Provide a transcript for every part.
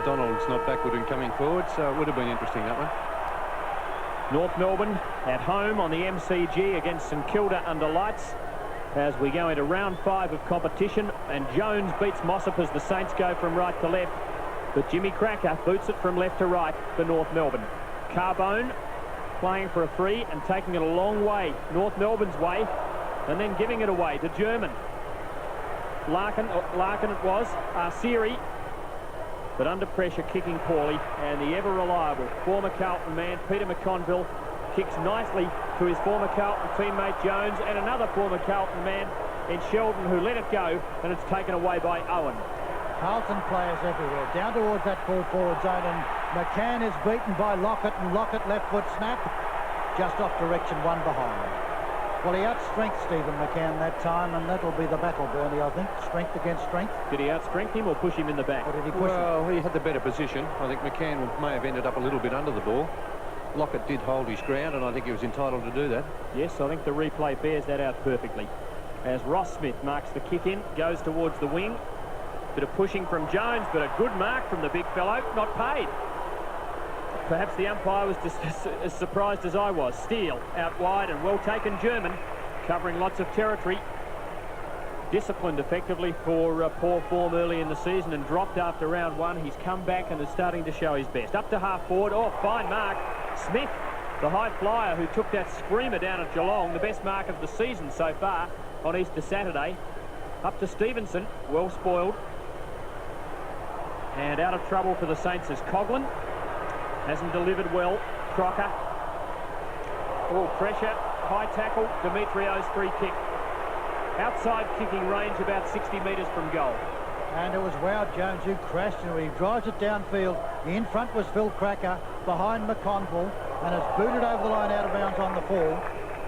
McDonald's not backward and coming forward, so it would have been interesting, that one. North Melbourne at home on the MCG against St Kilda under lights as we go into round 5 of competition, and Jones beats Mossop as the Saints go from right to left, but Jimmy Cracker boots it from left to right for North Melbourne. Carbone playing for a free and taking it a long way North Melbourne's way, and then giving it away to German. Larkin it was, Arsieri, but under pressure, kicking poorly, and the ever-reliable former Carlton man, Peter McConville, kicks nicely to his former Carlton teammate Jones, and another former Carlton man in Sheldon who let it go, and it's taken away by Owen. Carlton players everywhere, down towards that full forward zone, and McCann is beaten by Lockett, and Lockett left foot snap, just off direction, one behind. Well, he outstrengthed Stephen McCann that time, and that'll be the battle, Bernie, I think. Strength against strength. Did he outstrength him or push him in the back? Or did he push him? Well, he had the better position. I think McCann may have ended up a little bit under the ball. Lockett did hold his ground, and I think he was entitled to do that. Yes, I think the replay bears that out perfectly. As Ross Smith marks the kick in, goes towards the wing. Bit of pushing from Jones, but a good mark from the big fellow, not paid. Perhaps the umpire was just as surprised as I was. Steele out wide, and well taken German, covering lots of territory. Disciplined effectively for poor form early in the season and dropped after round 1. He's come back and is starting to show his best. Up to half forward. Oh, fine mark. Smith, the high flyer who took that screamer down at Geelong, the best mark of the season so far on Easter Saturday. Up to Stevenson, well spoiled. And out of trouble for the Saints is Coughlin. Hasn't delivered well. Crocker. All pressure. High tackle. Demetriou's free kick. Outside kicking range about 60 metres from goal. And it was Wow Jones who crashed, and he drives it downfield. In front was Phil Cracker, behind McConville, and it's booted over the line out of bounds on the fall.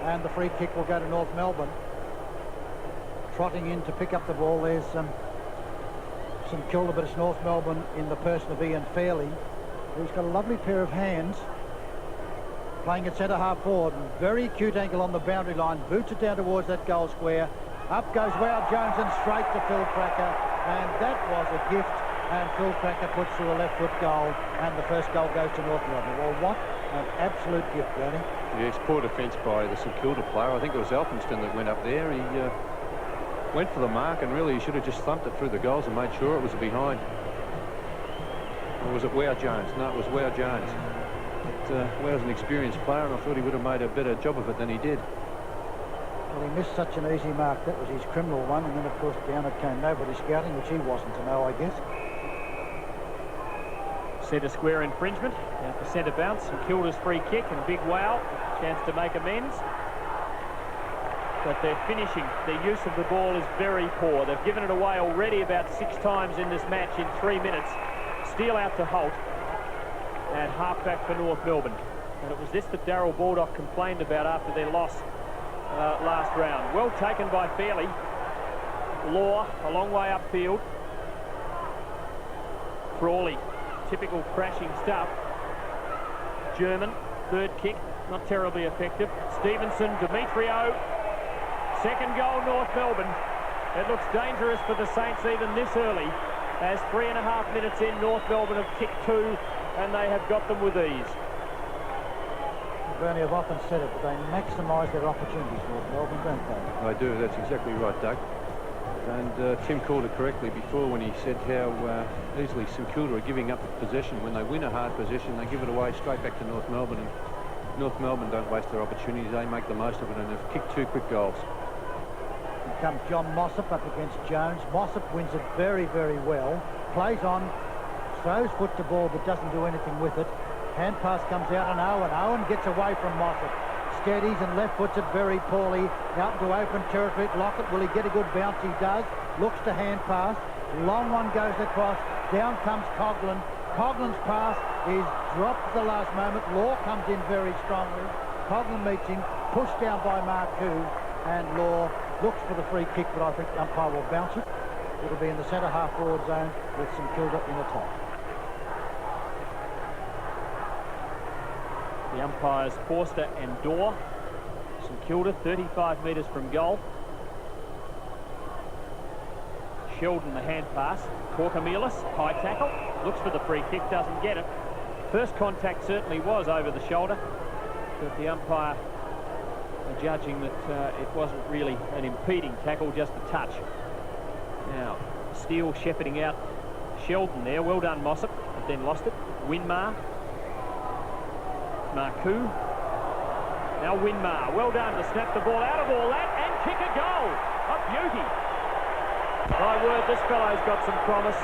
And the free kick will go to North Melbourne. Trotting in to pick up the ball, there's St Kilda, but it's North Melbourne in the person of Ian Fairley, who's got a lovely pair of hands, playing at centre half forward. Very acute angle on the boundary line, boots it down towards that goal square. Up goes Wow Jones and straight to Phil Cracker, and that was a gift, and Phil Cracker puts through a left foot goal, and the first goal goes to North Melbourne. Well, what an absolute gift, Bernie. Yes, poor defence by the St Kilda player. I think it was Elphinston that went up there. He went for the mark, and really he should have just thumped it through the goals and made sure it was a behind. Or was it Wow Jones? No, it was Wow Jones. But Wow's an experienced player, and I thought he would have made a better job of it than he did. Well, he missed such an easy mark. That was his criminal one, and then of course down it came. Nobody scouting, which he wasn't to know, I guess. Centre square infringement. Out for centre bounce, and Kilda's free kick, and big Wow. Chance to make amends. But their finishing, their use of the ball is very poor. They've given it away already about 6 times in this match in 3 minutes. Steele out to Holt at halfback for North Melbourne. And it was this that Darryl Baldock complained about after their loss last round. Well taken by Fairley. Law a long way upfield. Crawley, typical crashing stuff. German, third kick, not terribly effective. Stevenson, Demetrio. Second goal, North Melbourne. It looks dangerous for the Saints even this early, as 3.5 minutes in, North Melbourne have kicked 2, and they have got them with ease. Bernie, I've often said it, but they maximise their opportunities, North Melbourne, don't they? They do, that's exactly right, Doug. And Tim called it correctly before when he said how easily St Kilda are giving up possession. When they win a hard possession, they give it away straight back to North Melbourne. And North Melbourne don't waste their opportunities, they make the most of it, and they've kicked 2 quick goals. Here comes John Mossop up against Jones. Mossop wins it very, very well. Plays on, throws foot to ball, but doesn't do anything with it. Hand pass comes out, and Owen gets away from Mossop. Steadies and left foots it very poorly. Out into open territory at Lockett. Will he get a good bounce? He does. Looks to hand pass. Long one goes across. Down comes Coughlin. Coughlin's pass is dropped at the last moment. Law comes in very strongly. Coughlin meets him. Pushed down by Marcoux. And Law looks for the free kick, but I think the umpire will bounce it. It'll be in the centre half forward zone with St Kilda in attack. The umpires Forster and Dorr. St Kilda 35 metres from goal. Sheldon the hand pass. Corkamillis, high tackle. Looks for the free kick, doesn't get it. First contact certainly was over the shoulder, but the umpire judging that it wasn't really an impeding tackle, just a touch. Now, Steele shepherding out Sheldon there. Well done, Mossop, but then lost it. Winmar. Marcoux. Now Winmar. Well done to snap the ball out of all that and kick a goal. A beauty. My word, this fellow's got some promise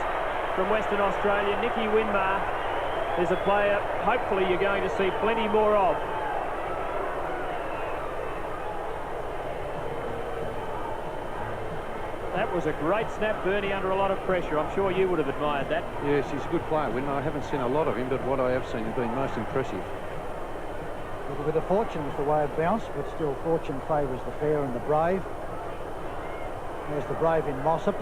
from Western Australia. Nicky Winmar is a player hopefully you're going to see plenty more of. That was a great snap, Bernie, under a lot of pressure. I'm sure you would have admired that. Yes, he's a good player, Winmar. I haven't seen a lot of him, but what I have seen has been most impressive. A little bit of fortune was the way it bounced, but still fortune favours the fair and the brave. There's the brave in Mossop.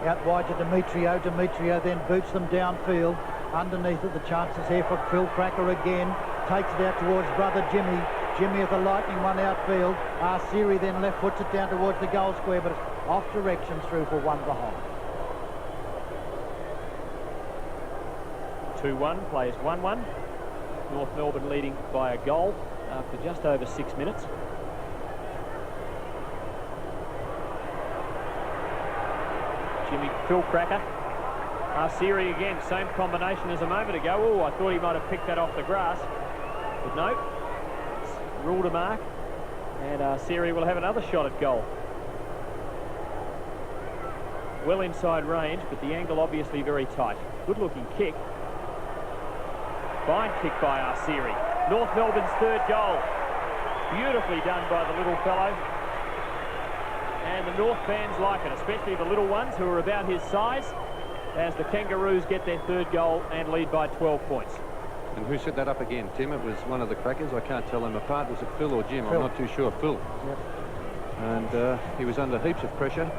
Out wide to Demetrio. Demetrio then boots them downfield. Underneath it, the chances here for Phil Cracker again. Takes it out towards brother Jimmy. Jimmy at the lightning one outfield. Arsiri then left puts it down towards the goal square, but it's off direction through for one behind. 2-1, plays 1-1. North Melbourne leading by a goal after just over 6 minutes. Jimmy, Phil Cracker. Arsiri again, same combination as a moment ago. Oh, I thought he might have picked that off the grass, but no. It's ruled a mark, and Arsiri will have another shot at goal. Well inside range, but the angle obviously very tight. Good looking kick. Fine kick by Arsiri. North Melbourne's third goal. Beautifully done by the little fellow. And the North fans like it, especially the little ones who are about his size, as the Kangaroos get their third goal and lead by 12 points. And who set that up again, Tim? It was one of the Crackers. I can't tell them apart. Was it Phil or Jim? Phil. I'm not too sure. Phil. Yep. And he was under heaps of pressure,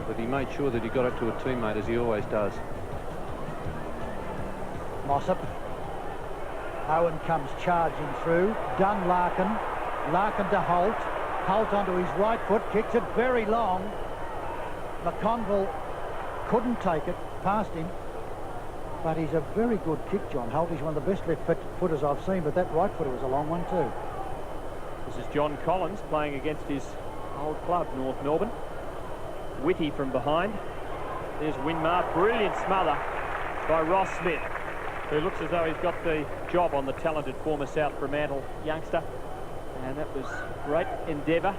but he made sure that he got it to a teammate, as he always does. Mossop. Owen comes charging through. Dunn Larkin. Larkin to Holt. Holt onto his right foot. Kicks it very long. McConville couldn't take it past him. But he's a very good kick, John Holt. He's one of the best left footers I've seen, but that right footer was a long one too. This is John Collins playing against his old club, North Melbourne. Whitty from behind. There's Winmar. Brilliant smother by Ross Smith, who looks as though he's got the job on the talented former South Fremantle youngster. And that was great endeavour.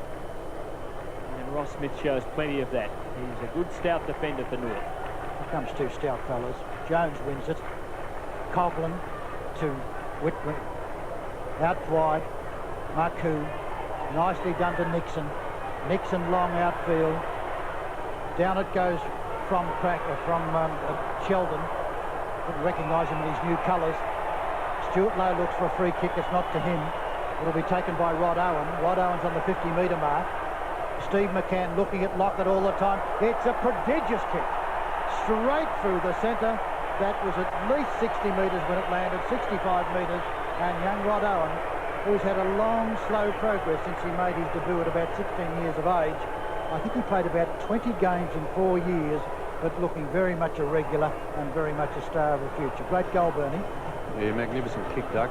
And Ross Smith shows plenty of that. He's a good stout defender for North. Here comes two stout fellas. Jones wins it. Coughlin to Whitman. Out wide. Marcoux. Nicely done to Nixon. Nixon long outfield. Down it goes from Sheldon. Couldn't recognise him in his new colours. Stuart Lowe looks for a free kick. It's not to him. It'll be taken by Rod Owen. Rod Owen's on the 50-metre mark. Steve McCann looking at Lockett all the time. It's a prodigious kick. Straight through the centre. That was at least 60 metres when it landed, 65 metres. And young Rod Owen, who's had a long, slow progress since he made his debut at about 16 years of age. I think he played about 20 games in 4 years, but looking very much a regular and very much a star of the future. Great goal, Bernie. Yeah, magnificent kick, Doug.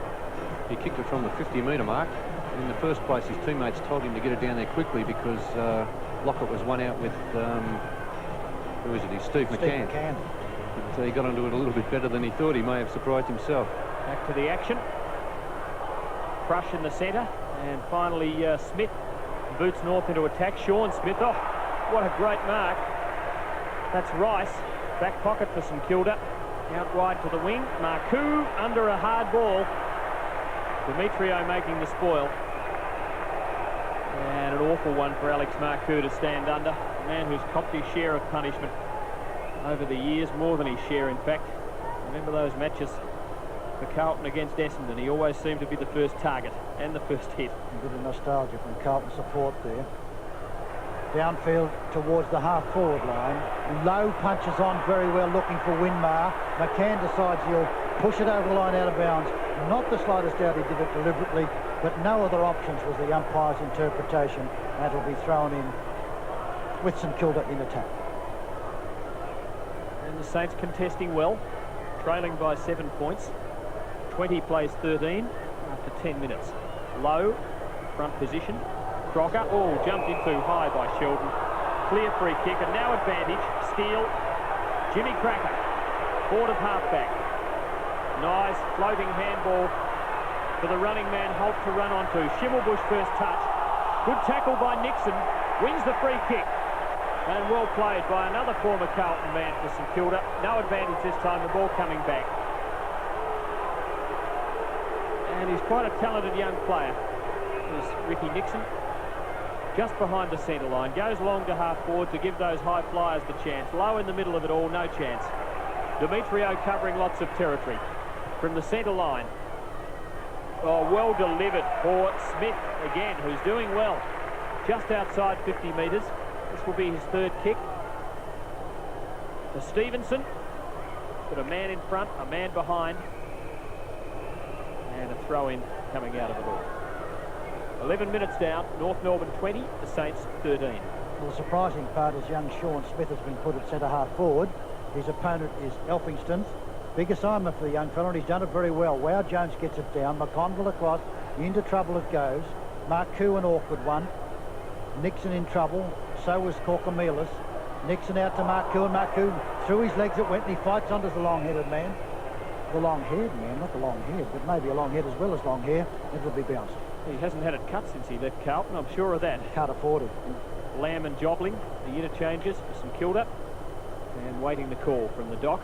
He kicked it from the 50-metre mark. In the first place, his teammates told him to get it down there quickly because Lockett was one out with, who is it? Steve McCann. But he got onto it a little bit better than he thought. He may have surprised himself. Back to the action. Crush in the centre. And finally, Smith boots North into attack. Sean Smith. Oh, what a great mark. That's Rice. Back pocket for St Kilda. Out wide to the wing. Marcoux under a hard ball. Demetrio making the spoil. And an awful one for Alex Marcoux to stand under. A man who's copped his share of punishment over the years, more than his share in fact. Remember those matches for Carlton against Essendon? He always seemed to be the first target and the first hit. A bit of nostalgia from Carlton support there. Downfield towards the half-forward line. Lowe punches on very well, looking for Winmar. McCann decides he'll push it over the line out of bounds. Not the slightest doubt he did it deliberately, but no other options was the umpire's interpretation, and it'll be thrown in with St Kilda in attack. And the Saints contesting well. trailing by 7 points. 20 plays 13 after 10 minutes. Low, front position. Crocker, oh, jumped in too high by Sheldon. Clear free kick, and now advantage. Steele, Jimmy Cracker, forward of half-back. Nice floating handball for the running man Holt to run onto. Schimmelbusch first touch. Good tackle by Nixon. Wins the free kick. And well played by another former Carlton man for St Kilda. No advantage this time, the ball coming back. And he's quite a talented young player, is Ricky Nixon. Just behind the centre line. Goes long to half forward to give those high flyers the chance. Low in the middle of it all, no chance. Demetrio covering lots of territory from the centre line. Oh, well delivered for Smith again, who's doing well. Just outside 50 metres. This will be his third kick. To Stevenson. Got a man in front, a man behind. And a throw-in coming out of it all. 11 minutes down, North Melbourne 20, the Saints 13. Well, the surprising part is young Sean Smith has been put at centre-half forward. His opponent is Elphingston. Big assignment for the young fella, and he's done it very well. Wow, Jones gets it down. McConville across. Into trouble it goes. Marcoux an awkward one. Nixon in trouble. So was Corcomelis. Nixon out to Marcoux, and Marcoux through his legs it went, and he fights on to the long-headed man. The long-haired man, not the long-haired, but maybe a long head as well as long hair. It'll be bounced. He hasn't had it cut since he left Carlton, I'm sure of that. Can't afford it. Lamb and Jobling, the interchanges for St Kilda. And waiting the call from the dock.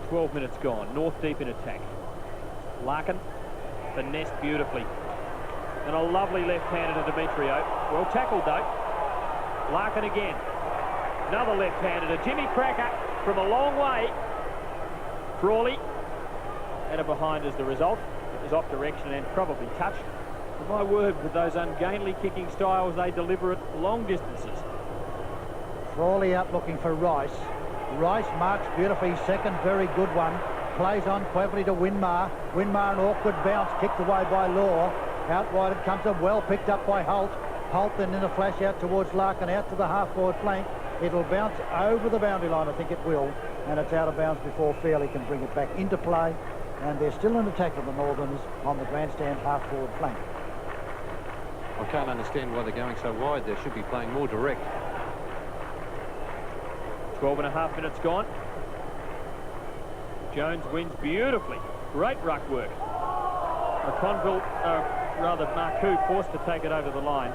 12 minutes gone. North deep in attack. Larkin finessed beautifully. And a lovely left-hander to Demetrio. Well tackled though. Larkin again. Another left-hander to Jimmy Cracker from a long way. Crawley. And a behind is the result. It was off direction and probably touched. But my word, with those ungainly kicking styles, they deliver at long distances. Crawley out looking for Rice. Rice marks beautifully. Second very good one. Plays on cleverly to Winmar. Winmar an awkward bounce kicked away by Law. Out wide it comes up, well picked up by Holt. Holt then in a flash out towards Larkin, out to the half-forward flank. It'll bounce over the boundary line, I think it will. And it's out of bounds before Fairley can bring it back into play. And they're still in attack of the Northerners on the grandstand half-forward flank. I can't understand why they're going so wide. They should be playing more direct. 12.5 minutes gone. Jones wins beautifully. Great ruck work. McConville, Marcoux forced to take it over the line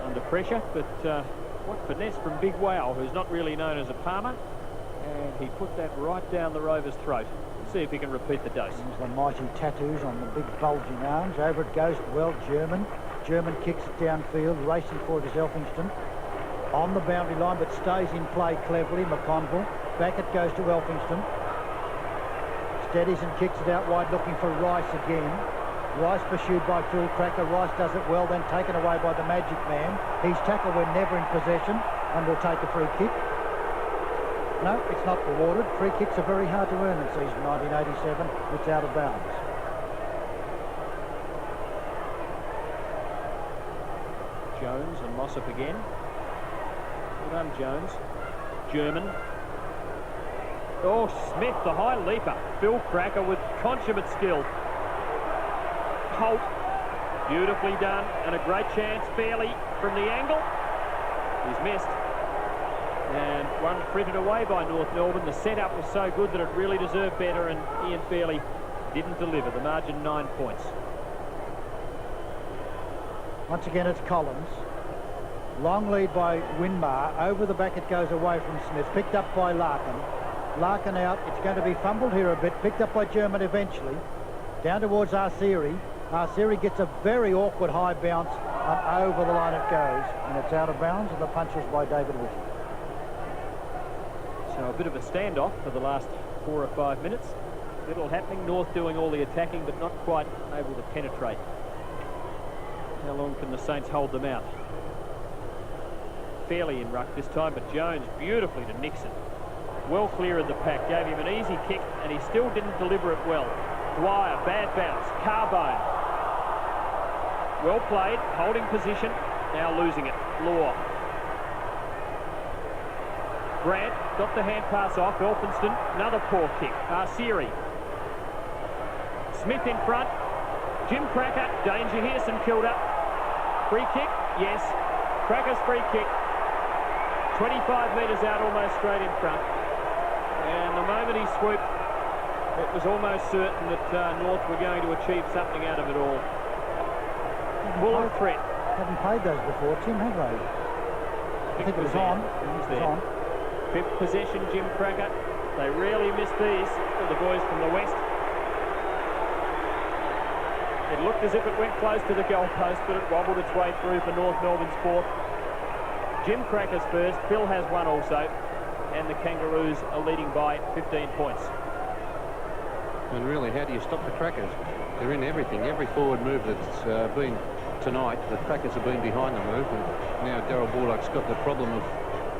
under pressure, but what finesse from Big Wow, who's not really known as a palmer, and he put that right down the Rover's throat. Let's see if he can repeat the dose. There's the mighty tattoos on the big bulging arms. Over it goes, well, German. German kicks it downfield, racing for it is Elphingston. On the boundary line, but stays in play cleverly, McConville. Back it goes to Elphingston. Steadies and kicks it out wide, looking for Rice again. Rice pursued by Phil Cracker. Rice does it well, then taken away by the Magic Man. He's tackled when never in possession and will take a free kick. No, it's not rewarded. Free kicks are very hard to earn in season 1987. It's out of bounds. Jones and Mossop again. Well done, Jones. German. Oh, Smith, the high leaper. Phil Cracker with consummate skill. Holt, beautifully done, and a great chance. Fairley from the angle. He's missed. And one frittered away by North Melbourne. The setup was so good that it really deserved better, and Ian Fairley didn't deliver. The margin 9 points. Once again, it's Collins. Long lead by Winmar. Over the back it goes away from Smith. Picked up by Larkin. Larkin out. It's going to be fumbled here a bit. Picked up by German eventually. Down towards Arceri. Arceri gets a very awkward high bounce, and over the line it goes. And it's out of bounds, and the punch is by David Whitty. So a bit of a standoff for the last 4 or 5 minutes. Little happening. North doing all the attacking, but not quite able to penetrate. How long can the Saints hold them out? Fairly in ruck this time, but Jones beautifully to Nixon. Well clear of the pack, gave him an easy kick, and he still didn't deliver it well. Dwyer, bad bounce. Carbone. Well played, holding position, now losing it. Law. Grant got the hand pass off. Elphinston, another poor kick. Arsieri. Smith in front. Jim Cracker, danger here, St Kilda. Free kick, yes. Cracker's free kick. 25 metres out, almost straight in front. And the moment he swooped, it was almost certain that North were going to achieve something out of it all. Full of threat. Haven't played those before, Tim, have they? I think it was on. It was on. Fifth possession, Jim Cracker. They rarely miss these for the boys from the west. It looked as if it went close to the goalpost, but it wobbled its way through for North Melbourne's fourth. Jim Cracker's first. Phil has one also. And the Kangaroos are leading by 15 points. And really, how do you stop the Crackers? They're in everything. Every forward move that's been tonight, the Crackers have been behind the move. And now Darryl Baldock's got the problem of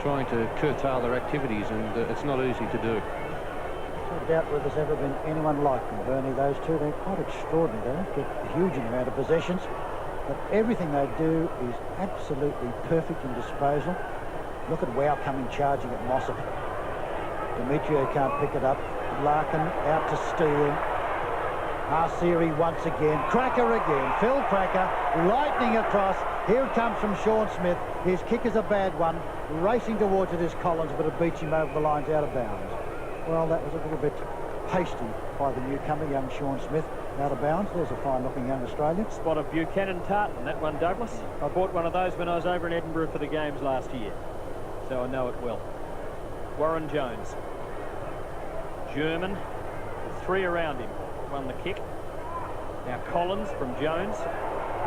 trying to curtail their activities, and it's not easy to do. I doubt whether there's ever been anyone like them, Bernie, those two. They're quite extraordinary. They don't get a huge amount of possessions, but everything they do is absolutely perfect in disposal. Look at Wow coming charging at Mossop. Demetrio can't pick it up. Larkin out to steal. Arsieri once again. Cracker again. Phil Cracker lightning across. Here it comes from Sean Smith. His kick is a bad one. Racing towards it is Collins, but it beats him over the lines out of bounds. Well, that was a little bit hasty by the newcomer, young Sean Smith, out of bounds. There's a fine-looking young Australian. Spot of Buchanan Tartan, that one, Douglas. I bought one of those when I was over in Edinburgh for the games last year, so I know it well. Warren Jones. German, with three around him, won the kick. Now Collins from Jones.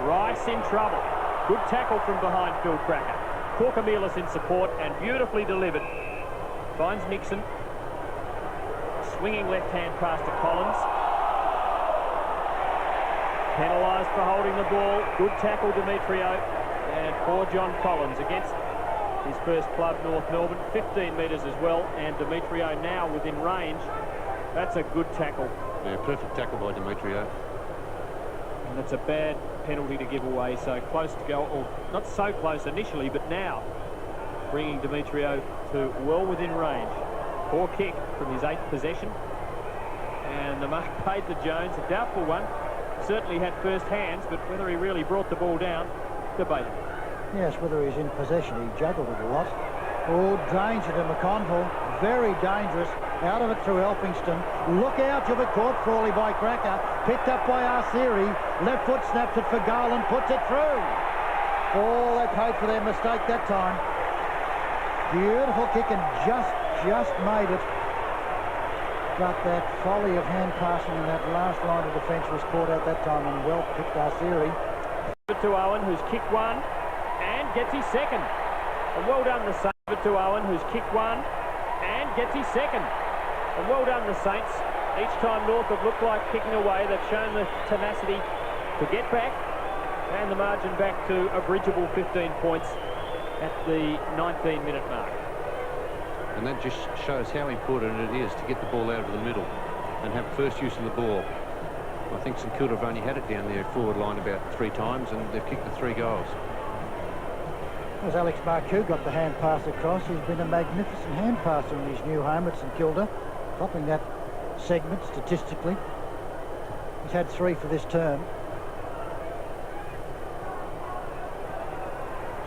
Rice in trouble. Good tackle from behind Phil Cracker. Corcomelis in support and beautifully delivered. Finds Nixon. Swinging left-hand pass to Collins. Penalised for holding the ball. Good tackle, Demetrio. And poor John Collins against his first club, North Melbourne. 15 metres as well. And Demetrio now within range. That's a good tackle. Yeah, perfect tackle by Demetrio. And it's a bad penalty to give away. So close to go, or not so close initially, but now bringing Demetrio to well within range. Poor kick from his 8th possession. And the mark paid to Jones, a doubtful one. Certainly had first hands, but whether he really brought the ball down, debatable. Yes, whether he's in possession, he juggled it a lot. Oh, danger to McConville. Very dangerous. Out of it through Elphinston. Look out, you'll be caught Frawley by Cracker. Picked up by Arsieri. Left foot snaps it for Garland, puts it through. Oh, they paid for their mistake that time. Beautiful kick and just made it. But that volley of hand passing in that last line of defence was caught out that time, and well picked Arsieri. To Owen, who's kicked one and gets his second. And well done the Saints. To Owen, who's kicked one and gets his second. And well done the Saints. Each time North have looked like kicking away, they've shown the tenacity to get back, and the margin back to a bridgeable 15 points at the 19-minute mark. And that just shows how important it is to get the ball out of the middle and have first use of the ball. I think St Kilda have only had it down their forward line about 3 times, and they've kicked the 3 goals. As Alex Marcoux got the hand pass across, he's been a magnificent hand passer in his new home at St Kilda, topping that segment statistically. He's had 3 for this term.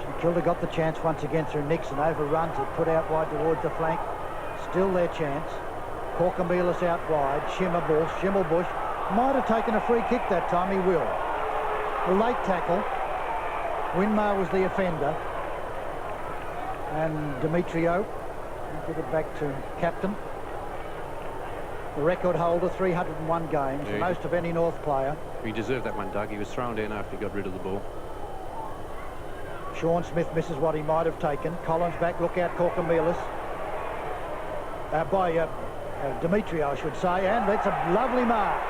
St Kilda got the chance once again through Nixon, overruns it, put out wide towards the flank. Still their chance. Corcomelis out wide. Schimmelbusch might have taken a free kick that time. He will. A late tackle. Winmar was the offender. And Demetrio will give it back to captain. The record holder, 301 games, the most of any North player. He deserved that one, Doug. He was thrown down after he got rid of the ball. Sean Smith misses what he might have taken. Collins back, look out, Corcomelis. By Demetrio, I should say, and it's a lovely mark.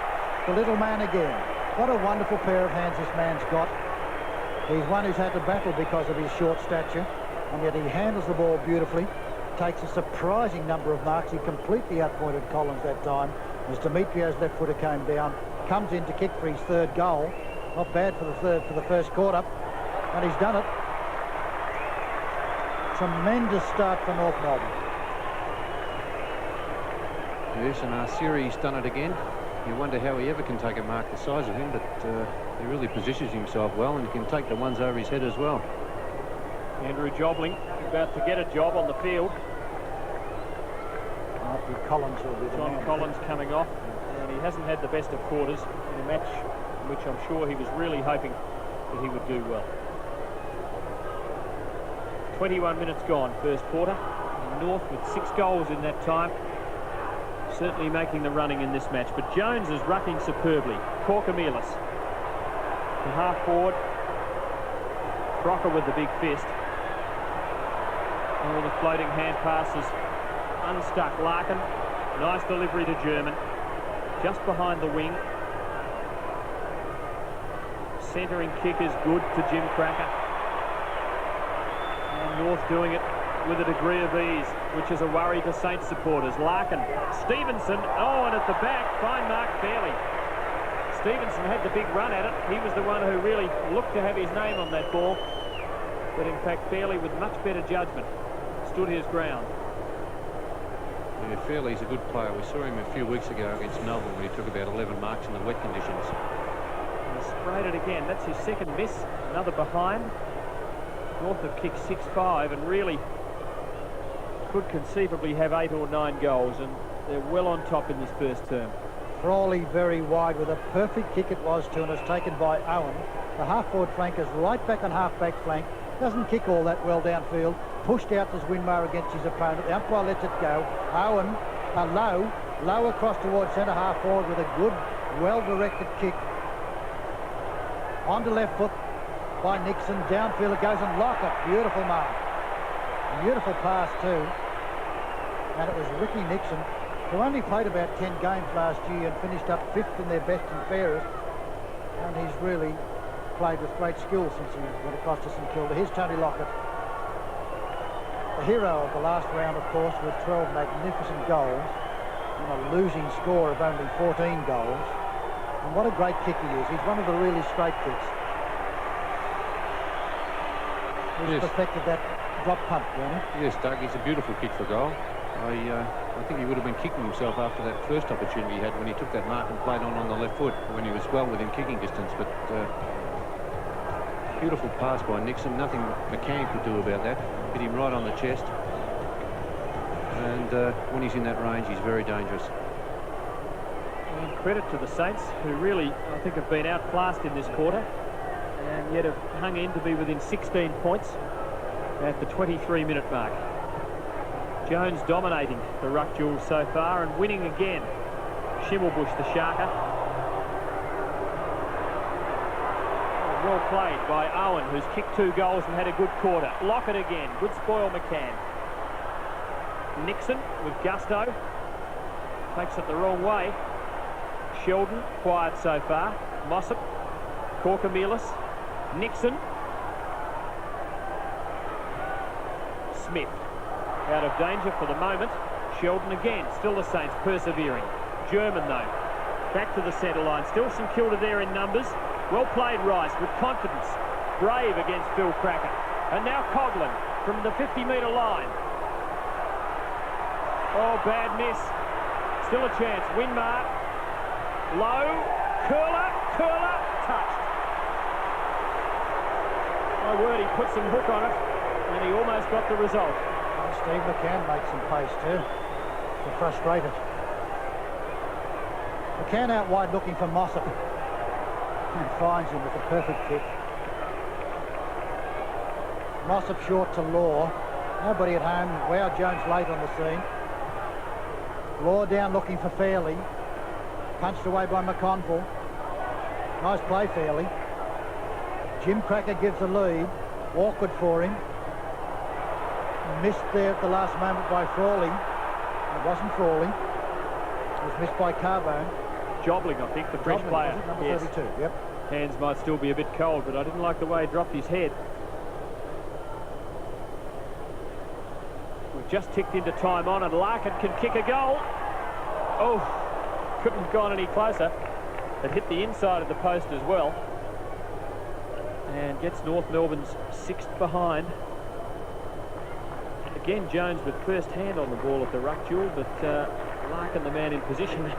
The little man again. What a wonderful pair of hands this man's got. He's one who's had to battle because of his short stature, and yet he handles the ball beautifully. Takes a surprising number of marks. He completely outpointed Collins that time as Demetrio's left footer came down. Comes in to kick for his 3rd goal. Not bad for the first quarter, and he's done it. Tremendous start for North Melbourne. Yes, and Arsieri's done it again. You wonder how he ever can take a mark the size of him, but he really positions himself well, and he can take the ones over his head as well. Andrew Jobling about to get a job on the field. Collins will be the John man. Collins coming off, and he hasn't had the best of quarters in a match in which I'm sure he was really hoping that he would do well. 21 minutes gone, first quarter. And North with 6 goals in that time. Certainly making the running in this match. But Jones is rucking superbly. Corkamilus, the half forward. Crocker with the big fist. All the floating hand passes unstuck Larkin. Nice delivery to German. Just behind the wing. Centering kick is good to Jim Cracker. And North doing it with a degree of ease, which is a worry to Saints supporters. Larkin, Stevenson, oh, and at the back, fine mark Fairley. Stevenson had the big run at it. He was the one who really looked to have his name on that ball. But in fact, Fairley, with much better judgment, stood his ground. Yeah, Fairley's a good player. We saw him a few weeks ago against Melbourne when he took about 11 marks in the wet conditions. And he sprayed it again. That's his second miss. Another behind. North have kicked 6-5 and really could conceivably have 8 or 9 goals, and they're well on top in this first term. Frawley very wide with a perfect kick it was to, and it's taken by Owen. The half-forward flank is right back on half-back flank. Doesn't kick all that well downfield. Pushed out as Winmar against his opponent. The umpire lets it go. Owen, low across towards centre-half forward with a good, well-directed kick. Onto left foot by Nixon. Downfield it goes, and Lockett. Beautiful mark. Beautiful pass too. And it was Ricky Nixon, who only played about 10 games last year and finished up 5th in their best and fairest. And he's really played with great skill since he went across to St Kilda. Here's Tony Lockett, the hero of the last round, of course, with 12 magnificent goals and a losing score of only 14 goals. And what a great kick he is. He's one of the really straight kicks. He's perfected that drop punt, Bernie. Yes, Doug, it's a beautiful kick for goal. I think he would have been kicking himself after that first opportunity he had when he took that mark and played on the left foot when he was well within kicking distance. But beautiful pass by Nixon. Nothing McCann could do about that. Hit him right on the chest. And when he's in that range, he's very dangerous. And credit to the Saints, who really, I think, have been outclassed in this quarter and yet have hung in to be within 16 points at the 23-minute mark. Jones dominating the ruck duel so far and winning again. Schimmelbusch, the Sharker. Well played by Owen, who's kicked 2 goals and had a good quarter. Lockett again. Good spoil, McCann. Nixon with gusto. Takes it the wrong way. Sheldon, quiet so far. Mossop. Corkamilus. Nixon. Smith. Out of danger for the moment. Sheldon again. Still the Saints persevering. German, though. Back to the centre line. Still St Kilda there in numbers. Well played, Rice, with confidence. Brave against Phil Cracker. And now Coughlin from the 50-metre line. Oh, bad miss. Still a chance. Winmar. Low. Curler. Touched. My word, he put some hook on it, and he almost got the result. And Steve McCann makes some pace too, to frustrate it. McCann out wide looking for Mossop. And finds him with a perfect kick. Mossop short to Law. Nobody at home. Wow, Jones late on the scene. Law down looking for Fairley. Punched away by McConville. Nice play, Fairley. Jim Cracker gives the lead. Awkward for him. Missed there at the last moment by Frawley. It wasn't Frawley. It was missed by Carbone. Jobling, I think, the French player. Number yes. 32, yep. Hands might still be a bit cold, but I didn't like the way he dropped his head. We've just ticked into time on, and Larkin can kick a goal. Oh, couldn't have gone any closer. It hit the inside of the post as well. And gets North Melbourne's 6th behind. Again, Jones with first hand on the ball at the ruck duel, but Larkin, the man in position.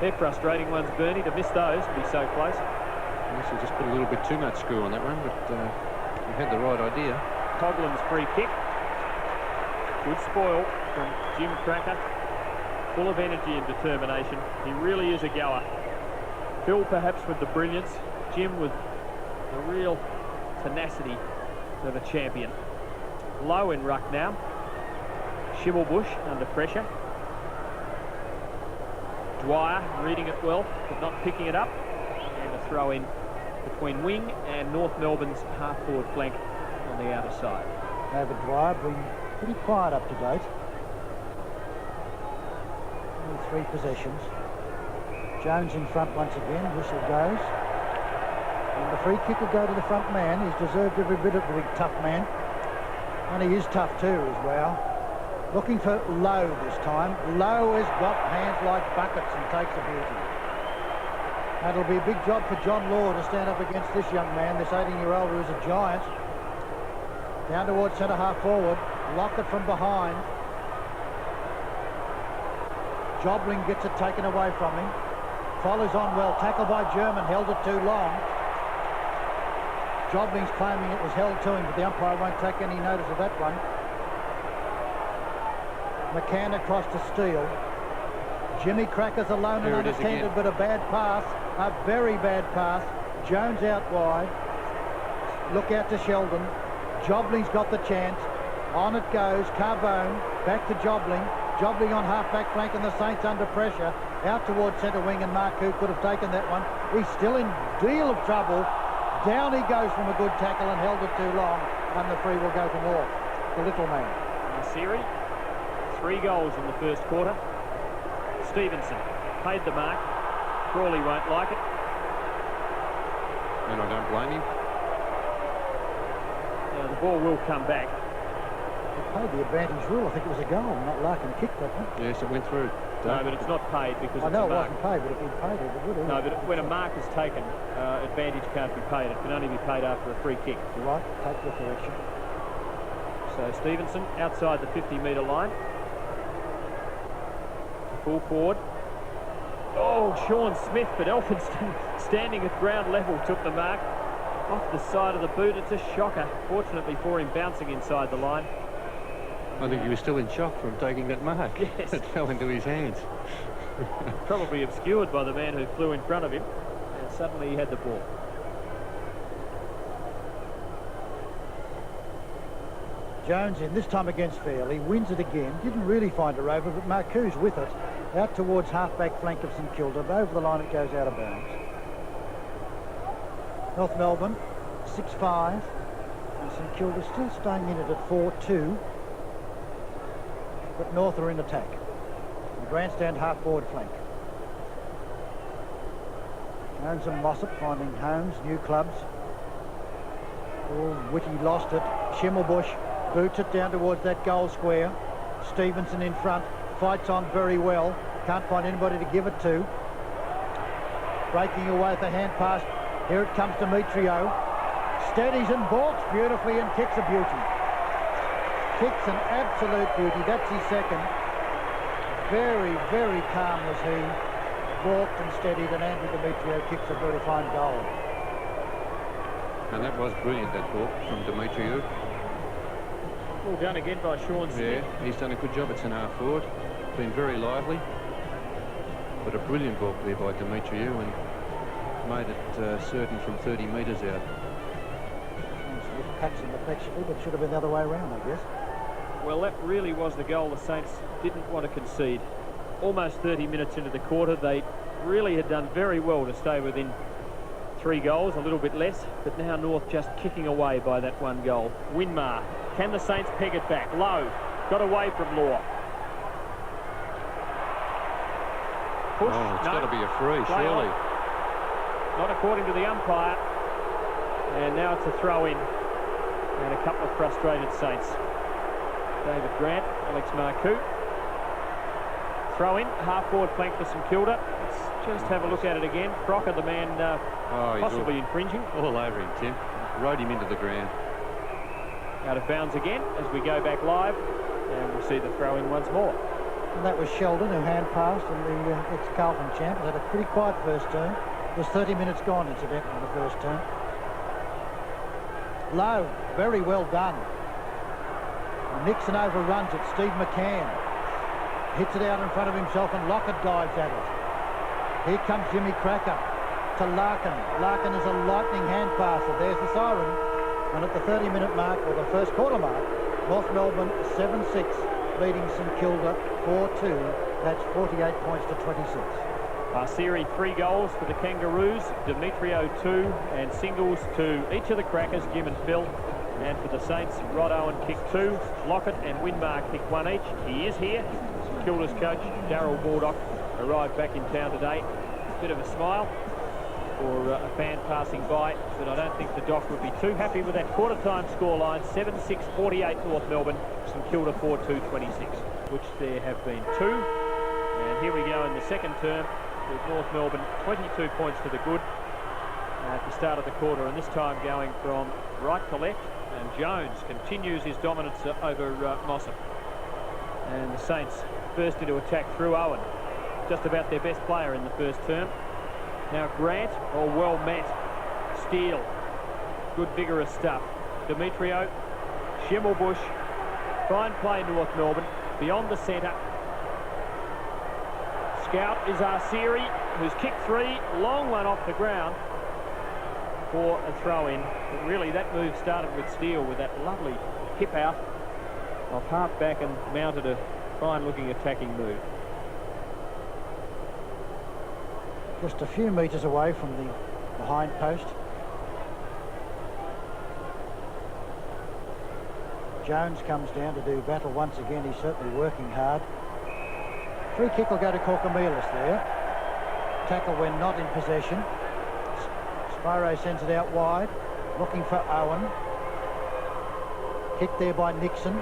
They're frustrating ones, Bernie, to miss those, to be so close. Yes, he just put a little bit too much screw on that one, but he had the right idea. Coughlin's free kick. Good spoil from Jim Cracker. Full of energy and determination. He really is a goer. Phil perhaps with the brilliance. Jim with the real tenacity of a champion. Low in ruck now. Schimmelbusch under pressure. Dwyer reading it well, but not picking it up. And a throw in between wing and North Melbourne's half-forward flank on the outer side. David Dwyer been pretty quiet up to date. Only 3 possessions. Jones in front once again. Whistle goes. And the free kick will go to the front man. He's deserved every bit of a big tough man. And he is tough too as well. Looking for Lowe this time. Lowe has got hands like buckets and takes a beauty. That'll be a big job for John Law to stand up against this young man, this 18-year-old who is a giant. Down towards centre half forward. Lockett from behind. Jobling gets it taken away from him. Follows on well. Tackle by German. Held it too long. Jobling's claiming it was held to him, but the umpire won't take any notice of that one. McCann across to Steele. Jimmy Cracker's alone and unattended, but a bad pass. A very bad pass. Jones out wide. Look out to Sheldon. Jobling's got the chance. On it goes. Carbone back to Jobling. Jobling on half-back flank and the Saints under pressure. Out towards centre wing, and Marcoux could have taken that one. He's still in deal of trouble. Down he goes from a good tackle and held it too long. And the free will go to North. The little man. Nasiri, 3 goals in the first quarter. Stevenson paid the mark. Crawley won't like it. And I don't blame him. Now the ball will come back. They paid the advantage rule. I think it was a goal, not Larkin kicked that one. Yes, it went through. No, but it's not paid because I know it's a it mark. wasn't paid, but if he'd paid it, it would have. No, but when a mark is taken, advantage can't be paid. It can only be paid after a free kick. You're right, take the correction. So Stevenson outside the 50-metre line. Full forward. Oh, Sean Smith, but Elphinston standing at ground level took the mark off the side of the boot. It's a shocker. Fortunately for him, bouncing inside the line. I think he was still in shock from taking that mark. Yes. It fell into his hands. Probably obscured by the man who flew in front of him. And suddenly he had the ball. Jones in, this time against Fairley, wins it again. Didn't really find a rover, but Marcoux's with it. Out towards half-back flank of St Kilda. Over the line it goes out of bounds. North Melbourne, 6-5. And St Kilda still staying in it at 4-2. But North are in attack. The grandstand half-forward flank. Holmes and Mossop finding Holmes, new clubs. Oh, Whitty lost it. Schimmelbusch boots it down towards that goal square. Stevenson in front, fights on very well. Can't find anybody to give it to. Breaking away at the hand pass. Here it comes Demetrio. Steadies and balks beautifully and kicks a beauty. Kicks an absolute beauty. That's his second. Very, very calm was he. Balked and steadied, and Andrew Demetrio kicks a very fine goal. And that was brilliant, that ball from Demetrio. Well done again by Sean Smith. Yeah, he's done a good job at centre half forward. Been very lively. But a brilliant ball there by Demetrio and made it certain from 30 metres out. Catching affectionately, but should have been the other way around, I guess. Well, that really was the goal the Saints didn't want to concede. Almost 30 minutes into the quarter, they really had done very well to stay within 3 goals, a little bit less, but now North just kicking away by that 1 goal. Winmar, can the Saints peg it back? Low, got away from Law. Push, Oh, it's no. got to be a free, Play surely. on. Not according to the umpire. And now it's a throw-in. And a couple of frustrated Saints. David Grant, Alex Marcoux. Throw-in, half-forward flank for St Kilda. Let's just have a look at it again. Crocker, the man He's possibly infringing. all over him, Tim. Rode him into the ground. Out of bounds again as we go back live. And we'll see the throw-in once more. And that was Sheldon, who hand-passed, and the ex-Carlton champ has had a pretty quiet first term. There's 30 minutes gone, incidentally, in the first term. Low, very well done. Nixon overruns it. Steve McCann hits it out in front of himself, and Lockett dives at it. Here comes Jimmy Cracker to Larkin. Larkin is a lightning hand passer. There's the siren. And at the 30-minute mark, or the first quarter mark, North Melbourne 7-6, beating St Kilda 4-2. That's 48 points to 26. Siri 3 goals for the Kangaroos, Demetrio 2, and singles to each of the Crackers, Jim and Phil. And for the Saints, Rod Owen kicked 2, Lockett and Winmar kicked 1 each. He is here. St Kilda's coach, Darryl Baldock, arrived back in town today. Bit of a smile for a fan passing by, but I don't think the Doc would be too happy with that quarter-time scoreline. 7-6, 48 North Melbourne, St Kilda 4-2, 26, which there have been 2. And here we go in the second term with North Melbourne 22 points to the good at the start of the quarter, and this time going from right to left. And Jones continues his dominance over Mossop. And the Saints first into attack through Owen. Just about their best player in the first term. Now Grant, well met. Steele. Good vigorous stuff. Demetrio. Schimmelbusch. Fine play North Melbourne. Beyond the centre. Scout is Arsiri, who's kicked 3. Long one off the ground for a throw-in. But really that move started with Steele with that lovely hip out of half-back and mounted a fine-looking attacking move. Just a few metres away from the behind post. Jones comes down to do battle once again. He's certainly working hard. Free kick will go to Korkomilis there. Tackle when not in possession. Spiro sends it out wide, looking for Owen. Kicked there by Nixon.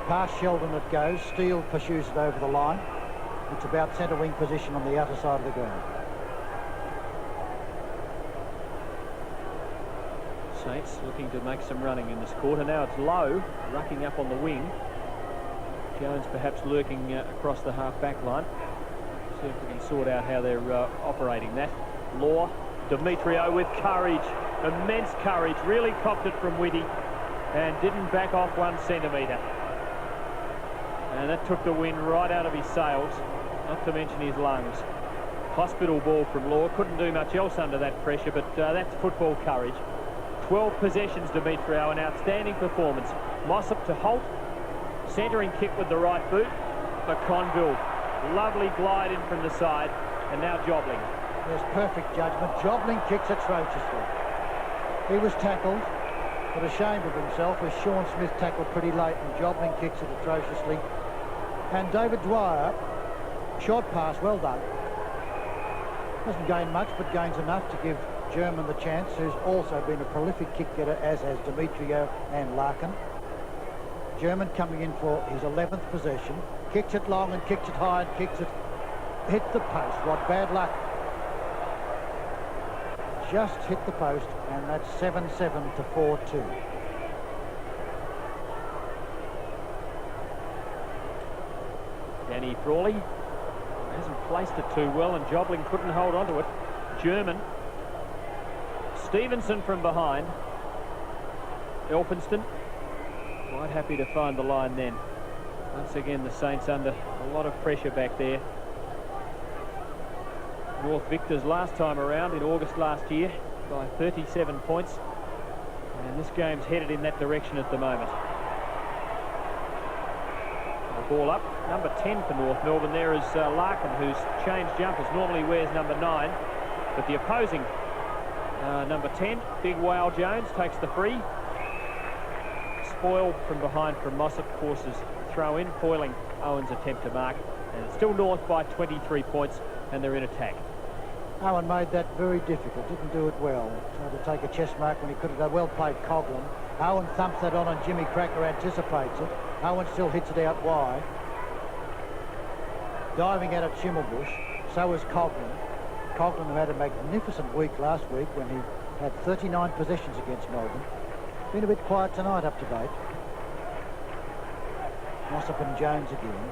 Past Sheldon it goes. Steele pursues it over the line. It's about centre wing position on the outer side of the ground. Saints looking to make some running in this quarter. Now it's Lowe, rucking up on the wing. Jones perhaps lurking across the half-back line. See if we can sort out how they're operating that. Law, Demetrio with courage, immense courage, really copped it from Whitty and didn't back off 1 centimetre. And that took the wind right out of his sails, not to mention his lungs. Hospital ball from Law, couldn't do much else under that pressure, but that's football courage. 12 possessions, Demetrio, an outstanding performance. Mossop to Holt, centering kick with the right boot for Conville. Lovely glide in from the side, and now Jobling. There's perfect judgment. Jobling kicks atrociously. He was tackled, but ashamed of himself as Sean Smith tackled pretty late, and Jobling kicks it atrociously. And David Dwyer, short pass, well done. Doesn't gain much, but gains enough to give German the chance, who's also been a prolific kick getter, as has Demetrio and Larkin. German coming in for his 11th possession. Kicks it long and kicks it high and kicks it. Hit the post. What bad luck. Just hit the post, and that's 7-7 to 4-2. Danny Frawley hasn't placed it too well, and Jobling couldn't hold on to it. German. Stevenson from behind. Elphinston. Quite happy to find the line then. Once again, the Saints under a lot of pressure back there. North victors last time around in August last year by 37 points. And this game's headed in that direction at the moment. The ball up. Number 10 for North Melbourne there is Larkin, who's changed jumpers. Normally wears number 9. But the opposing number 10, Big Wow Jones, takes the free. Spoiled from behind from Mossop, forces throw in, foiling Owen's attempt to mark. And it's still North by 23 points, and they're in attack. Owen made that very difficult, didn't do it well. Tried to take a chest mark when he could have done. Well played Coghlan. Owen thumps that on, and Jimmy Cracker anticipates it. Owen still hits it out wide. Diving at it, Schimmelbusch. So is Coghlan. Coghlan, who had a magnificent week last week when he had 39 possessions against Melbourne. Been a bit quiet tonight up to date. Mossop and Jones again.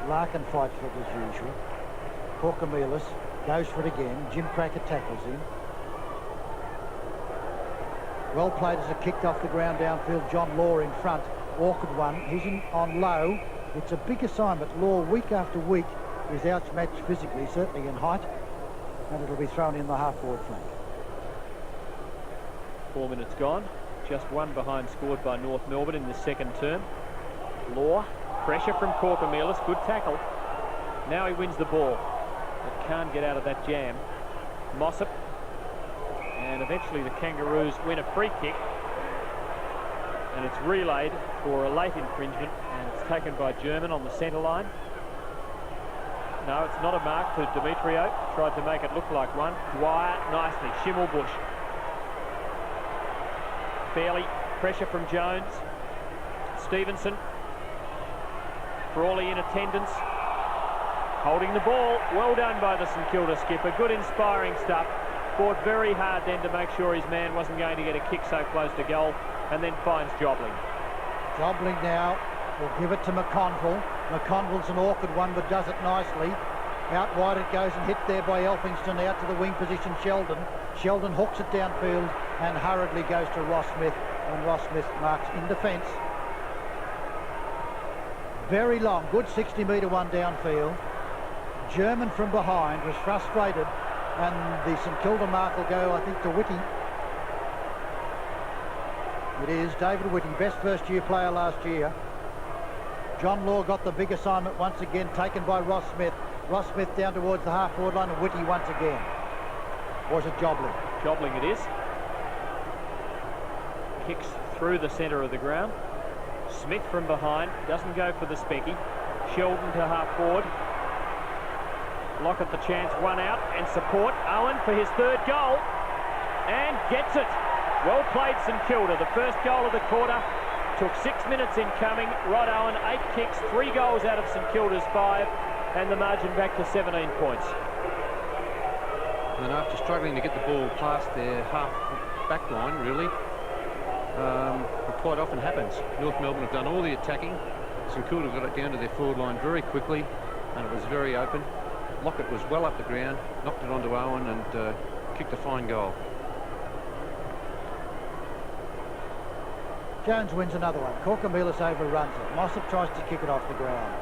Larkin fights for it as usual. Corcomelis goes for it again. Jim Cracker tackles him. Well played as it kicked off the ground downfield. John Law in front. Awkward one. He's in on low. It's a big assignment. Law, week after week, is outmatched physically, certainly in height, and it'll be thrown in the half-forward flank. 4 minutes gone. Just one behind scored by North Melbourne in the second term. Law, pressure from Corcomelis, good tackle. Now he wins the ball, but can't get out of that jam. Mossop, and eventually the Kangaroos win a free kick, and it's relayed for a late infringement, and it's taken by German on the centre line. No, it's not a mark to Demetrio. Tried to make it look like one. Dwyer nicely. Schimmelbusch. Fairley. Pressure from Jones. Stevenson. Frawley in attendance. Holding the ball. Well done by the St Kilda skipper. Good inspiring stuff. Fought very hard then to make sure his man wasn't going to get a kick so close to goal, and then finds Jobling. Jobling now will give it to McConville. McConville's an awkward one, but does it nicely. Out wide it goes and hit there by Elphingston. Out to the wing position, Sheldon. Sheldon hooks it downfield and hurriedly goes to Ross Smith, and Ross Smith marks in defence. Very long, good 60-metre one downfield. German from behind was frustrated, and the St Kilda mark will go, I think, to Whitty. It is David Whitty, best first-year player last year. John Law got the big assignment once again, taken by Ross Smith. Ross Smith down towards the half-forward line, and Whitty once again. Was it Jobling? Jobling it is. Kicks through the centre of the ground. Smith from behind, doesn't go for the specky. Sheldon to half-forward. Lockett the chance, one out, and support. Owen for his third goal, and gets it. Well played, St Kilda. The first goal of the quarter took 6 minutes in coming. Rod Owen, 8 kicks, 3 goals out of St Kilda's 5, and the margin back to 17 points. And after struggling to get the ball past their half back line, really, it quite often happens. North Melbourne have done all the attacking. St Kilda got it down to their forward line very quickly, and it was very open. Lockett was well up the ground, knocked it onto Owen, and kicked a fine goal. Jones wins another one. Corcomelis overruns it. Mossop tries to kick it off the ground.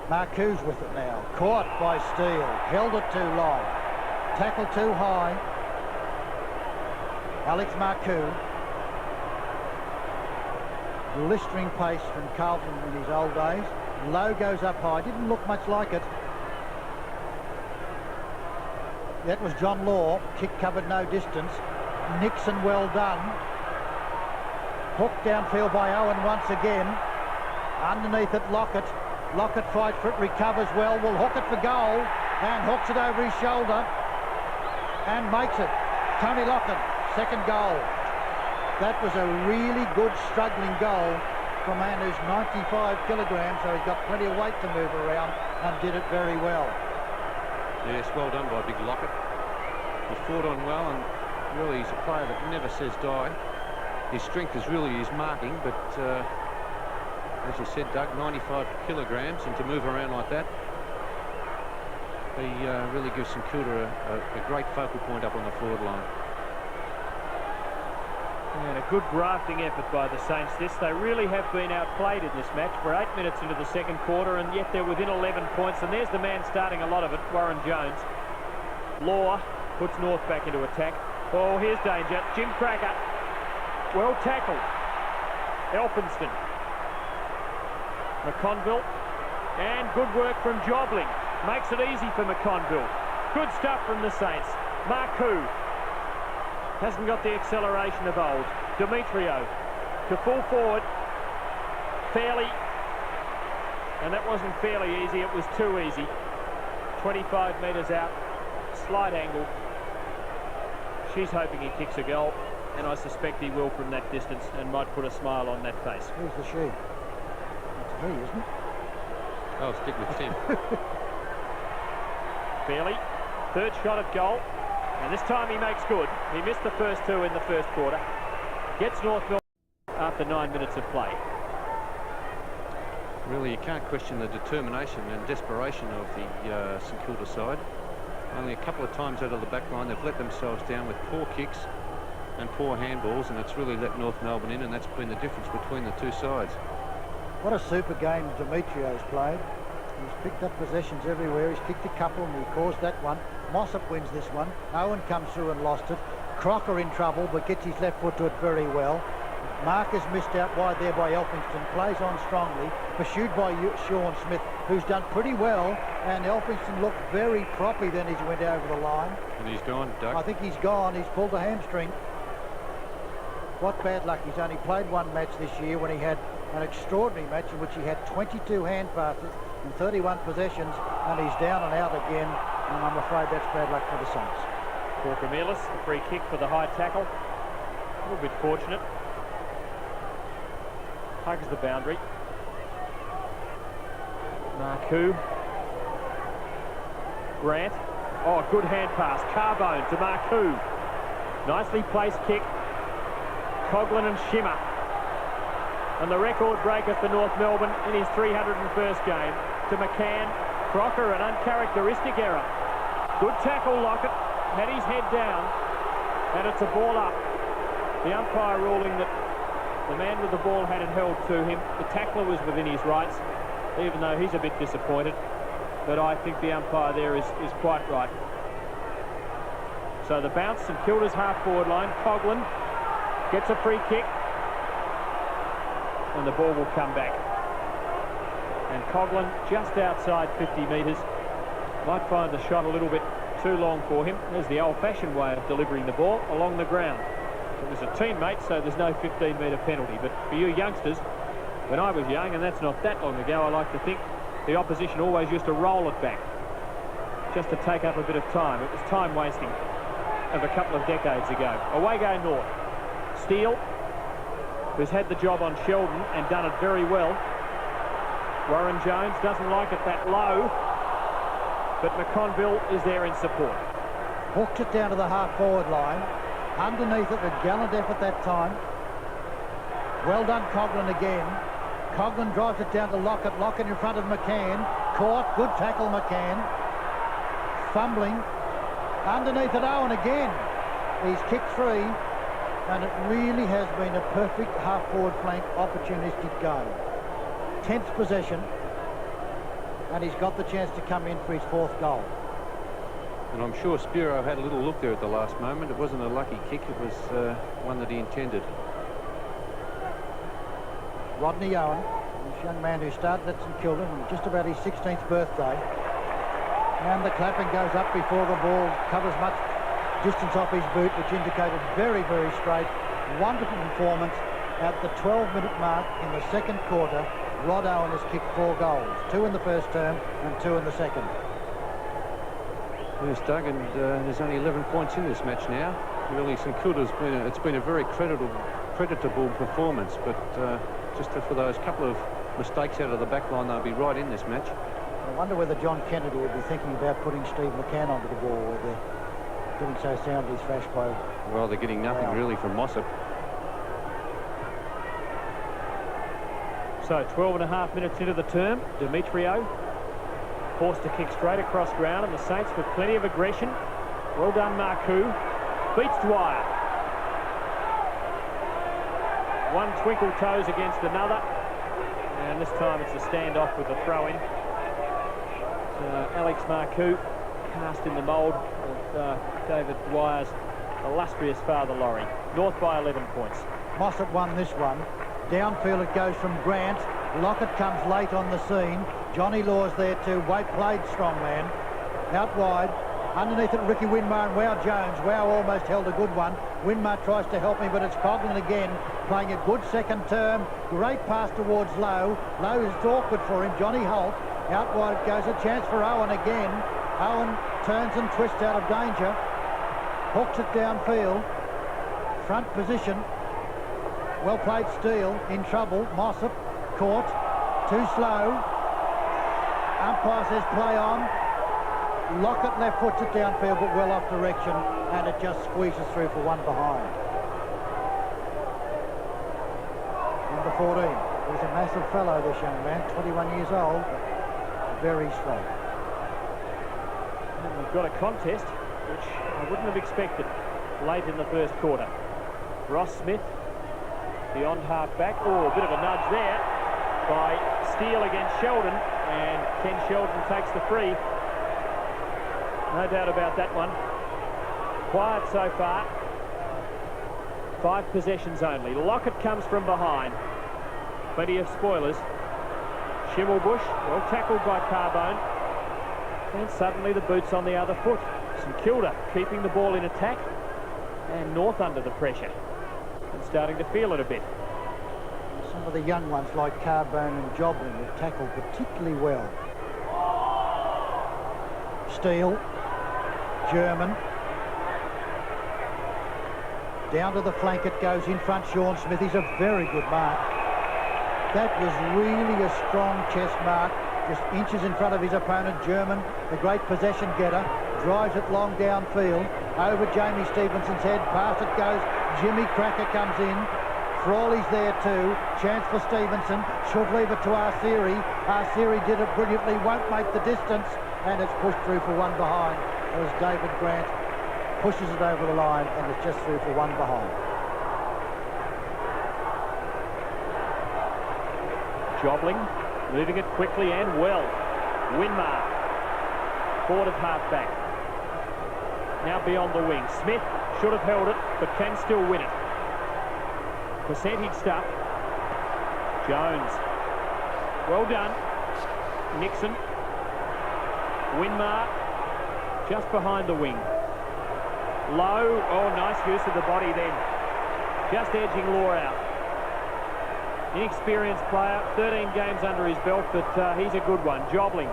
Marcou's with it now. Caught by Steele. Held it too long. Tackle too high. Alex Marcou. Blistering pace from Carlton in his old days. Low goes up high. Didn't look much like it. That was John Law. Kick covered no distance. Nixon well done. Hooked downfield by Owen once again. Underneath it, Lockett. Lockett fights for it, recovers well, will hook it for goal, and hooks it over his shoulder, and makes it. Tony Lockett, second goal. That was a really good struggling goal for a man who's 95 kilograms, so he's got plenty of weight to move around, and did it very well. Yes, well done by Big Lockett. He fought on well, and really he's a player that never says die. His strength is really his marking, but as you said, Doug, 95 kilograms, and to move around like that, he really gives St Kilda a great focal point up on the forward line. And a good grafting effort by the Saints. They really have been outplayed in this match. We're 8 minutes into the second quarter, and yet they're within 11 points, and there's the man starting a lot of it, Warren Jones. Law puts North back into attack. Oh, here's danger. Jim Cracker. Well tackled. Elphinston. McConville. And good work from Jobling. Makes it easy for McConville. Good stuff from the Saints. Marcou. Hasn't got the acceleration of old. Demetrio to full forward. Fairly. And that wasn't fairly easy, it was too easy. 25 metres out. Slight angle. She's hoping he kicks a goal, and I suspect he will from that distance, and might put a smile on that face. Who's the she? It's me, isn't it? I'll stick with Tim. Fairley, third shot at goal, and this time he makes good. He missed the first two in the first quarter. Gets North Melbourne after 9 minutes of play. Really, you can't question the determination and desperation of the St Kilda side. Only a couple of times out of the back line, they've let themselves down with poor kicks and poor handballs, and it's really let North Melbourne in, and that's been the difference between the two sides. What a super game Demetrio's played. He's picked up possessions everywhere. He's kicked a couple and he caused that one. Mossop wins this one. Owen comes through and lost it. Crocker in trouble, but gets his left foot to it very well. Mark is missed out wide there by Elphingston. Plays on strongly. Pursued by Sean Smith, who's done pretty well. And Elphingston looked very proppy then as he went over the line. And he's gone, Doug. I think he's gone. He's pulled a hamstring. What bad luck. He's only played one match this year when he had an extraordinary match in which he had 22 hand passes and 31 possessions, and he's down and out again, and I'm afraid that's bad luck for the Saints. Corcomelis, the free kick for the high tackle. A little bit fortunate. Hugs the boundary. Marcoux. Grant. Oh, good hand pass. Carbone to Marcoux. Nicely placed kick. Coughlin and Shimmer. And the record breaker for North Melbourne in his 301st game to McCann. Crocker, an uncharacteristic error. Good tackle, Lockett. Had his head down, and it's a ball up. The umpire ruling that the man with the ball had it held to him. The tackler was within his rights, even though he's a bit disappointed. But I think the umpire there is quite right. So the bounce, St Kilda's half-forward line. Coughlin gets a free kick. And the ball will come back. And Coughlin just outside 50 metres. Might find the shot a little bit too long for him. There's the old-fashioned way of delivering the ball along the ground. It was a teammate, so there's no 15-metre penalty. But for you youngsters, when I was young, and that's not that long ago, I like to think the opposition always used to roll it back just to take up a bit of time. It was time wasting of a couple of decades ago. Away go North. Steele, who's had the job on Sheldon and done it very well. Warren Jones doesn't like it that low, but McConville is there in support. Hooked it down to the half-forward line. Underneath it, a gallant effort that time. Well done, Coughlin again. Coughlin drives it down to Lockett. Lockett in front of McCann. Caught. Good tackle, McCann. Fumbling. Underneath it, Owen again. He's kicked free. And it really has been a perfect half-forward flank opportunistic game. 10th possession. And he's got the chance to come in for his 4th goal. And I'm sure Spiro had a little look there at the last moment. It wasn't a lucky kick. It was one that he intended. Rodney Owen, this young man who started at St Kilda on just about his 16th birthday. And the clapping goes up before the ball covers much distance off his boot, which indicated very, very straight. Wonderful performance at the 12-minute mark in the second quarter. Rod Owen has kicked 4 goals, 2 in the first term and 2 in the second. Yes, Doug, and there's only 11 points in this match now. Really, St Kilda's been a very creditable performance, but just for those couple of mistakes out of the back line, they'll be right in this match. I wonder whether John Kennedy will be thinking about putting Steve McCann onto the ball, where they're getting so soundly thrashed by... Well, they're getting nothing really from Mossop. So 12.5 minutes into the term, Demetrio forced to kick straight across ground, and the Saints with plenty of aggression. Well done, Marcoux. Beats Dwyer. One twinkle toes against another, and this time it's a standoff with a throw-in. So Alex Marcoux cast in the mould of David Dwyer's illustrious father, Laurie. North by 11 points. Mossop won this one. Downfield it goes from Grant. Lockett comes late on the scene. Johnny Law's there too. Wait played, strong man. Out wide. Underneath it, Ricky Winmar and Wow Jones. Wow almost held a good one. Winmar tries to help me, but it's Coughlin again, playing a good second term. Great pass towards Lowe. Lowe is awkward for him. Johnny Holt. Out wide it goes. A chance for Owen again. Owen turns and twists out of danger. Hooks it downfield. Front position. Well played, Steele. In trouble. Mossop. Caught. Too slow. Umpire says play on. Lockett left foots it downfield, but well off direction, and it just squeezes through for one behind. Number 14. He's a massive fellow, this young man, 21 years old, but very strong. And we've got a contest, which I wouldn't have expected late in the first quarter. Ross Smith, beyond half-back. Oh, a bit of a nudge there by Steele against Sheldon, and Ken Sheldon takes the free. No doubt about that one. Quiet so far. 5 possessions only. Lockett comes from behind. Plenty of spoilers. Schimmelbusch, well tackled by Carbone. And suddenly the boot's on the other foot. St Kilda keeping the ball in attack. And North under the pressure. And starting to feel it a bit. Some of the young ones like Carbone and Joblin have tackled particularly well. Steele, German. Down to the flank it goes, in front Sean Smith. He's a very good mark. That was really a strong chest mark, just inches in front of his opponent. German, the great possession getter, drives it long downfield, over Jamie Stevenson's head, past it goes, Jimmy Cracker comes in, Frawley's there too, chance for Stevenson, should leave it to Arceri. Arceri did it brilliantly, won't make the distance, and it's pushed through for one behind. It was David Grant, pushes it over the line, and it's just through for one behind. Jobling, moving it quickly and well. Winmar, forward of half-back. Now beyond the wing. Smith should have held it, but can still win it. Percentage stuff. Jones. Well done. Nixon. Winmar, just behind the wing. Low. Oh, nice use of the body then. Just edging Law out. Inexperienced player, 13 games under his belt, but he's a good one. Jobling,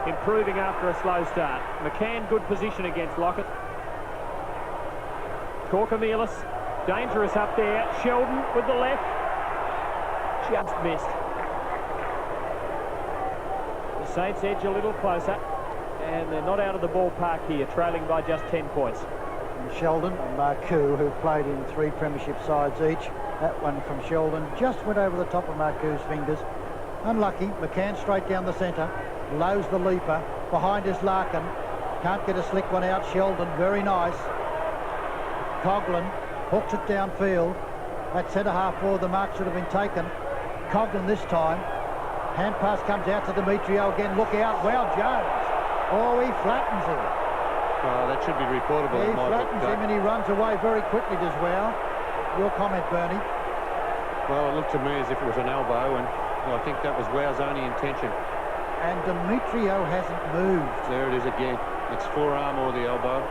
improving after a slow start. McCann, good position against Lockett. Corcomelis, dangerous up there. Sheldon with the left. Just missed. The Saints edge a little closer, and they're not out of the ballpark here, trailing by just 10 points. And Sheldon and Marcoux, who've played in 3 premiership sides each. That one from Sheldon just went over the top of Marcoux's fingers. Unlucky. McCann straight down the centre. Lows the leaper. Behind is Larkin. Can't get a slick one out. Sheldon, very nice. Coughlin hooks it downfield. At centre-half forward, the mark should have been taken. Coughlin this time. Hand pass comes out to Demetrio again. Look out. Wow, Jones. Oh, he flattens him. Oh, that should be reportable. He flattens him and he runs away very quickly, does Wow. Your comment, Bernie? Well, it looked to me as if it was an elbow, and I think that was Wow's only intention. And Demetrio hasn't moved. There it is again. It's forearm or the elbow.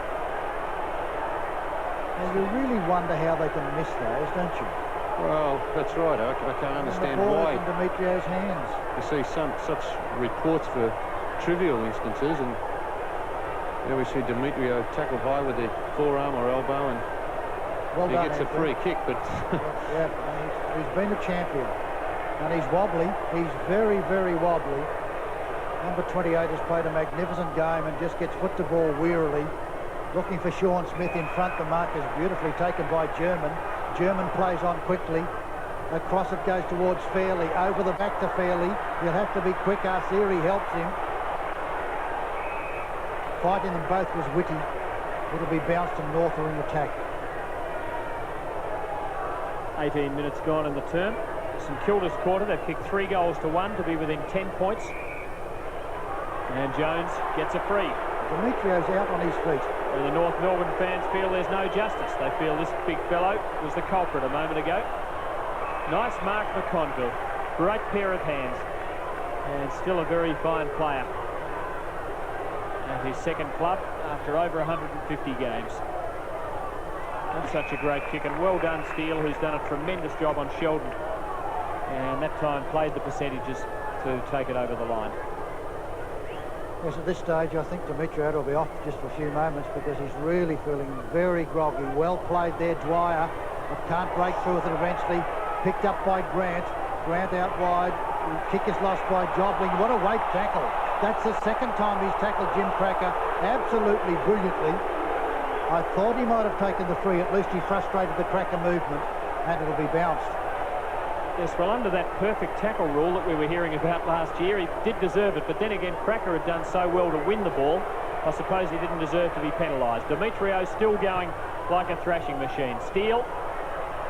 And you really wonder how they can miss those, don't you? Well, that's right. I can't understand why. In Demetrio's hands. You see such reports for trivial instances, and there we see Demetrio tackled high with the forearm or elbow, and well he done, gets a free kick, but yeah, he's been a champion, and he's wobbly. He's very, very wobbly. Number 28 has played a magnificent game and just gets foot to ball wearily, looking for Sean Smith in front. The mark is beautifully taken by German. German plays on quickly. Across it goes towards Fairley. Over the back to Fairley. He'll have to be quick. Arceri helps him. Fighting them both was witty. It'll be bounced and North are in attack. 18 minutes gone in the term. St Kilda's quarter, they've kicked 3 goals to 1 to be within 10 points. And Jones gets a free. Demetrio's out on his feet. And the North Melbourne fans feel there's no justice. They feel this big fellow was the culprit a moment ago. Nice mark, McConville. Great pair of hands. And still a very fine player. At his second club after over 150 games. That's such a great kick, and well done Steele, who's done a tremendous job on Sheldon, and that time played the percentages to take it over the line. Yes, at this stage I think Demetrio will be off just for a few moments because he's really feeling very groggy. Well played there, Dwyer, but can't break through with it eventually. Picked up by Grant. Grant out wide. Kick is lost by Jobling. What a weight tackle. That's the second time he's tackled Jim Cracker absolutely brilliantly. I thought he might have taken the free. At least he frustrated the Cracker movement, and it'll be bounced. Yes, well, under that perfect tackle rule that we were hearing about last year, he did deserve it, but then again, Cracker had done so well to win the ball, I suppose he didn't deserve to be penalised. Demetriou still going like a thrashing machine. Steele,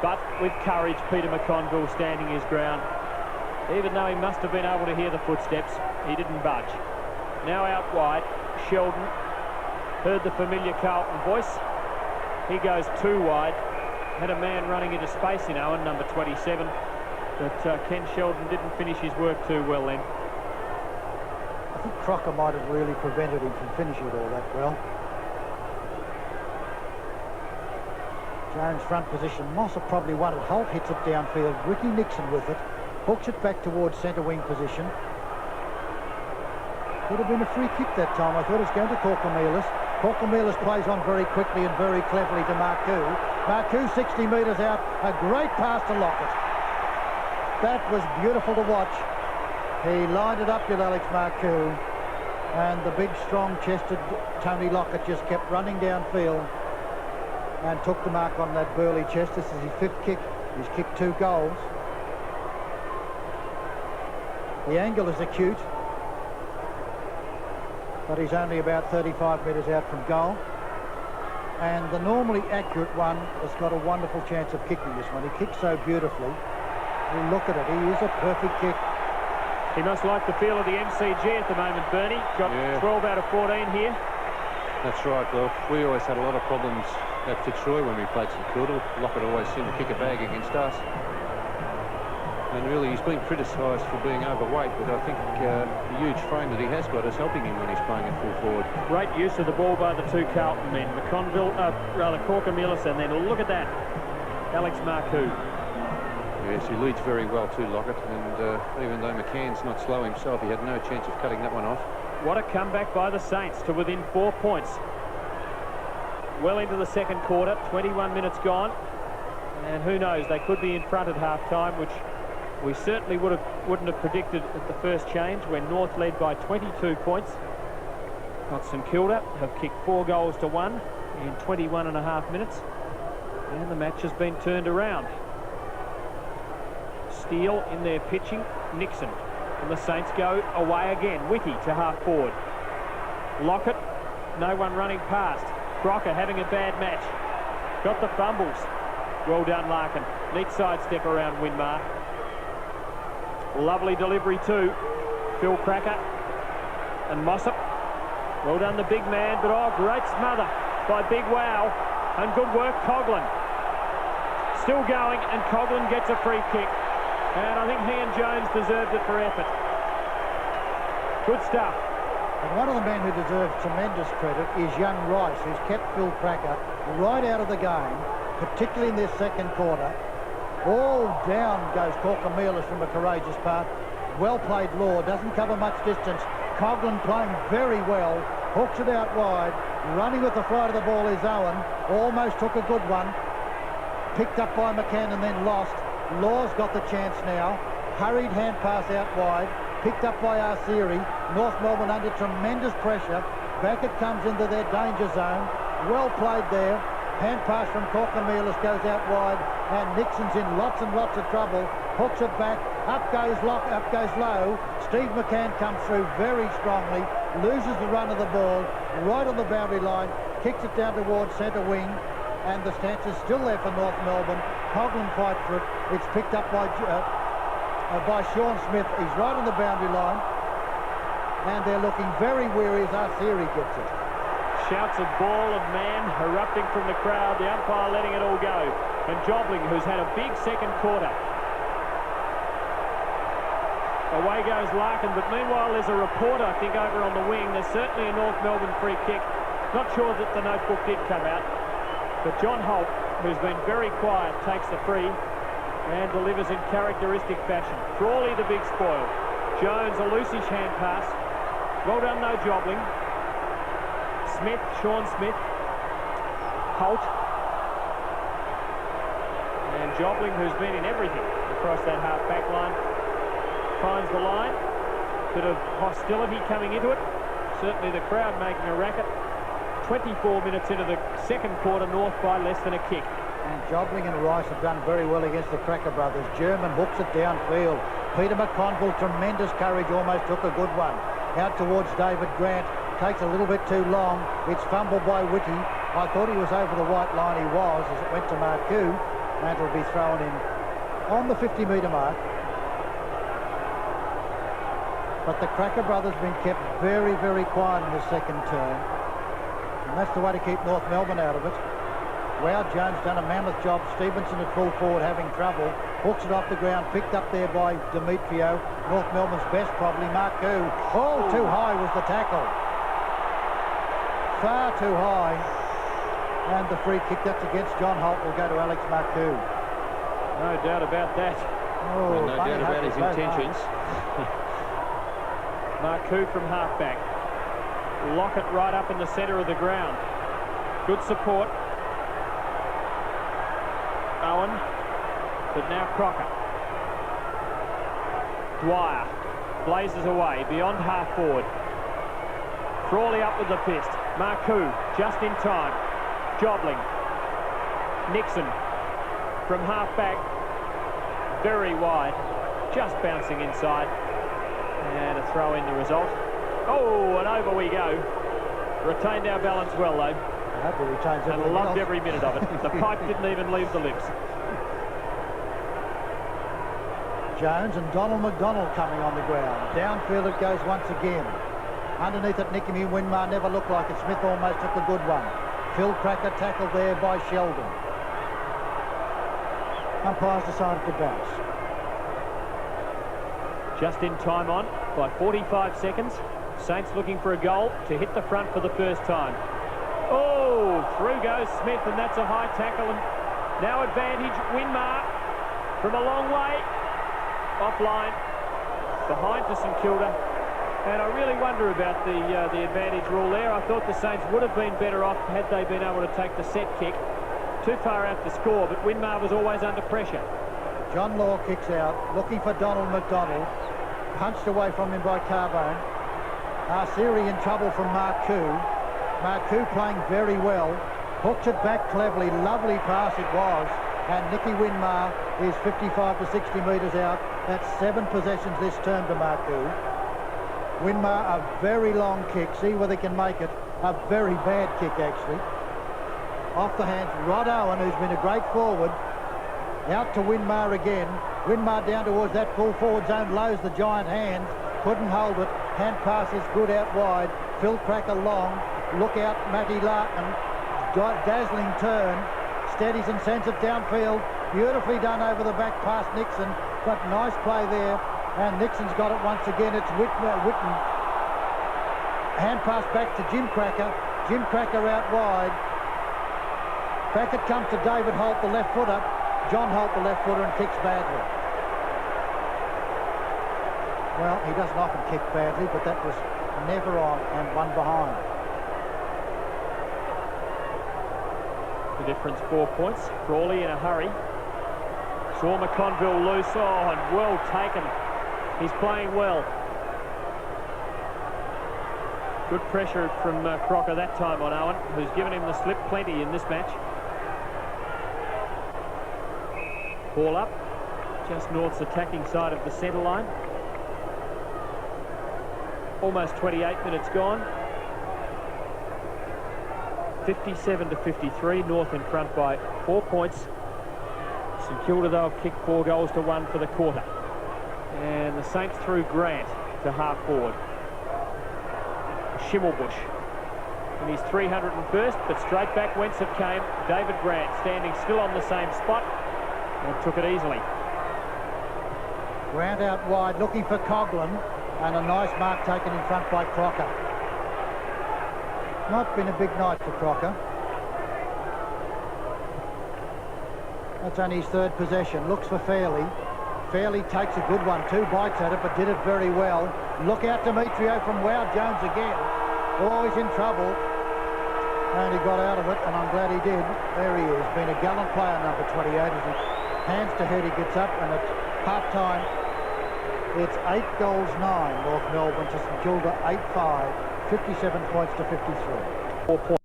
but with courage, Peter McConville standing his ground. Even though he must have been able to hear the footsteps, he didn't budge. Now out wide, Sheldon heard the familiar Carlton voice. He goes too wide. Had a man running into space in Owen, number 27. But Ken Sheldon didn't finish his work too well then. I think Crocker might have really prevented him from finishing it all that well. Jones front position. Moss probably won it. Holt hits it downfield. Ricky Nixon with it. Hooks it back towards centre wing position. Could have been a free kick that time. I thought it was going to Corcomelis. Corcomelis plays on very quickly and very cleverly to Marcoux. Marcoux 60 metres out. A great pass to Lockett. That was beautiful to watch. He lined it up with Alex Marcoux, and the big, strong-chested Tony Lockett just kept running downfield and took the mark on that burly chest. This is his 5th kick. He's kicked 2 goals. The angle is acute, but he's only about 35 metres out from goal. And the normally accurate one has got a wonderful chance of kicking this one. He kicks so beautifully. You look at it, he is a perfect kick. He must like the feel of the MCG at the moment, Bernie. Got 12 out of 14 here. That's right. Well, we always had a lot of problems at Fitzroy when we played St Kilda. Lockett always seemed to kick a bag against us. And really, he's been criticised for being overweight, but I think the huge frame that he has got is helping him when he's playing at full forward. Great use of the ball by the 2 Carlton men. Corcomelis, and then look at that, Alex Marcoux. Yes, he leads very well too, Lockett, and even though McCann's not slow himself, he had no chance of cutting that one off. What a comeback by the Saints to within 4 points. Well into the second quarter, 21 minutes gone, and who knows, they could be in front at half-time, which we certainly wouldn't have predicted at the first change when North led by 22 points. But St Kilda have kicked 4 goals to 1 in 21 and a half minutes, and the match has been turned around. Steele in there pitching, Nixon, and the Saints go away again. Whitty to half forward. Lockett, no one running past. Crocker having a bad match. Got the fumbles. Well done, Larkin. Neat sidestep around Winmar. Lovely delivery too. Phil Cracker and Mossop. Well done, the big man, but oh, great smother by Big Wow. And good work, Coughlin. Still going, and Coughlin gets a free kick. And I think he and Jones deserved it for effort. Good stuff. And one of the men who deserves tremendous credit is young Rice, who's kept Phil Cracker right out of the game, particularly in this second quarter. All down goes Corcomelis from a courageous part. Well played, Law, doesn't cover much distance. Coughlin playing very well, hooks it out wide. Running with the flight of the ball is Owen. Almost took a good one. Picked up by McCann and then lost. Law's got the chance now. Hurried hand pass out wide. Picked up by Arsieri. North Melbourne under tremendous pressure. Back it comes into their danger zone. Well played there. Hand pass from Corcomelis goes out wide, and Nixon's in lots and lots of trouble. Hooks it back. Up goes low. Steve McCann comes through very strongly. Loses the run of the ball. Right on the boundary line. Kicks it down towards centre wing. And the stance is still there for North Melbourne. Coughlin fight for it. It's picked up by Sean Smith. He's right on the boundary line. And they're looking very weary as Arsieri gets it. Shouts of ball and man erupting from the crowd. The umpire letting it all go. And Jobling, who's had a big second quarter. Away goes Larkin, but meanwhile there's a reporter, I think, over on the wing. There's certainly a North Melbourne free kick. Not sure that the notebook did come out. But John Holt, who's been very quiet, takes the free and delivers in characteristic fashion. Crawley the big spoil. Jones a loosish hand pass. Well done though, Jobling. Smith, Sean Smith. Holt. And Jobling, who's been in everything across that half-back line, finds the line. Bit of hostility coming into it. Certainly the crowd making a racket. 24 minutes into the second quarter, North by less than a kick. And Jobling and Rice have done very well against the Cracker brothers. German hooks it downfield. Peter McConville, tremendous courage, almost took a good one. Out towards David Grant. Takes a little bit too long. It's fumbled by Whitty. I thought he was over the white line. He was, as it went to Marcoux. And it'll be thrown in on the 50-metre mark. But the Cracker brothers have been kept very, very quiet in the second term. And that's the way to keep North Melbourne out of it. Wow, Jones done a mammoth job. Stevenson at full forward having trouble. Hooks it off the ground, picked up there by Demetrio. North Melbourne's best probably, Marcoux. Oh, too high was the tackle. Far too high. And the free kick that's against John Holt will go to Alex Marcoux. No doubt about that. Oh, and no doubt about his intentions. Marcoux from halfback. Lock it right up in the centre of the ground. Good support. Owen, but now Crocker. Dwyer blazes away beyond half forward. Crawley up with the fist. Marcoux just in time. Jobling. Nixon from half-back. Very wide. Just bouncing inside. And a throw in the result. Oh, and over we go. Retained our balance well, though. I hope he retains everything and loved else. every minute of it. The pipe didn't even leave the lips. Jones and Donald McDonald coming on the ground. Downfield it goes once again. Underneath it, Nicky Winmar never looked like it. Smith almost took a good one. Phil Cracker tackled there by Sheldon. Umpires decided to bounce. Just in time on by 45 seconds. Saints looking for a goal to hit the front for the first time. Oh, through goes Smith, and that's a high tackle. And now advantage, Winmar from a long way. Offline, behind to St Kilda. And I really wonder about the advantage rule there. I thought the Saints would have been better off had they been able to take the set kick. Too far out to score, but Winmar was always under pressure. John Law kicks out, looking for Donald McDonald. Punched away from him by Carbone. Arceri in trouble from Marcoux. Marcoux playing very well. Hooked it back cleverly. Lovely pass it was. And Nicky Winmar is 55 to 60 metres out. That's 7 possessions this term to Marcoux. Winmar, a very long kick. See whether they can make it. A very bad kick, actually. Off the hands. Rod Owen, who's been a great forward. Out to Winmar again. Winmar down towards that full forward zone. Lows the giant hand. Couldn't hold it. Hand pass is good out wide. Phil Cracker long. Look out, Matty Larkin. Dazzling turn. Steadies and sends it downfield. Beautifully done over the back past Nixon. But nice play there. And Nixon's got it once again. It's Whitten. Hand pass back to Jim Cracker. Jim Cracker out wide. Back it comes to David Holt, the left footer. John Holt, the left footer, and kicks badly. Well, he doesn't often kick badly, but that was never on and one behind. The difference 4 points. Crawley in a hurry. Saw McConville loose. Oh, and well taken. He's playing well. Good pressure from Crocker that time on Owen, who's given him the slip plenty in this match. Ball up, just North's attacking side of the centre line. Almost 28 minutes gone. 57 to 53, North in front by 4 points. St Kilda, though, have kicked 4 goals to 1 for the quarter. And the Saints threw Grant to half forward. Schimmelbusch in his 301st, but straight back whence it came. David Grant standing still on the same spot and took it easily. Grant out wide, looking for Coughlin, and a nice mark taken in front by Crocker. Not been a big night for Crocker. That's only his 3rd possession. Looks for Fairley. Fairley takes a good one. 2 bites at it, but did it very well. Look out, Demetrio from Wow Jones again. Always in trouble. And he got out of it, and I'm glad he did. There he is. Been a gallant player, number 28. As he hands to head, he gets up, and at half-time, it's 8 goals 9. North Melbourne to St Kilda, 8-5. 57 points to 53. 4 points.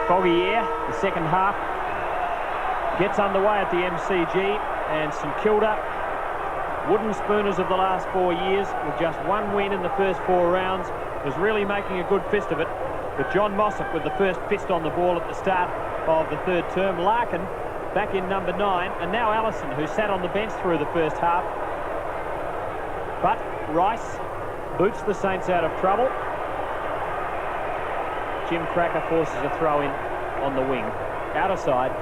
Foggy air, the second half. gets underway at the MCG, and St Kilda, wooden spooners of the last 4 years, with just one win in the first 4 rounds, was really making a good fist of it. But John Mossop with the first fist on the ball at the start of the third term. Larkin back in number 9, and now Allison, who sat on the bench through the first half. But Rice boots the Saints out of trouble. Jim Cracker forces a throw in on the wing. Outer side,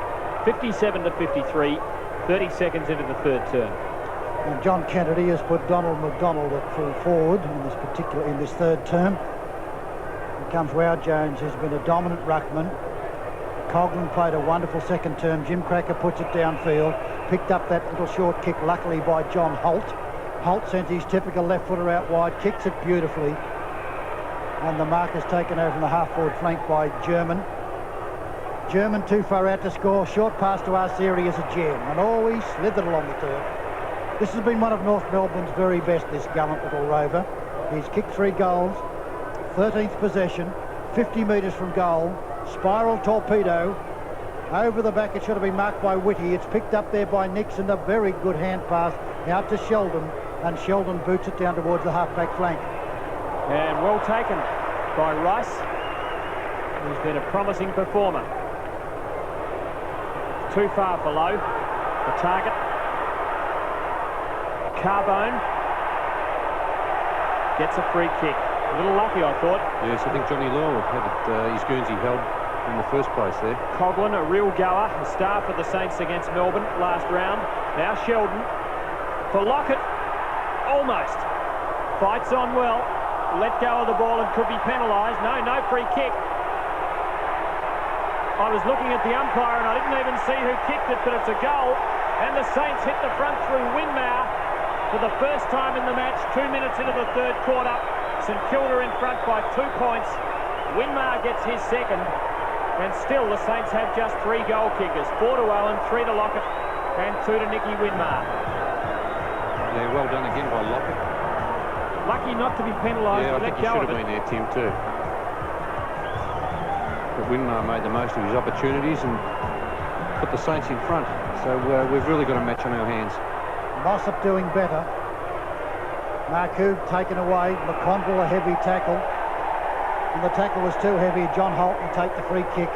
57 to 53, 30 seconds into the third term. And John Kennedy has put Donald McDonald at full forward in this third term. Here comes Wow Jones, who's been a dominant ruckman. Coghlan played a wonderful second term. Jim Cracker puts it downfield, picked up that little short kick, luckily by John Holt. Holt sent his typical left footer out wide, kicks it beautifully, and the mark is taken over from the half-forward flank by German. German too far out to score. Short pass to Arceri is a gem, and always slithered along the turf. This has been one of North Melbourne's very best, this gallant little rover. He's kicked 3 goals, 13th possession, 50 metres from goal, spiral torpedo, over the back. It should have been marked by Whitty. It's picked up there by Nixon, a very good hand pass out to Sheldon, and Sheldon boots it down towards the half-back flank. And well taken by Rice, who's been a promising performer. Too far below the target. Carbone gets a free kick. A little lucky, I thought. Yes, I think Johnny Law had his Guernsey held in the first place there. Coghlan, a real goer, a star for the Saints against Melbourne last round. Now Sheldon for Lockett. Almost. Fights on well. Let go of the ball and could be penalised. No free kick. I was looking at the umpire and I didn't even see who kicked it, but it's a goal. And the Saints hit the front through Winmar for the first time in the match. 2 minutes into the third quarter. St Kilda in front by 2 points. Winmar gets his second. And still the Saints have just 3 goal kickers. 4 to Owen, 3 to Lockett, and 2 to Nicky Winmar. Yeah, well done again by Lockett. Lucky not to be penalised. Yeah, I think he should have been there, Tim, too. But Winmar made the most of his opportunities and put the Saints in front. So we've really got a match on our hands. Mossop doing better. Marcoux taken away. McConville a heavy tackle. And the tackle was too heavy. John Holt will take the free kick.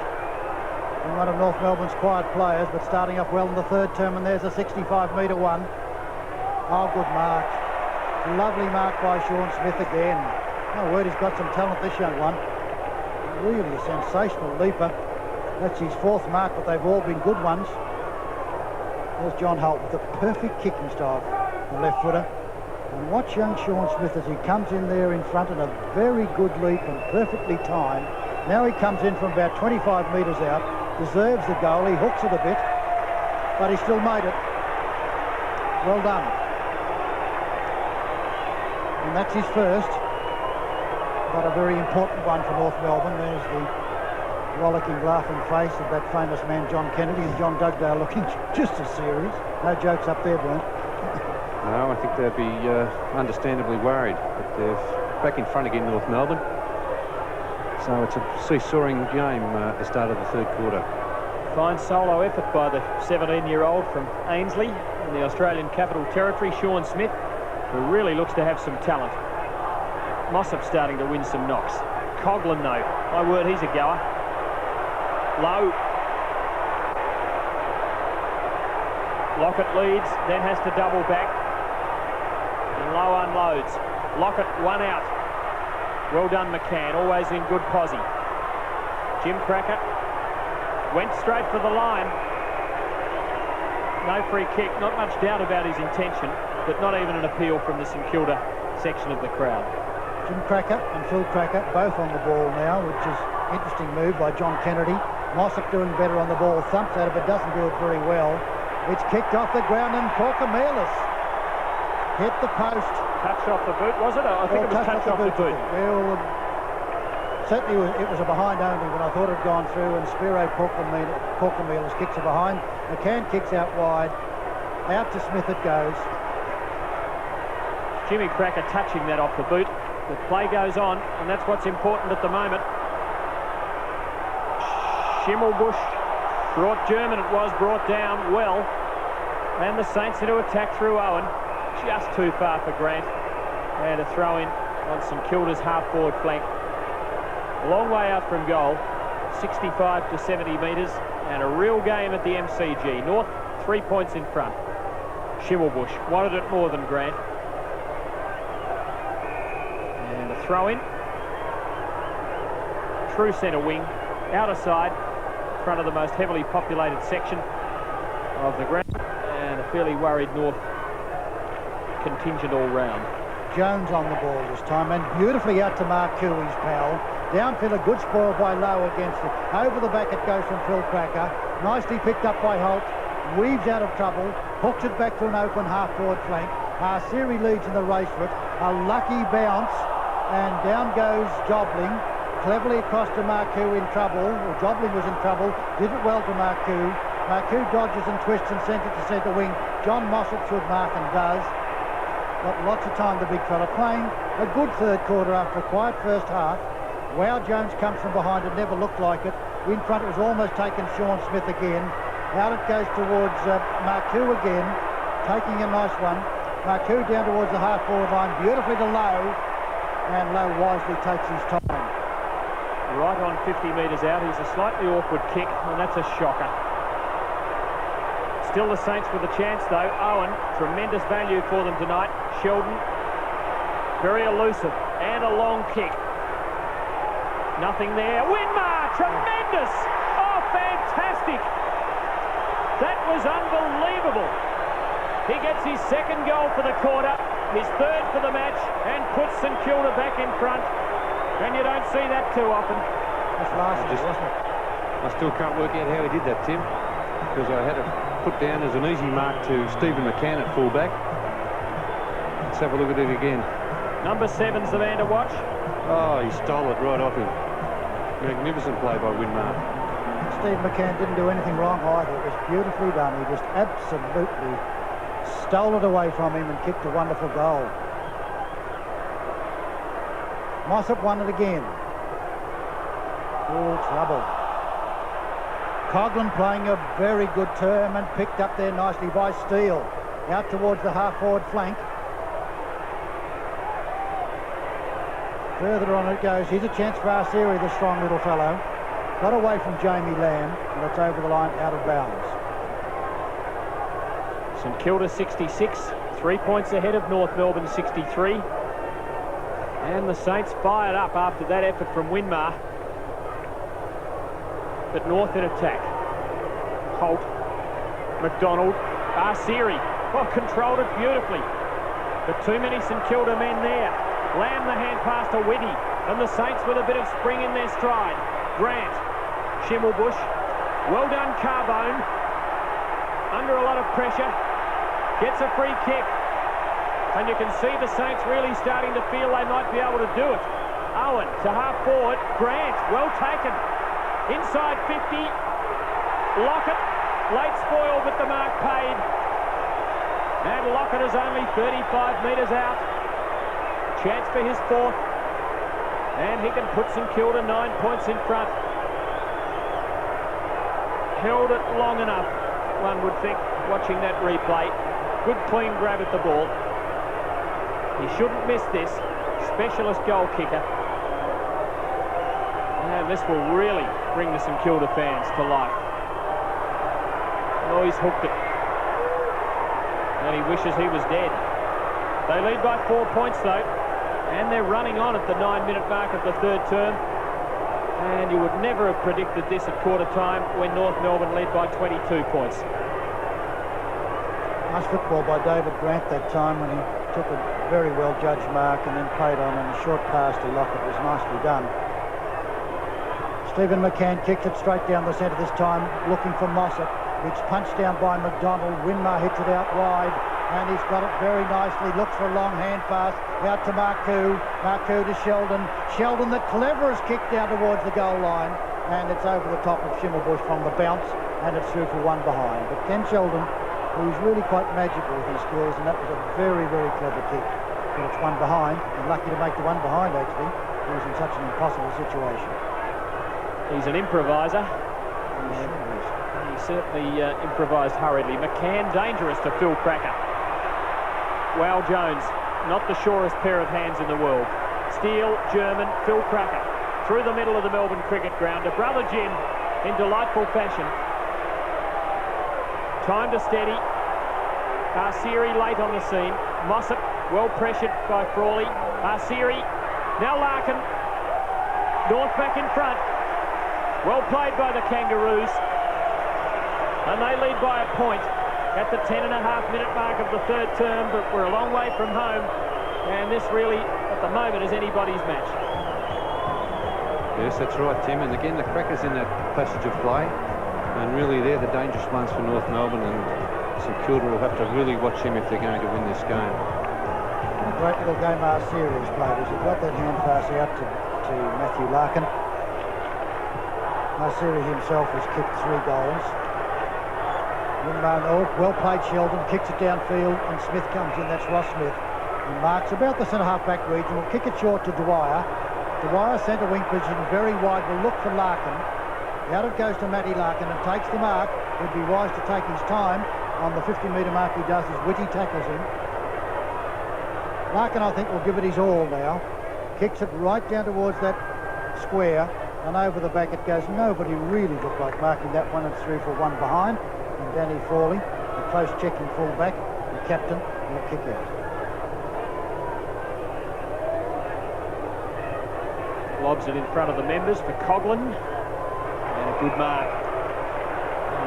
And one of North Melbourne's quiet players, but starting up well in the third term, and there's a 65-metre one. Oh, good mark. Lovely mark by Sean Smith again. My word, he's got some talent, this young one. Really a sensational leaper. That's his 4th mark, but they've all been good ones. There's John Holt with a perfect kicking style, the left footer. And watch young Sean Smith as he comes in there in front in a very good leap and perfectly timed. Now he comes in from about 25 metres out, deserves the goal, he hooks it a bit, but he still made it. Well done. And that's his first, but a very important one for North Melbourne. There's the rollicking, laughing face of that famous man John Kennedy, and John Dugdale looking just as serious. No jokes up there, Brent. No, I think they'd be understandably worried. But they're back in front again, North Melbourne. So it's a seesawing game at the start of the third quarter. Fine solo effort by the 17-year-old from Ainslie in the Australian Capital Territory, Sean Smith, who really looks to have some talent. Mossop starting to win some knocks. Coghlan, though, my word, he's a goer. Low. Lockett leads, then has to double back. And Low unloads. Lockett, 1 out. Well done, McCann, always in good posse. Jim Cracker went straight for the line. No free kick, not much doubt about his intention, but not even an appeal from the St Kilda section of the crowd. Jim Cracker and Phil Cracker both on the ball now, which is an interesting move by John Kennedy. Mossop doing better on the ball, thumps at it but doesn't do it very well. It's kicked off the ground and Porcamelis hit the post. Touched off the boot, was it? I think it was touched off the boot. Well, certainly it was a behind only, but I thought it had gone through, and Spiro Porcamelis kicks it behind. McCann kicks out wide. Out to Smith it goes. Jimmy Cracker touching that off the boot. The play goes on, and that's what's important at the moment. Schimmelbusch Brought German, it was brought down well. And the Saints into attack through Owen. Just too far for Grant. And a throw in on St Kilda's half-forward flank. A long way out from goal. 65 to 70 metres. And a real game at the MCG. North 3 points in front. Schimmelbusch wanted it more than Grant. And a throw in. True centre wing. Outer side. In front of the most heavily populated section of the ground. And a fairly worried North contingent all round. Jones on the ball this time, and beautifully out to Mark Cooey's pal. Downfield, a good spoil by Lowe against it. Over the back it goes from Phil Cracker. Nicely picked up by Holt. Weaves out of trouble. Hooks it back to an open half-forward flank. Siri leads in the race for it. A lucky bounce, and down goes Jobling. Cleverly across to Marcoux in trouble. Well, Jobling was in trouble. Did it well to Marcoux. Marcoux dodges and twists and sends it to centre wing. John Mossop should mark and does. Got lots of time, the big fella. Playing a good third quarter after a quiet first half. Wow, Jones comes from behind. It never looked like it. In front, it was almost taken Sean Smith again. Out it goes towards Marcoux again. Taking a nice one. Marcoux down towards the half-forward line. Beautifully to Lowe. And Lowe wisely takes his time. Right on 50 metres out. He's a slightly awkward kick, and that's a shocker. Still the Saints with a chance, though. Owen, tremendous value for them tonight. Sheldon, very elusive, and a long kick. Nothing there. Winmar, tremendous! Oh, fantastic! That was unbelievable. He gets his second goal for the quarter, his third for the match, and puts St Kilda back in front. And you don't see that too often. That's last year, wasn't it? I still can't work out how he did that, Tim, because I had it put down as an easy mark to Stephen McCann at fullback. Let's have a look at it again. Number 7's the man to watch. Oh, he stole it right off him. Magnificent play by Winmar. Steve McCann didn't do anything wrong either. It was beautifully done. He just absolutely stole it away from him and kicked a wonderful goal. Mossop won it again. All trouble. Coughlin playing a very good term and picked up there nicely by Steele. Out towards the half-forward flank. Further on it goes. Here's a chance for Siri, the strong little fellow. Got away from Jamie Lamb, and it's over the line out of bounds. St Kilda 66, 3 points ahead of North Melbourne 63. And the Saints fired up after that effort from Winmar. But North in attack. Holt, McDonald, Siri. Oh, controlled it beautifully. But too many St Kilda men there. Lamb the hand pass to Whitty. And the Saints with a bit of spring in their stride. Grant, Schimmelbusch. Well done, Carbone. Under a lot of pressure. Gets a free kick. And you can see the Saints really starting to feel they might be able to do it. Owen to half forward. Grant, well taken. Inside 50. Lockett, late spoil, but the mark paid. And Lockett is only 35 metres out. Chance for his fourth. And he can put St Kilda 9 points in front. Held it long enough, one would think, watching that replay. Good clean grab at the ball. He shouldn't miss this. Specialist goal kicker. And this will really bring the St Kilda fans to life. Oh, he's hooked it. And he wishes he was dead. They lead by 4 points, though. And they're running on at the 9-minute mark of the third term. And you would never have predicted this at quarter time when North Melbourne led by 22 points. Nice football by David Grant that time when he took a very well judged mark and then played on, and a short pass to Lockett was nicely done. Stephen McCann kicked it straight down the centre this time, looking for Mossop. It's punched down by McDonald. Winmar hits it out wide, and he's got it very nicely. Looks for a long hand pass out to Marcoux. Marcoux to Sheldon. Sheldon, the cleverest kick down towards the goal line, and it's over the top of Schimmelbusch from the bounce, and it's through for one behind. But Ken Sheldon, who's really quite magical with his skills, and that was a very, very clever kick. But it's one behind, and lucky to make the one behind, actually. He was in such an impossible situation. He's an improviser. He certainly improvised hurriedly. McCann dangerous to Phil Cracker. Wow, Jones, not the surest pair of hands in the world. Steele, German, Phil Cracker through the middle of the Melbourne cricket ground to brother Jim in delightful fashion. Time to steady. Arsiri late on the scene. Mossop well pressured by Frawley. Arsiri, now Larkin. North back in front. Well played by the Kangaroos. And they lead by a point at the 10.5-minute mark of the third term, but we're a long way from home. And this really, at the moment, is anybody's match. Yes, that's right, Tim. And again, the Crackers in that passage of play. And really, they're the dangerous ones for North Melbourne. And St Kilda will have to really watch him if they're going to win this game. A great little game Arsiri has played as he got that hand pass out to Matthew Larkin. Arsiri himself has kicked 3 goals. Well played Sheldon, kicks it downfield, and Smith comes in. That's Ross Smith. And marks about the centre-half back region. Will kick it short to Dwyer. Dwyer centre wing position, very wide, will look for Larkin. Out it goes to Matty Larkin and takes the mark. Would be wise to take his time on the 50-metre mark he does as Whitty tackles him. Larkin, I think, will give it his all now. Kicks it right down towards that square, and over the back it goes. Nobody really looked like marking that one, and through for one behind. And Danny Frawley, the close checking full-back, the captain, will kick out. Lobs it in front of the members for Coughlin. And a good mark.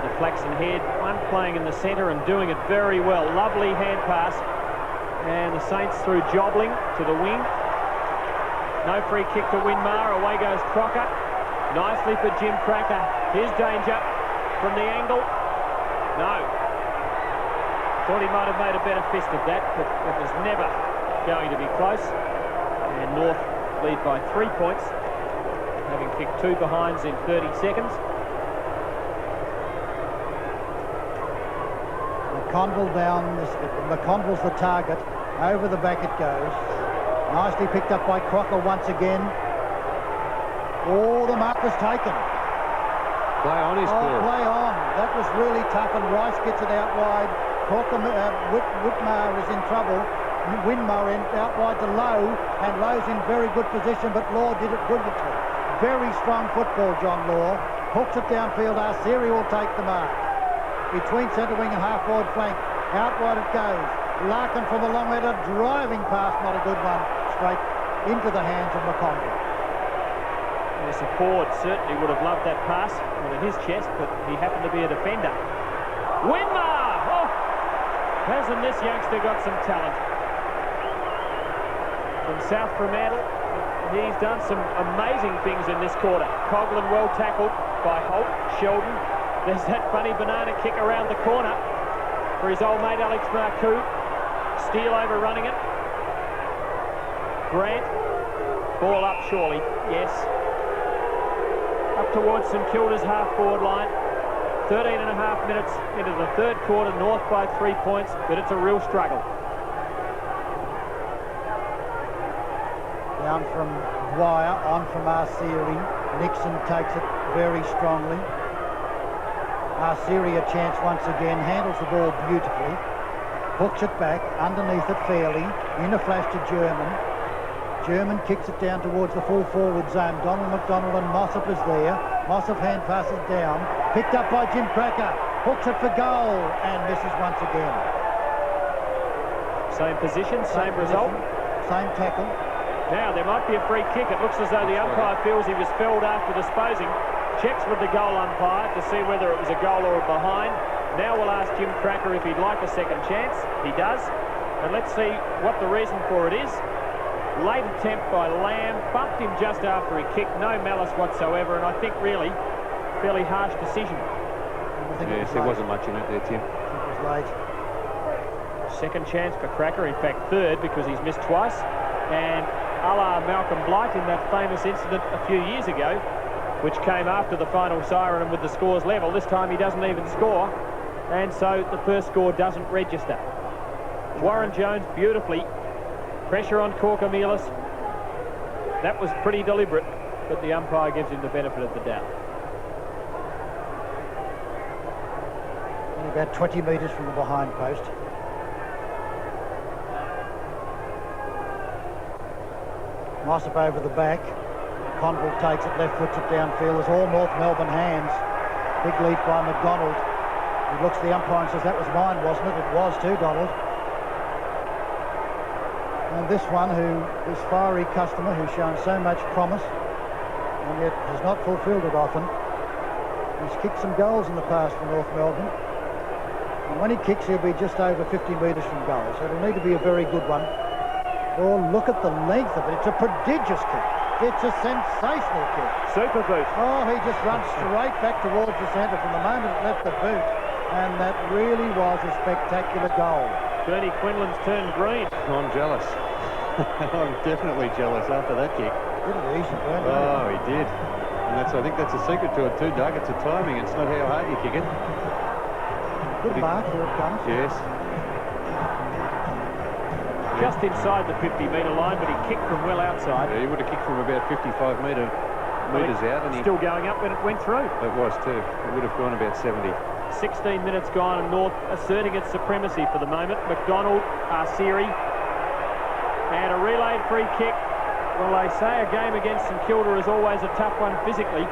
The flaxen head, one playing in the centre and doing it very well. Lovely hand pass. And the Saints through Jobling to the wing. No free kick to Winmar. Away goes Crocker. Nicely for Jim Cracker. Here's danger from the angle. No. Thought he might have made a better fist of that, but it was never going to be close. And North lead by 3 points, having kicked 2 behinds in 30 seconds. McConville down. McConville's the target. Over the back it goes. Nicely picked up by Crocker once again. Oh, the mark was taken. Play on his ball. Play on. That was really tough, and Rice gets it out wide. Whitmar is in trouble. Winmar out wide to Lowe, and Lowe's in very good position, but Law did it brilliantly. Very strong football, John Law. Hooks it downfield. Arsiri will take the mark. Between centre wing and half-forward flank. Out wide it goes. Larkin from the long header, driving past, not a good one, straight into the hands of McConville. Yes, a forward certainly would have loved that pass on his chest, but he happened to be a defender. Winmar! Oh! Hasn't this youngster got some talent? From South Fremantle, he's done some amazing things in this quarter. Coughlin well tackled by Holt. Sheldon. There's that funny banana kick around the corner for his old mate Alex Marcoux. Steele overrunning it. Grant. Ball up surely. Yes. Up towards St Kilda's half-forward line. 13.5 minutes into the third quarter. North by 3 points, but it's a real struggle. Down from Dwyer, on from Arsiri. Nixon takes it very strongly. Arsiri a chance once again. Handles the ball beautifully. Hooks it back, underneath it fairly. In a flash to German. German kicks it down towards the full forward zone. Donald McDonald and Mossop is there. Mossop hand passes down. Picked up by Jim Cracker. Hooks it for goal and misses once again. Same position, same result. Same tackle. Now there might be a free kick. It looks as though the umpire feels he was felled after disposing. Checks with the goal umpire to see whether it was a goal or a behind. Now we'll ask Jim Cracker if he'd like a second chance. He does. And let's see what the reason for it is. Late attempt by Lamb, bumped him just after he kicked, no malice whatsoever, and I think really fairly harsh decision. Yes, there wasn't much in it there, Tim. It was late. Second chance for Cracker, in fact third, because he's missed twice. And a la Malcolm Blight in that famous incident a few years ago, which came after the final siren and with the scores level. This time he doesn't even score, and so the first score doesn't register. Warren Jones beautifully. Pressure on Corcomelis. That was pretty deliberate, but the umpire gives him the benefit of the doubt. about 20 metres from the behind post. Mossop over the back. Conville takes it, left foots it downfield. It's all North Melbourne hands. Big lead by McDonald. He looks at the umpire and says, that was mine, wasn't it? It was too, Donald. And this one, this fiery customer who's shown so much promise and yet has not fulfilled it often. He's kicked some goals in the past for North Melbourne. And when he kicks, he'll be just over 50 metres from goal. So it'll need to be a very good one. Oh, look at the length of it. It's a prodigious kick. It's a sensational kick. Super boot. Oh, he just runs straight back towards the centre from the moment it left the boot. And that really was a spectacular goal. Bernie Quinlan's turned green. I'm jealous. I'm definitely jealous after that kick. Did it easy, Bernie? Oh, he did. And I think that's a secret to it too, Doug. It's the timing. It's not how hard you kick it. Good mark, here it comes. Yes. Just inside the 50-metre line, but he kicked from well outside. Yeah, he would have kicked from about 55 metres out. And still going up when it went through. It was too. It would have gone about 70. 16 minutes gone and North asserting its supremacy for the moment. McDonald, Arsieri, and a relayed free kick. Well, they say a game against St Kilda is always a tough one physically,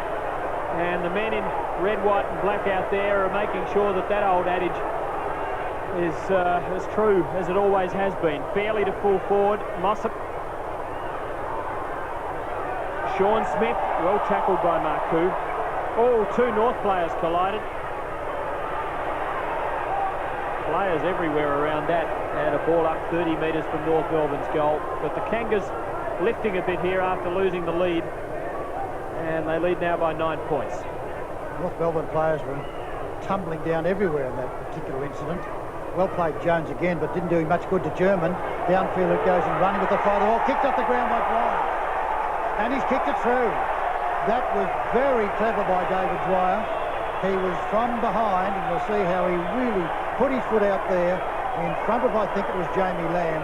and the men in red, white and black out there are making sure that that old adage is as true as it always has been. Fairly to full forward, Mossop. Sean Smith, well tackled by Marcoux. Oh, two North players collided. Players everywhere around that, and a ball up 30 metres from North Melbourne's goal. But the Kangas lifting a bit here after losing the lead, and they lead now by 9 points. North Melbourne players were tumbling down everywhere in that particular incident. Well played Jones again, but didn't do him much good to German. Downfield it goes and running with the fly. The ball kicked off the ground by Dwyer. And he's kicked it through. That was very clever by David Dwyer. He was from behind, and we'll see how he really put his foot out there in front of, I think it was Jamie Lamb,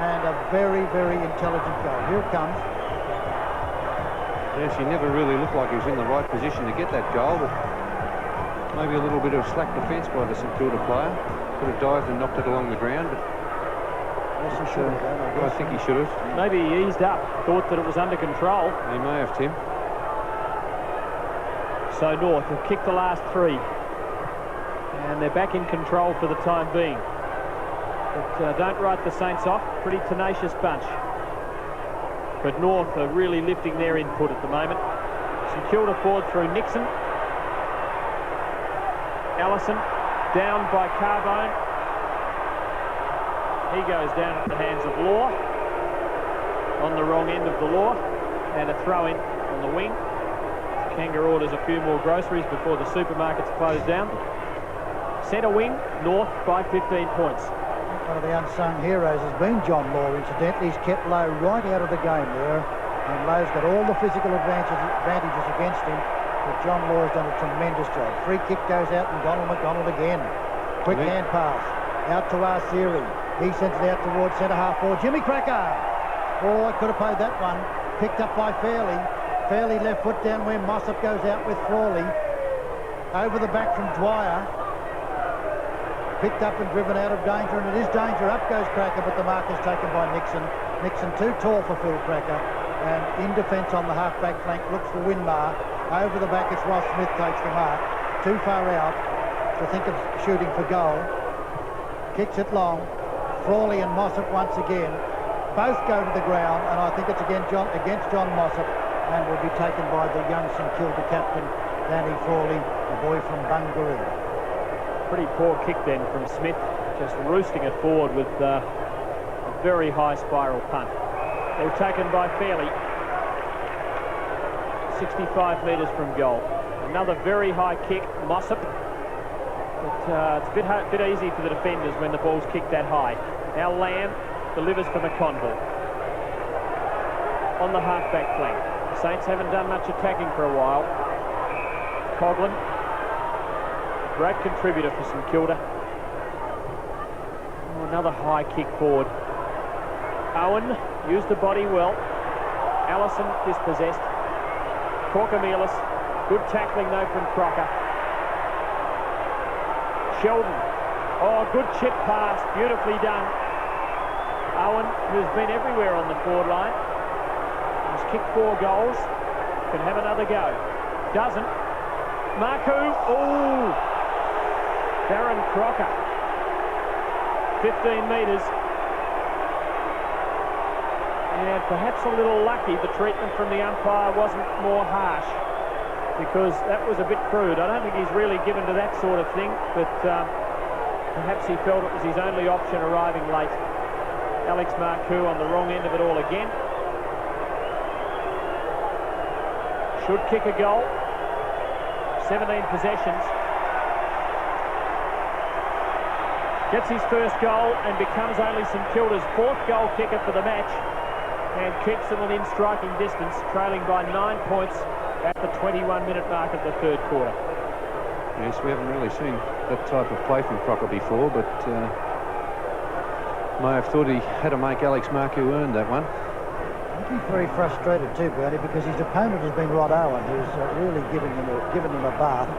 and a very, very intelligent goal. Here it comes. Yes, he never really looked like he was in the right position to get that goal, but maybe a little bit of slack defence by the St Kilda player. Could have dived and knocked it along the ground, but Yes, he should have done, I think he should have. Maybe he eased up, thought that it was under control. He may have, Tim. So North have kicked the last three, and they're back in control for the time being. But don't write the Saints off. Pretty tenacious bunch. But North are really lifting their input at the moment. St Kilda forward through Nixon. Allison down by Carbone. He goes down at the hands of Law. On the wrong end of the Law. And a throw in on the wing. Kanga orders a few more groceries before the supermarkets close down. Centre wing, North by 15 points. One of the unsung heroes has been John Law, incidentally. He's kept Lowe right out of the game there, and Lowe's got all the physical advantages against him, but John Law has done a tremendous job. Free kick goes out, and Donald McDonald again. Quick hand pass, out to Arsieri. He sends it out towards centre half forward. Jimmy Cracker! Oh, I could have played that one. Picked up by Fairley. Fairley left foot down where Mossop goes out with Frawley. Over the back from Dwyer. Picked up and driven out of danger, and it is danger. Up goes Cracker, but the mark is taken by Nixon. Nixon too tall for Phil Cracker, and in defence on the half-back flank looks for Winmar. Over the back, it's Ross Smith takes the mark. Too far out to think of shooting for goal. Kicks it long. Frawley and Mossop once again. Both go to the ground, and I think it's against John Mossop, and will be taken by the young St Kilda captain, Danny Frawley, a boy from Bungaroo. Pretty poor kick then from Smith, just roosting it forward with a very high spiral punt. They're taken by Fairley, 65 metres from goal. Another very high kick, Mossop. But it's a bit easy for the defenders when the ball's kicked that high. Now Lamb delivers for McConville. On the half-back flank. The Saints haven't done much attacking for a while. Coughlin. Great contributor for St Kilda. Oh, another high kick forward. Owen used the body well. Allison dispossessed. Corkamillis. Good tackling though from Crocker. Sheldon. Oh, good chip pass, beautifully done. Owen, who's been everywhere on the forward line, has kicked 4 goals, can have another go. Doesn't. Marku, oh! Darren Crocker. 15 metres. And perhaps a little lucky the treatment from the umpire wasn't more harsh, because that was a bit crude. I don't think he's really given to that sort of thing, but perhaps he felt it was his only option arriving late. Alex Marku on the wrong end of it all again. Should kick a goal. 17 possessions. Gets his first goal and becomes only St Kilda's 4th goal kicker for the match, and keeps them within striking distance, trailing by 9 points at the 21-minute mark of the 3rd quarter. Yes, we haven't really seen that type of play from Crocker before, but may have thought he had to make Alex Marku earn that one. I think he's very frustrated too, Bernie, because his opponent has been Rod Owen, who's really given him a bath. And,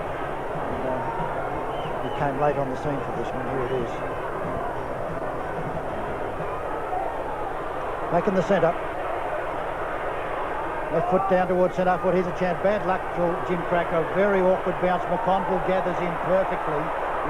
he came late on the scene for this one. Here it is. Back in the centre. Left foot down towards centre foot. Here's a chance. Bad luck for Jim Cracker. Very awkward bounce. McConville gathers in perfectly.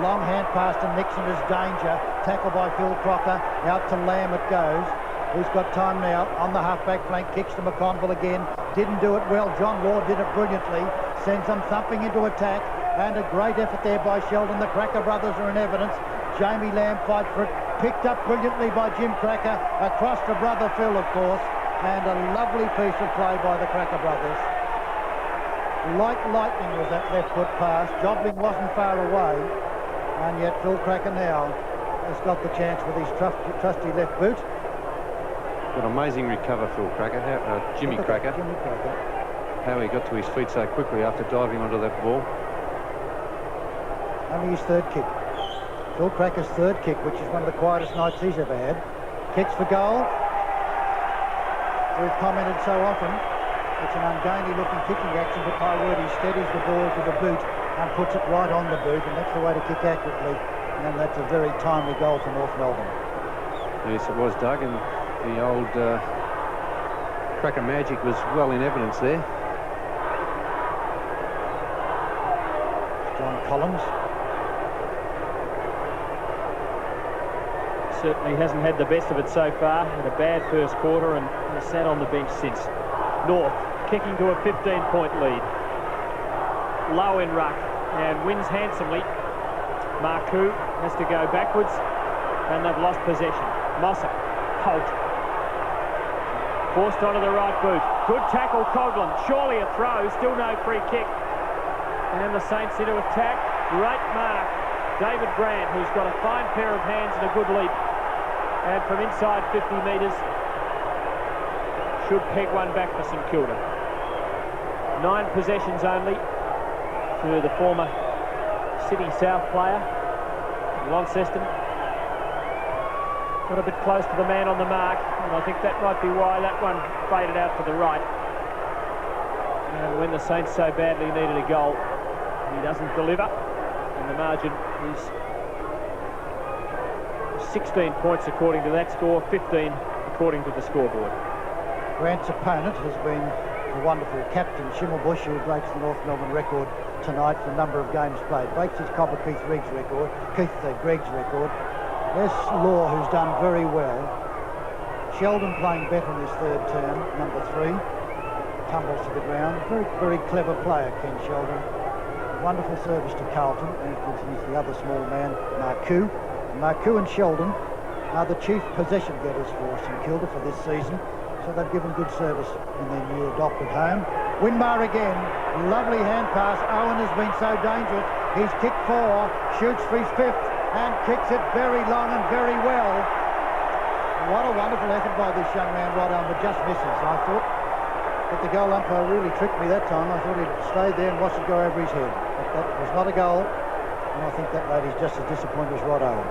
Long hand pass to Nixon is danger. Tackle by Phil Crocker. Out to Lamb it goes. Who's got time now on the half-back flank. Kicks to McConville again. Didn't do it well. John Ward did it brilliantly. Sends them thumping into attack. And a great effort there by Sheldon. The Cracker brothers are in evidence. Jamie Lamb fight for it. Picked up brilliantly by Jim Cracker. Across to brother Phil, of course. And a lovely piece of play by the Cracker brothers. Like lightning was that left foot pass. Jobling wasn't far away. And yet Phil Cracker now has got the chance with his trusty left boot. What an amazing recover, Phil Cracker. Jimmy Cracker. Jimmy Cracker. How he got to his feet so quickly after diving onto that ball. Only his 3rd kick. Phil Cracker's 3rd kick, which is one of the quietest nights he's ever had. Kicks for goal. We've commented so often, it's an ungainly looking kicking action, but my word, he steadies the ball to the boot and puts it right on the boot, and that's the way to kick accurately, and that's a very timely goal for North Melbourne. Yes, it was, Doug, and the old Cracker magic was well in evidence there. John Collins. Certainly hasn't had the best of it so far. Had a bad first quarter and has sat on the bench since. North kicking to a 15-point lead. Low in ruck and wins handsomely. Marku has to go backwards and they've lost possession. Mossop, Holt. Forced onto the right boot. Good tackle, Coghlan. Surely a throw, still no free kick. And the Saints into attack. Great mark. David Grant, who's got a fine pair of hands and a good leap. And from inside 50 metres, should peg one back for St Kilda. 9 possessions only to the former City South player, Launceston. Got a bit close to the man on the mark, and I think that might be why that one faded out to the right. And when the Saints so badly needed a goal, he doesn't deliver, and the margin is 16 points according to that score, 15 according to the scoreboard. Grant's opponent has been the wonderful captain Schimmelbusch, who breaks the North Melbourne record tonight for the number of games played. Breaks his Copper Keith Greg's record. There's Law, who's done very well. Sheldon playing better in his 3rd term, number 3. Tumbles to the ground. Very, very clever player, Ken Sheldon. Wonderful service to Carlton, and he's the other small man, Marku. Marku and Sheldon are the chief possession getters for St Kilda for this season, so they've given good service in their new adopted home. Winmar again, lovely hand pass. Owen has been so dangerous. He's kicked 4, shoots for his 5th, and kicks it very long and very well. What a wonderful effort by this young man, Rod Owen, but just misses, I thought. But the goal umpire really tricked me that time. I thought he'd stayed there and watch it go over his head. But that was not a goal, and I think that lady's just as disappointed as Rod Owen.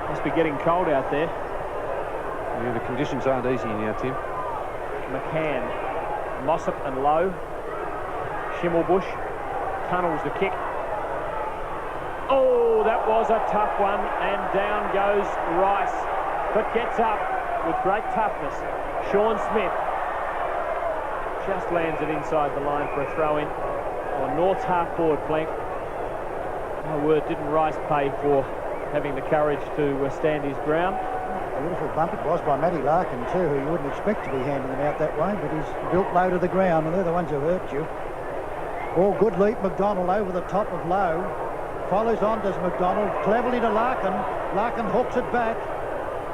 Must be getting cold out there. Yeah, the conditions aren't easy now, Tim. McCann, Mossop and Lowe. Schimmelbusch tunnels the kick. Oh, that was a tough one, and down goes Rice, but gets up with great toughness. Sean Smith just lands it inside the line for a throw-in on North's half-forward flank. My word, didn't Rice pay for having the courage to stand his ground? Beautiful bump it was by Matty Larkin too, who you wouldn't expect to be handing them out that way, but he's built low to the ground, and they're the ones who hurt you. Oh, good leap, McDonald over the top of Lowe. Follows on, does McDonald, cleverly to Larkin. Larkin hooks it back,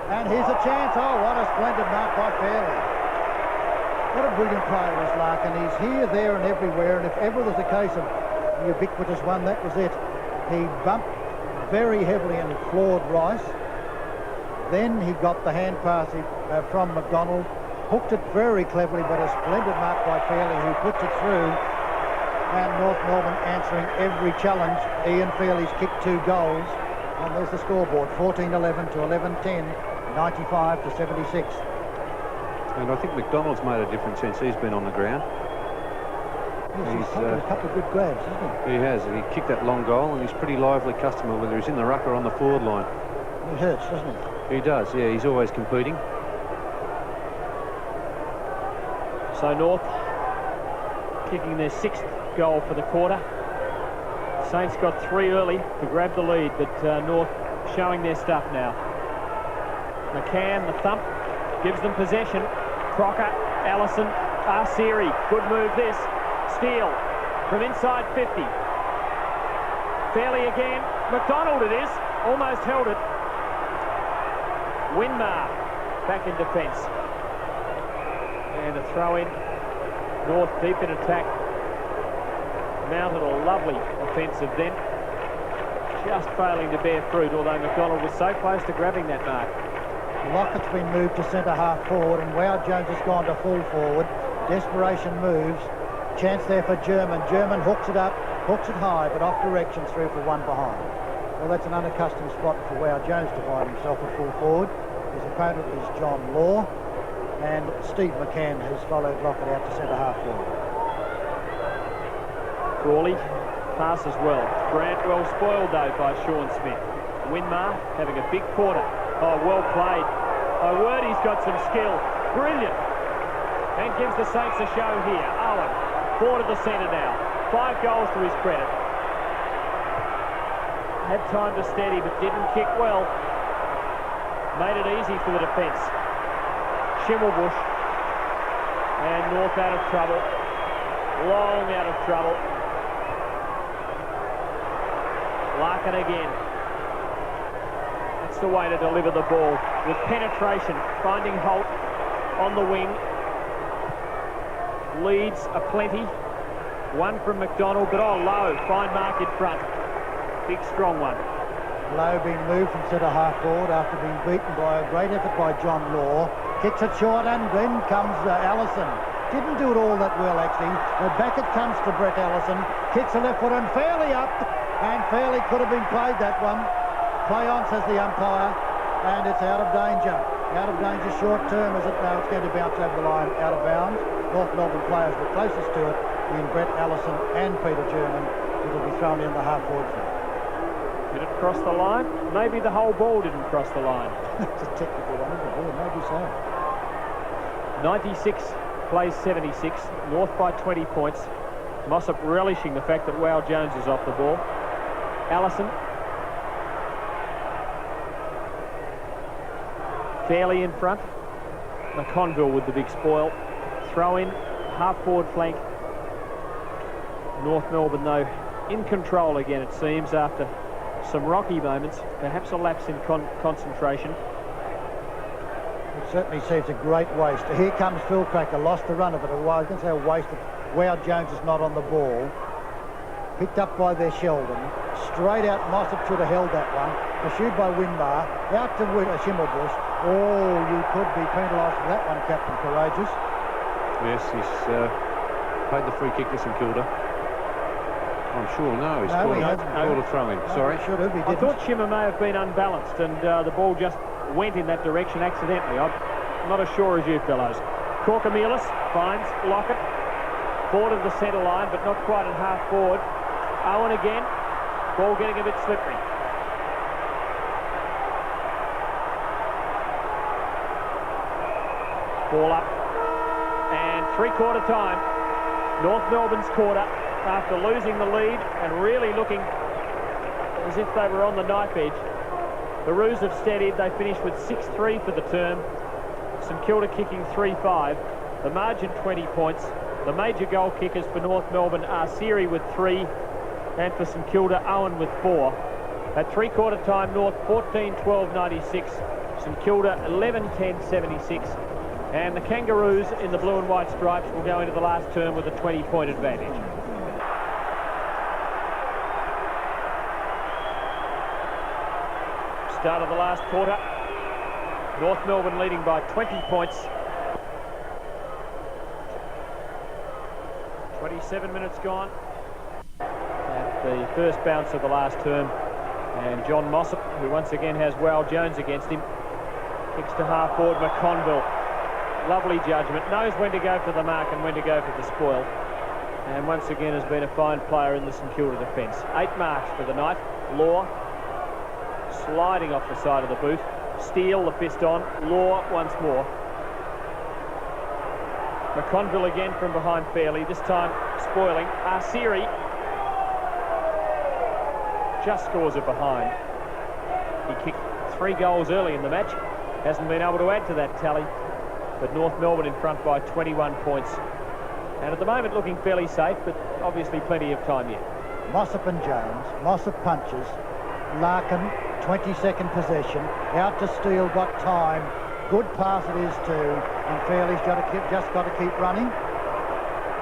and here's a chance. Oh, what a splendid mark by Fairley. What a brilliant player is Larkin. He's here, there and everywhere, and if ever there's a case of the ubiquitous one, that was it. He bumped very heavily and floored Rice. Then he got the hand pass from McDonald, hooked it very cleverly, but a splendid mark by Fairley, who puts it through. And North Melbourne answering every challenge. Ian Fairley's kicked 2 goals. And there's the scoreboard, 14-11 to 11-10, 95 to 76. And I think McDonald's made a difference since he's been on the ground. Yes, he's taken a couple of good grabs, hasn't he? He has. He kicked that long goal, and he's a pretty lively customer, whether he's in the ruck or on the forward line. He hurts, doesn't he? He does, yeah. He's always competing. So North kicking their 6th goal for the quarter. Saints got 3 early to grab the lead, but North showing their stuff now. McCann, the thump, gives them possession. Crocker, Allison, Arsieri, good move this. Steele from inside 50. Fairley again. McDonald it is, almost held it. Winmar back in defence. And a throw in. North deep in attack. Mounted a lovely offensive then. Just failing to bear fruit, although McDonald was so close to grabbing that mark. Lockett's been moved to centre half forward, and Wow Jones has gone to full forward. Desperation moves. Chance there for German. German hooks it up, hooks it high, but off direction through for 1 behind. Well, that's an unaccustomed spot for Wow Jones to find himself at full forward. His opponent is John Law, and Steve McCann has followed Lockett out to centre half forward. Crawley passes well. Grant well spoiled though by Sean Smith. Winmar having a big quarter. Oh, well played. My word, he's got some skill. Brilliant. And gives the Saints a show here. Owen, forward of the centre now. 5 goals to his credit. Had time to steady, but didn't kick well. Made it easy for the defence. Schimmelbusch. And North out of trouble. Long out of trouble. Larkin again. That's the way to deliver the ball. With penetration, finding Holt on the wing. Leads aplenty. 1 from McDonald, but oh, Lowe, fine mark in front. Big, strong one. Lowe being moved from centre half forward after being beaten by a great effort by John Law. Kicks it short, and then comes Allison. Didn't do it all that well, actually. Back it comes to Brett Allison. Kicks a left foot and fairly up. And fairly could have been played, that one. Play on, says the umpire. And it's out of danger. Out of danger short term, is it? No, it's going to bounce over the line, out of bounds. North Melbourne players were closest to it in Brett Allison and Peter German. It'll be thrown in the half-forward field. Did it cross the line? Maybe the whole ball didn't cross the line. It's a technical one, isn't it? Yeah, maybe so. 96 plays 76. North by 20 points. Mossop relishing the fact that Wow Jones is off the ball. Allison. Fairley in front. McConville with the big spoil. Throw in, half-forward flank. North Melbourne, though, in control again, it seems, after some rocky moments. Perhaps a lapse in concentration. It certainly seems a great waste. Here comes Phil Cracker, lost the run of it. I was going to say a waste. Wow Jones is not on the ball. Picked up by their Sheldon. Straight out, Mossop should have held that one. Pursued by Winmar. Out to Schimmelbusch. Oh, you could be penalised for that one, Captain Courageous. Yes, he's paid the free kick to St Kilda. I'm sure, no, he's called a throw-in. Sorry. He should have, he I thought Schimmer may have been unbalanced and the ball just went in that direction accidentally. I'm not as sure as you fellows. Corkamillis finds Lockett. Forward of the centre line, but not quite in half forward. Owen again. Ball getting a bit slippery. Ball up. And three-quarter time. North Melbourne's quarter after losing the lead and really looking as if they were on the knife edge. The Roos have steadied. They finished with 6-3 for the term. St Kilda kicking 3-5. The margin 20 points. The major goal kickers for North Melbourne are Siri with 3 and for St Kilda, Owen with 4. At three-quarter time, North 14-12-96. St Kilda 11-10-76. And the Kangaroos in the blue and white stripes will go into the last term with a 20-point advantage. Start of the last quarter. North Melbourne leading by 20 points. 27 minutes gone at the first bounce of the last term. And John Mossop, who once again has Wal Jones against him, kicks to half forward. McConville, lovely judgment, knows when to go for the mark and when to go for the spoil. And once again has been a fine player in the St Kilda defence. 8 marks for the night. Law sliding off the side of the boot. Steele, the fist on. Law once more. McConville again from behind fairly, this time spoiling. Arsiri just scores it behind. He kicked 3 goals early in the match, hasn't been able to add to that tally, but North Melbourne in front by 21 points. And at the moment looking fairly safe, but obviously plenty of time yet. Mossop and Jones. Mossop punches. Larkin, 22nd possession. Out to Steele, got time. Good pass it is too. And Fairley's just got to keep running.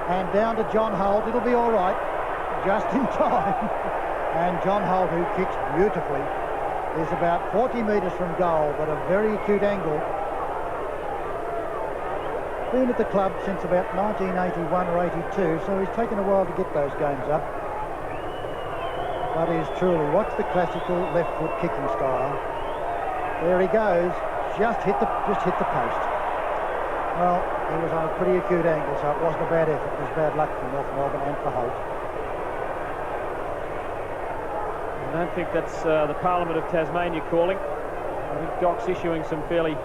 And down to John Holt. It'll be all right. Just in time. And John Holt, who kicks beautifully, is about 40 metres from goal, but a very acute angle. Been at the club since about 1981 or 82, so he's taken a while to get those games up. But he's truly, watch the classical left foot kicking style. There he goes. Just hit the post. Well, he was on a pretty acute angle, so it wasn't a bad effort. It was bad luck for North Melbourne and for Holt. I don't think that's the Parliament of Tasmania calling. I think Doc's issuing some fairly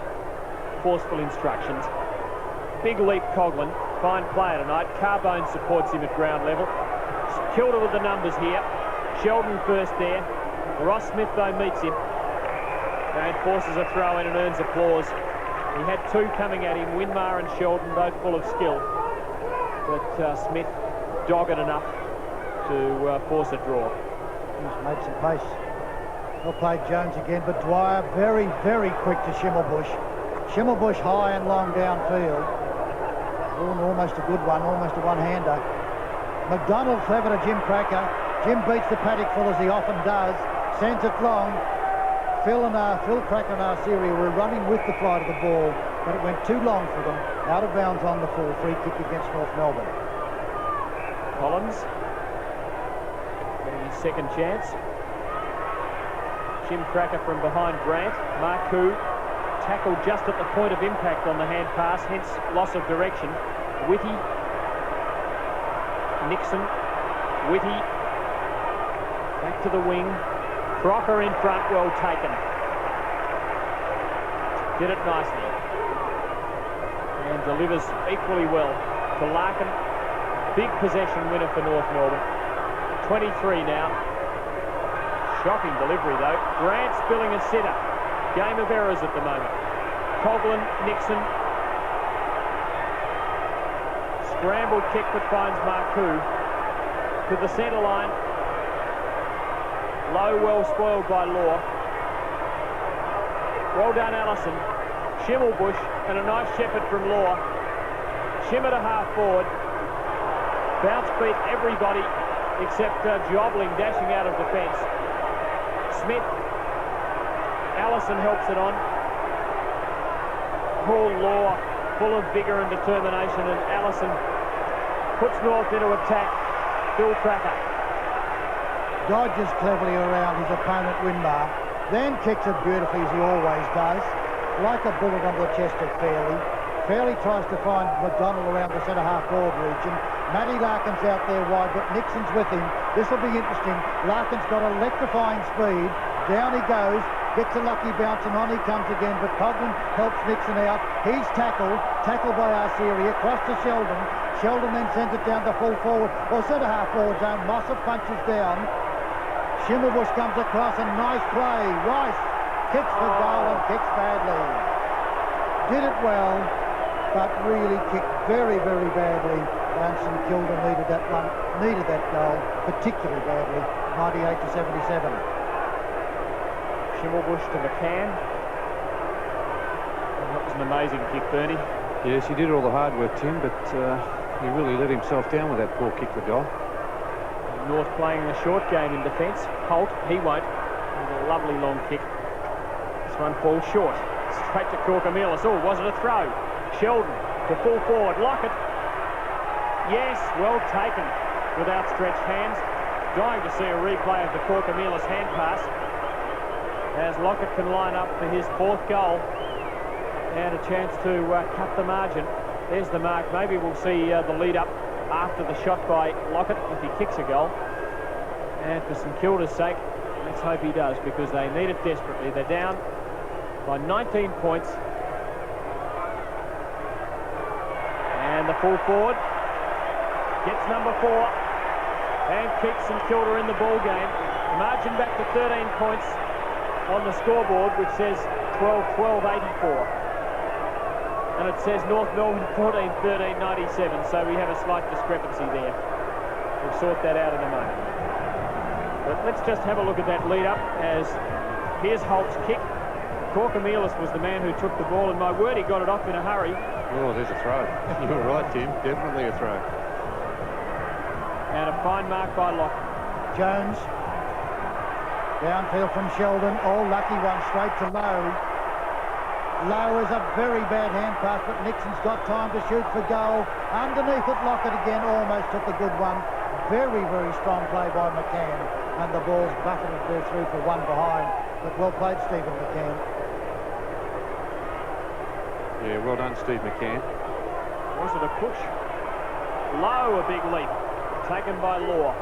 forceful instructions. Big leap, Coughlin. Fine player tonight. Carbone supports him at ground level. Kilda with the numbers here. Sheldon first there. Ross Smith, though, meets him and forces a throw in and earns applause. He had 2 coming at him, Winmar and Sheldon, both full of skill. But Smith dogged enough to force a draw. He's made some pace. Well played, Jones again, but Dwyer very, very quick to Schimmelbusch. Schimmelbusch high and long downfield. Oh, almost a good one, almost a one-hander. McDonald clever to Jim Cracker. Jim beats the paddock full as he often does. Sends it long. Phil Cracker and Arsiri were running with the flight of the ball, but it went too long for them. Out of bounds on the full. Free kick against North Melbourne. Collins getting his second chance. Jim Cracker from behind Grant. Marcoux tackled just at the point of impact on the hand pass, hence loss of direction. Whitty, Nixon, Whitty, back to the wing. Crocker in front, well taken. Did it nicely. And delivers equally well to Larkin. Big possession winner for North Melbourne. 23 now. Shocking delivery though. Grant spilling a sitter. Game of errors at the moment. Coughlin, Nixon. Scrambled kick that finds Marcoux. To the centre line. Low, well spoiled by Law. Well done, Allison. Schimmelbusch and a nice shepherd from Law. Shimmer to half forward. Bounce beat everybody except Jobling dashing out of defence. Smith. Allison helps it on. Paul Law full of vigour and determination, and Allison puts North into attack. Phil Cracker dodges cleverly around his opponent Winmar, then kicks it beautifully as he always does, like a bullet under the chest of Fairley. Fairley tries to find McDonald around the centre half forward region. Matty Larkin's out there wide, but Nixon's with him. This will be interesting. Larkin's got electrifying speed. Down he goes. Gets a lucky bounce, and on he comes again, but Coglan helps Nixon out. He's tackled by Arceri, across to Sheldon. Sheldon then sends it down to full forward, or centre-half forward zone. Mossa punches down. Schimmelbusch comes across, and nice play. Rice kicks for goal and kicks badly. Did it well, but really kicked very, very badly. And St Kilda needed that one, needed that goal particularly badly. 98 to 77. Schimmelbusch to McCann. And that was an amazing kick, Bernie. Yes, he did all the hard work, Tim, but he really let himself down with that poor kick for goal. North playing the short game in defence. Holt, he won't. With a lovely long kick. This one falls short. Straight to Corcomelis. Oh, was it a throw? Sheldon to full forward. Lockett. Yes, well taken with outstretched hands. Dying to see a replay of the Corcomelis hand pass, as Lockett can line up for his 4th goal and a chance to cut the margin. There's the mark. Maybe we'll see the lead up after the shot by Lockett if he kicks a goal. And for St Kilda's sake, let's hope he does, because they need it desperately. They're down by 19 points. And the full forward gets number 4 and keeps St Kilda in the ball game. Margin back to 13 points on the scoreboard, which says 12-12-84. And it says North Melbourne 14-13-97, so we have a slight discrepancy there. We'll sort that out in a moment. But let's just have a look at that lead up, as here's Holt's kick. Corcomelis was the man who took the ball, and my word, he got it off in a hurry. Oh, there's a throw. You're right, Tim. Definitely a throw. And a fine mark by Locke. Jones. Downfield from Sheldon. Oh, lucky one straight to Lowe. Lowe is a very bad hand pass, but Nixon's got time to shoot for goal. Underneath it, Lockett again almost took a good one. Very, very strong play by McCann. And the ball's buffeted there through for one behind. But well played, Stephen McCann. Yeah, well done, Steve McCann. Was it a push? Lowe, a big leap. Taken by Law.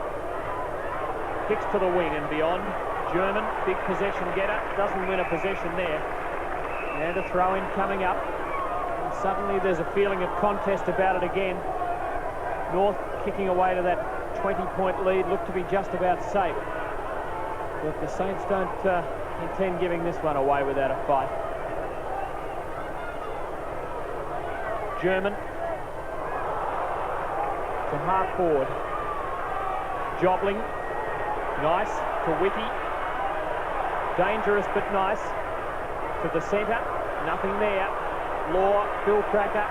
Kicks to the wing and beyond. German, big possession getter. Doesn't win a possession there. And a throw-in coming up. And suddenly there's a feeling of contest about it again. North kicking away to that 20-point lead. Looked to be just about safe. But the Saints don't intend giving this one away without a fight. German to half forward. Jobling. Nice to Wiki. Dangerous but nice. To the centre. Nothing there. Law, Phil Cracker.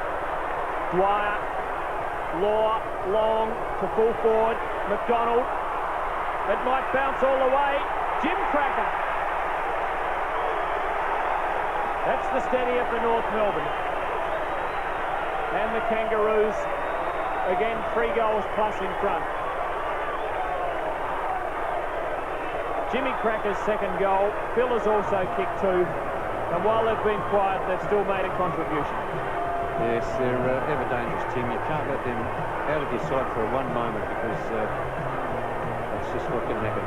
Dwyer. Law, long to full forward. McDonald. It might bounce all the way. Jim Cracker. That's the steadier for North Melbourne. And the Kangaroos, again, 3 goals plus in front. Jimmy Cracker's 2nd goal. Phil has also kicked 2. And while they've been quiet, they've still made a contribution. Yes, they're ever dangerous, Tim. You can't let them out of your sight for one moment, because that's just what can happen.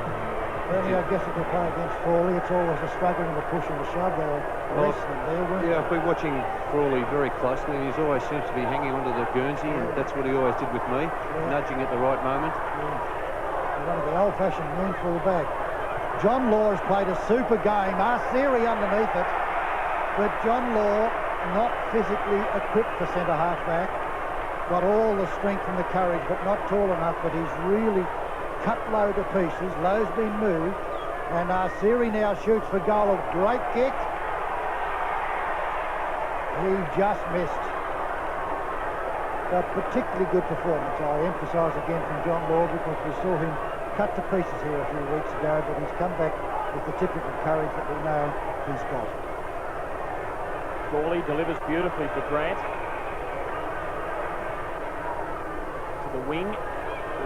Bernie, I guess if you play against Frawley, it's always a struggle and a push and a shove. They're wrestling there, weren't they? Yeah, I've been watching Frawley very closely, and he always seems to be hanging onto the Guernsey, and that's what he always did with me, nudging at the right moment. Yeah. One of the old-fashioned mean full-back. John Law has played a super game. Arceri underneath it, but John Law not physically equipped for centre half-back. Got all the strength and the courage, but not tall enough. But he's really cut Lowe to pieces. Lowe's been moved, and Arceri now shoots for goal. A great kick. He just missed. A particularly good performance, I emphasise again, from John Law, because we saw him cut to pieces here a few weeks ago, but he's come back with the typical courage that we know he's got. Gawley delivers beautifully for Grant. To the wing.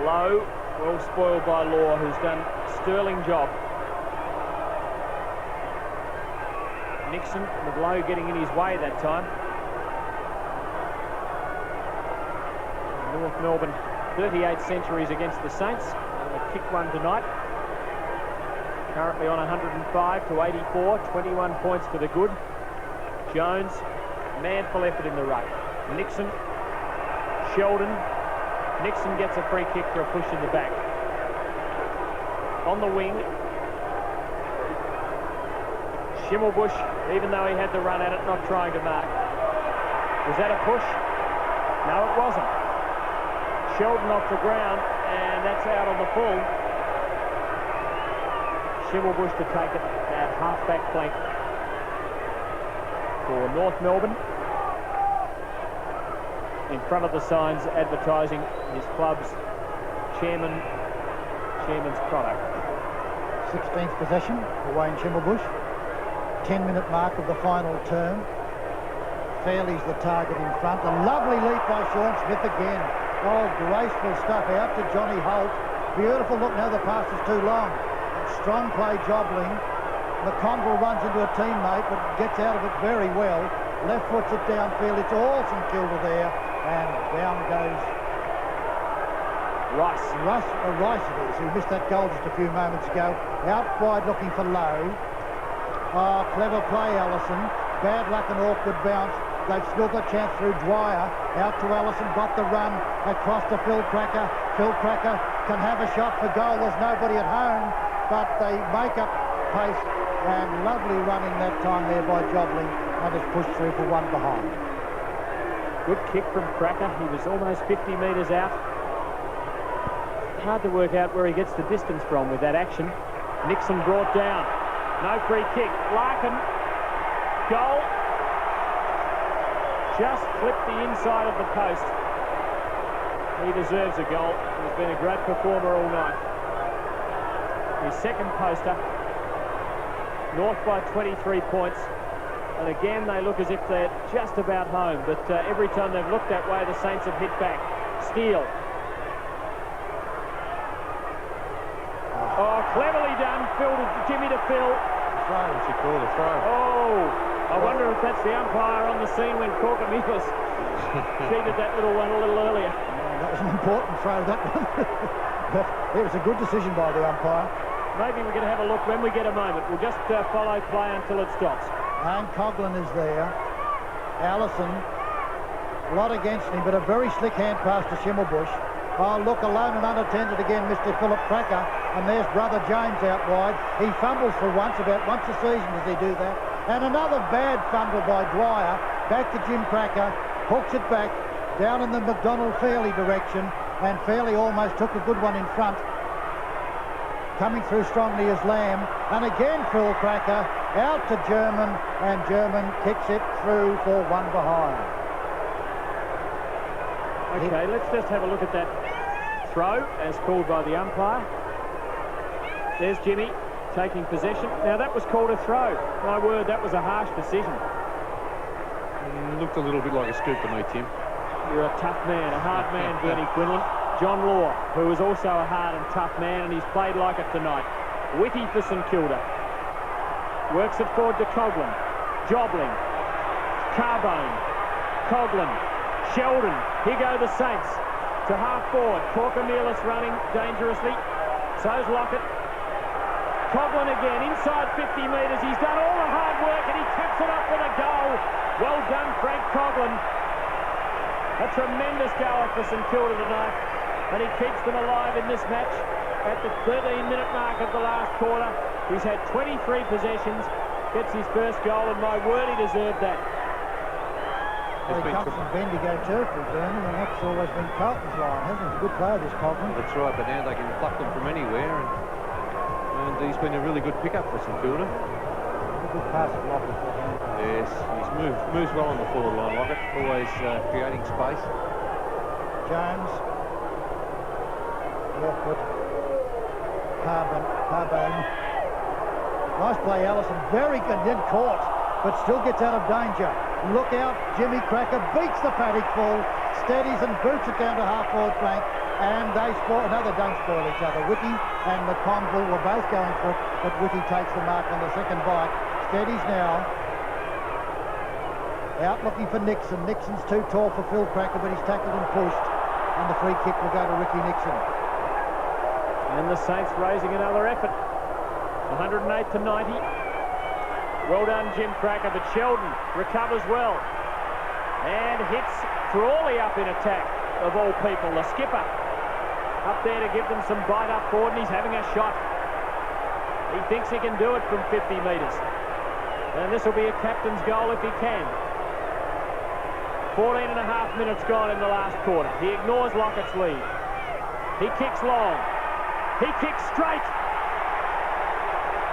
Low, well spoiled by Law, who's done a sterling job. Nixon with Lowe getting in his way that time. North Melbourne 38 centuries against the Saints. Kicked one tonight. Currently on 105 to 84, 21 points for the good. Jones, manful effort in the ruck. Nixon, Sheldon. Nixon gets a free kick for a push in the back. On the wing, Schimmelbusch, even though he had the run at it, not trying to mark. Was that a push? No, it wasn't. Sheldon off the ground, and that's out on the full. Schimmelbusch to take it at half-back flank for North Melbourne. In front of the signs advertising his club's chairman's product. 16th possession for Wayne Schimmelbusch. 10-minute mark of the final term. Fairley's the target in front. A lovely leap by Sean Smith again. Oh, graceful stuff out to Johnny Holt. Beautiful look. Now the pass is too long. Strong play, Jobling. McConville runs into a teammate but gets out of it very well. Left foots it downfield. It's all St Kilda there. And down goes Rice. Rice it is, who missed that goal just a few moments ago. Out wide looking for Lowe. Oh, clever play, Allison. Bad luck and awkward bounce. They've still got chance through Dwyer. Out to Allison, got the run. Across to Phil Cracker. Phil Cracker can have a shot for goal. There's nobody at home, but they make up pace. And lovely running that time there by Jobling. And it's pushed through for one behind. Good kick from Cracker. He was almost 50 metres out. Hard to work out where he gets the distance from with that action. Nixon brought down. No free kick. Larkin. Goal. Just flipped the inside of the post. He deserves a goal. He's been a great performer all night. His second poster. North by 23 points. And again, they look as if they're just about home. But every time they've looked that way, the Saints have hit back. Steele. Oh, cleverly done. Phil to Jimmy to Phil. Throw, what's he called a throw? Oh, I wonder if that's the umpire on the scene when Corkamilas cheated that little one a little earlier. Yeah, that was an important throw, that one. But it was a good decision by the umpire. Maybe we can have a look when we get a moment. We'll just follow play until it stops. And Coughlin is there. Allison, a lot against him, but a very slick hand pass to Schimmelbusch. Oh, look, alone and unattended again, Mr. Philip Cracker. And there's brother James out wide. He fumbles for once, about once a season does he do that. And another bad fumble by Dwyer. Back to Jim Cracker. Hooks it back down in the McDonald-Fairley direction. And Fairley almost took a good one in front. Coming through strongly is Lamb. And again, Phil Cracker out to German. And German kicks it through for one behind. Okay, let's just have a look at that throw as called by the umpire. There's Jimmy taking possession. Now that was called a throw. My word, that was a harsh decision. Looked a little bit like a scoop to me, Tim. You're a tough man, a hard man, Bernie Quinlan. John Law, who is also a hard and tough man, and he's played like it tonight. Whitty for St Kilda. Works it forward to Coughlin. Jobling. Carbone. Coughlin. Sheldon. Here go the Saints. To half forward. Corkamilas running dangerously. So's Lockett. Coughlin again. Inside 50 metres. He's done all the hard work and he caps it up with a goal. Well done, Frank Coughlin. A tremendous goal for St Kilda tonight. And he keeps them alive in this match at the 13-minute mark of the last quarter. He's had 23 possessions. Gets his first goal, and my word, he deserved that. Well, he comes from Bendigo Turkey, Bernie, and that's always been Carlton's line, hasn't it? He's a good player, this Coughlin. That's right, but now they can pluck them from anywhere. And he's been a really good pickup for St Kilda. A good pass at Lockett for him. Yes, he's moves well on the forward line, Lockett. Always creating space. Jones. Left foot. Carbone. Nice play, Allison. Very good, then caught, but still gets out of danger. Look out, Jimmy Cracker beats the paddock full, steadies and boots it down to half-forward flank, and they spoil. No, they don't spoil each other. Whitty and McConville were both going for it, but Whitty takes the mark on the second bite. Steadies now. Out looking for Nixon. Nixon's too tall for Phil Cracker, but he's tackled and pushed. and the free kick will go to Ricky Nixon. And the Saints raising another effort. 108 to 90. Well done, Jim Cracker, but Sheldon recovers well. And hits Frawley up in attack, of all people, the skipper. Up there to give them some bite up forward, and he's having a shot. He thinks he can do it from 50 metres. And this will be a captain's goal if he can. 14 and a half minutes gone in the last quarter. He ignores Lockett's lead. He kicks long. He kicks straight.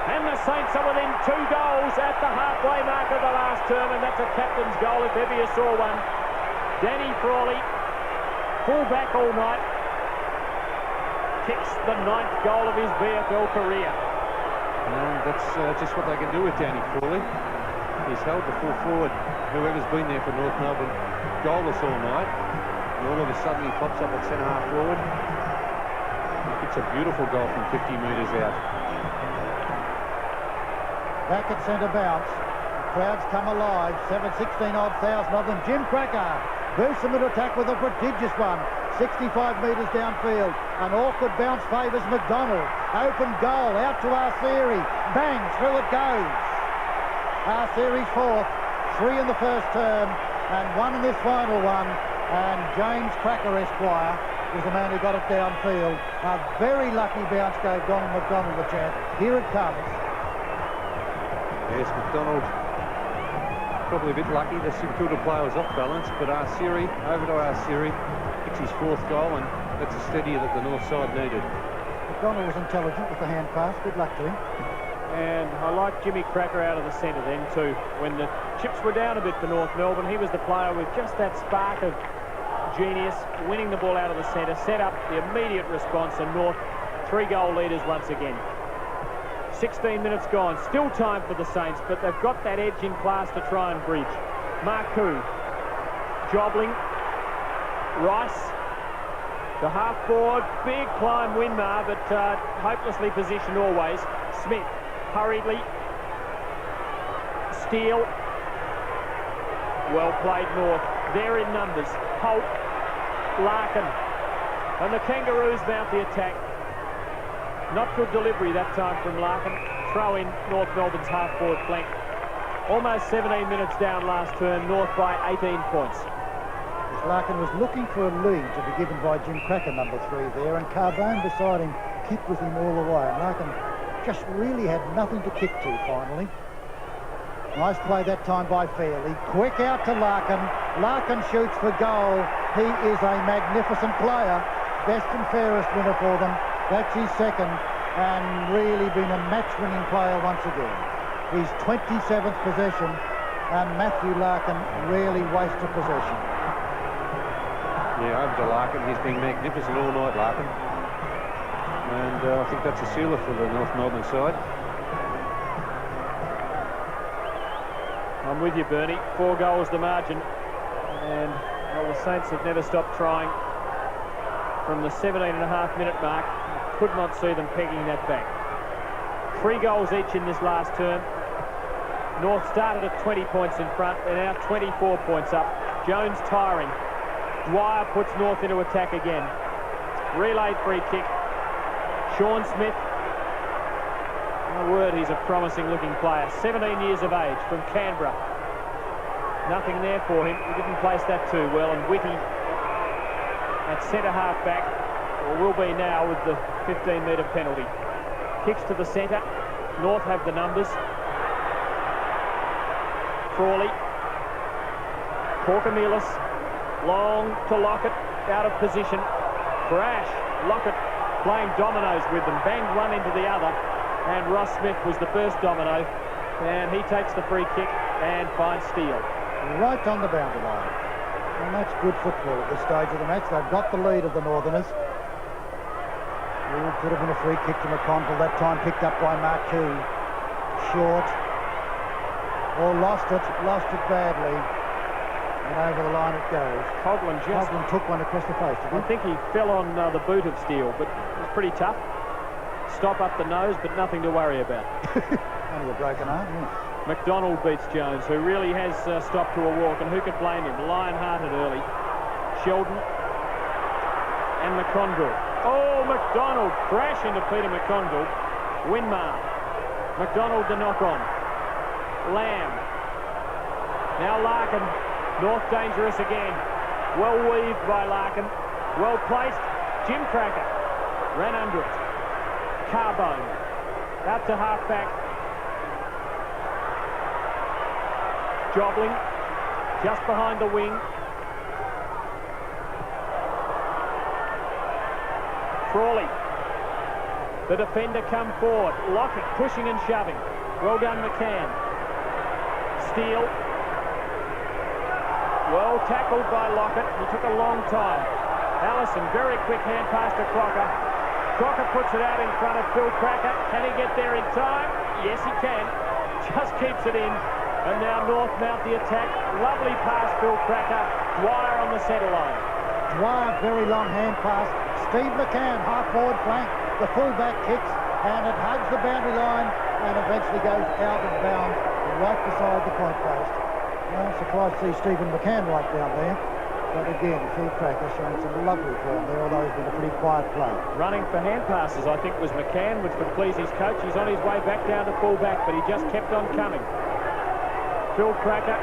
And the Saints are within 2 goals at the halfway mark of the last term, and that's a captain's goal if ever you saw one. Danny Frawley, full back all night, kicks the 9th goal of his VFL career. And that's just what they can do with Danny Frawley. He's held the full forward, whoever's been there for North Melbourne, goalless all night. And all of a sudden he pops up at centre-half forward. He kicks a beautiful goal from 50 metres out. Back at centre bounce. Crowds come alive. 16 odd thousand of them. Jim Cracker boosts them into attack with a prodigious one. 65 metres downfield. An awkward bounce favours McDonald. Open goal out to Arceri. Bang, through it goes. Arceri's 4th. 3 in the first term and 1 in this final one. And James Cracker Esquire was the man who got it downfield. A very lucky bounce gave Donald McDonald the chance. Here it comes. Yes, McDonald probably a bit lucky. The St Kilda player was off balance, but Arceri, over to Arceri, kicks his 4th goal, and that's a steadier that the north side needed. McDonald was intelligent with the hand pass. Good luck to him. And I like Jimmy Cracker out of the centre then too. When the chips were down a bit for North Melbourne, he was the player with just that spark of genius, winning the ball out of the centre, set up the immediate response, and North 3-goal leaders once again. 16 minutes gone, still time for the Saints, but they've got that edge in class to try and bridge. Marcoux, Jobling, Rice, the half forward, big climb Winmar, but hopelessly positioned always. Smith, hurriedly, Steele, well played North, they're in numbers. Holt, Larkin, and the Kangaroos mount the attack. Not good delivery that time from Larkin. Throw in North Melbourne's half-forward flank. Almost 17 minutes down last term, North by 18 points. Larkin was looking for a lead to be given by Jim Cracker, number 3 there, and Carbone beside him kicked with him all the way. And Larkin just really had nothing to kick to finally. Nice play that time by Fairley. Quick out to Larkin. Larkin shoots for goal. He is a magnificent player. Best and fairest winner for them. That's his 2nd, and really been a match-winning player once again. His 27th possession, and Matthew Larkin rarely wastes a possession. Yeah, over to Larkin. He's been magnificent all night, Larkin. And I think that's a sealer for the North Melbourne side. I'm with you, Bernie. 4 goals the margin. And well, the Saints have never stopped trying. From the 17.5-minute mark, could not see them pegging that back. 3 goals each in this last term. North started at 20 points in front. They're now 24 points up. Jones tiring. Dwyer puts North into attack again. Relayed free kick. Sean Smith. My word, he's a promising-looking player. 17 years of age from Canberra. Nothing there for him. He didn't place that too well. And Whitty at centre-half back, or will be now with the 15-metre penalty. Kicks to the centre. North have the numbers. Frawley. Corcomelis. Long to Lockett. Out of position. Brash. Lockett playing dominoes with them. Banged one into the other. And Ross Smith was the first domino. And he takes the free kick and finds Steele. Right on the boundary line. And that's good football at this stage of the match. They've got the lead of the Northerners. Ooh, could have been a free kick to McConville. That time picked up by Marcoux. Short. Or lost it badly. And over the line it goes. Coghlan took one across the face, did he? I think he fell on the boot of Steele, but it was pretty tough. Stop up the nose, but nothing to worry about. Only a broken arm, yes. McDonald beats Jones, who really has stopped to a walk, and who could blame him? Lion-hearted early. Sheldon. and McConville. Oh, McDonald crash into Peter McConville. Winmar. McDonald the knock-on. Lamb. Now Larkin. North dangerous again. Well weaved by Larkin. Well placed. Jim Cracker. Ran under it. Carbone. Out to half-back. Jobling. Just behind the wing. Frawley. The defender come forward. Lockett pushing and shoving. Well done, McCann. Steele. Well tackled by Lockett. He took a long time. Allison, very quick hand pass to Crocker. Crocker puts it out in front of Phil Cracker. Can he get there in time? Yes, he can. Just keeps it in. And now North mount the attack. Lovely pass, Phil Cracker. Dwyer on the centre line. Dwyer, very long hand pass. Steve McCann, half-forward flank. The full-back kicks, and it hugs the boundary line and eventually goes out of bounds right beside the point post. Well, I'm surprised to see Stephen McCann right down there. But again, Phil Cracker showing some lovely form there, although he's been a pretty quiet play. Running for hand passes, I think, was McCann, which would please his coach. He's on his way back down to full-back, but he just kept on coming. Phil Cracker.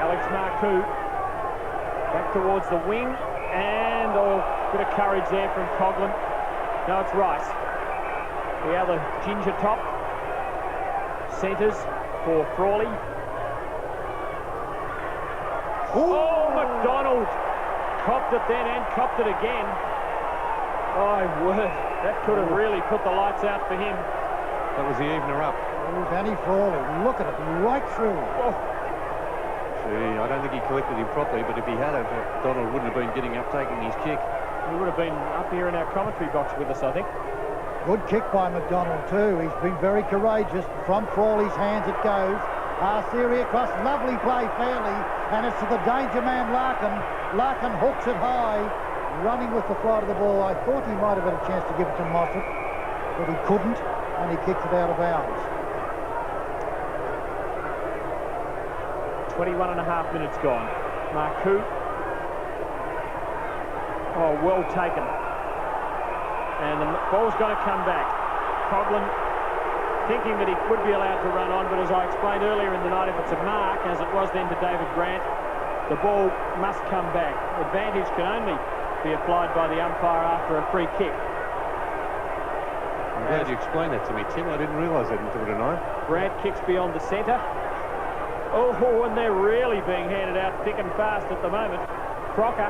Alex Marcoux. Back towards the wing. And a bit of courage there from Coughlin. No, it's Rice. The other ginger top. Centres for Frawley. Oh, McDonald! Copped it then and copped it again. Oh, word. That could have really put the lights out for him. That was the evener up. Oh, Danny Frawley, look at it, right through. Oh. Gee, I don't think he collected him properly, but if he had, Donald wouldn't have been getting up taking his kick. He would have been up here in our commentary box with us, I think. Good kick by McDonald too. He's been very courageous. From Frawley's hands it goes. Arceri across, lovely play fairly, and it's to the danger man Larkin. Larkin hooks it high, running with the flight of the ball. I thought he might have had a chance to give it to Mossop, but he couldn't, and he kicked it out of bounds. 21 and a half minutes gone. Marcoux. Oh, well taken. And the ball's going to come back. Coughlin thinking that he would be allowed to run on, but as I explained earlier in the night, if it's a mark, as it was then to David Grant, the ball must come back. Advantage can only be applied by the umpire after a free kick. I'm glad you explained that to me, Tim. I didn't realise that until tonight. Grant kicks beyond the centre. Oh, and they're really being handed out thick and fast at the moment. Crocker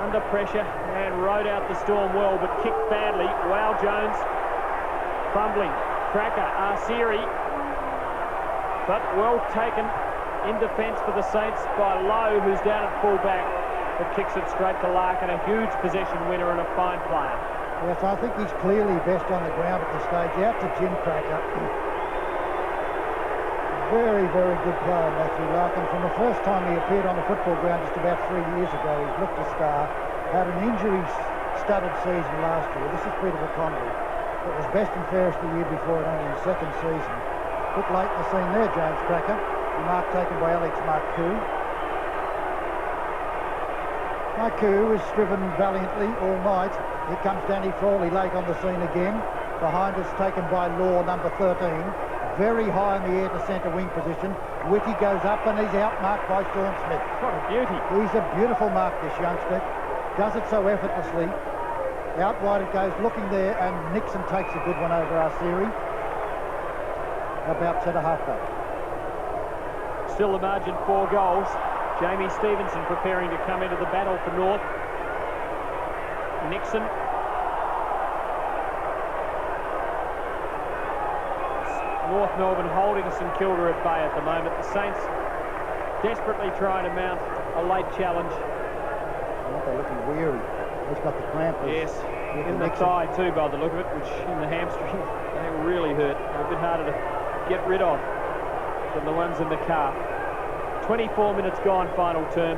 under pressure and rode out the storm well, but kicked badly. Wow, Jones fumbling. Cracker, Arceri, but well taken in defence for the Saints by Lowe, who's down at full-back, but kicks it straight to Larkin, a huge possession winner and a fine player. Yes, I think he's clearly best on the ground at this stage. Out to Jim Cracker. Very, very good player, Matthew Larkin. From the first time he appeared on the football ground just about 3 years ago, he's looked a star. Had an injury-studded season last year. This is Peter McConville. It was best and fairest the year before, and only his second season. Bit late in the scene there, James Cracker. The mark taken by Alex Marcoux. Marcoux has striven valiantly all night. Here comes Danny Frawley late on the scene again. Behind us, taken by Law, number 13. Very high in the air to centre wing position. Whitty goes up and he's outmarked by Sean Smith. What a beauty. He's a beautiful mark, this youngster. Does it so effortlessly. Out wide it goes, looking there, and Nixon takes a good one over Arceri. About centre halfback. Still the margin 4 goals. Jamie Stevenson preparing to come into the battle for North. Nixon. North Melbourne holding St Kilda at bay at the moment. The Saints desperately trying to mount a late challenge. They're looking weary. He's got the cramp. Yes, in the thigh too by the look of it, which in the hamstring, they really hurt. They're a bit harder to get rid of than the ones in the calf. 24 minutes gone, final term.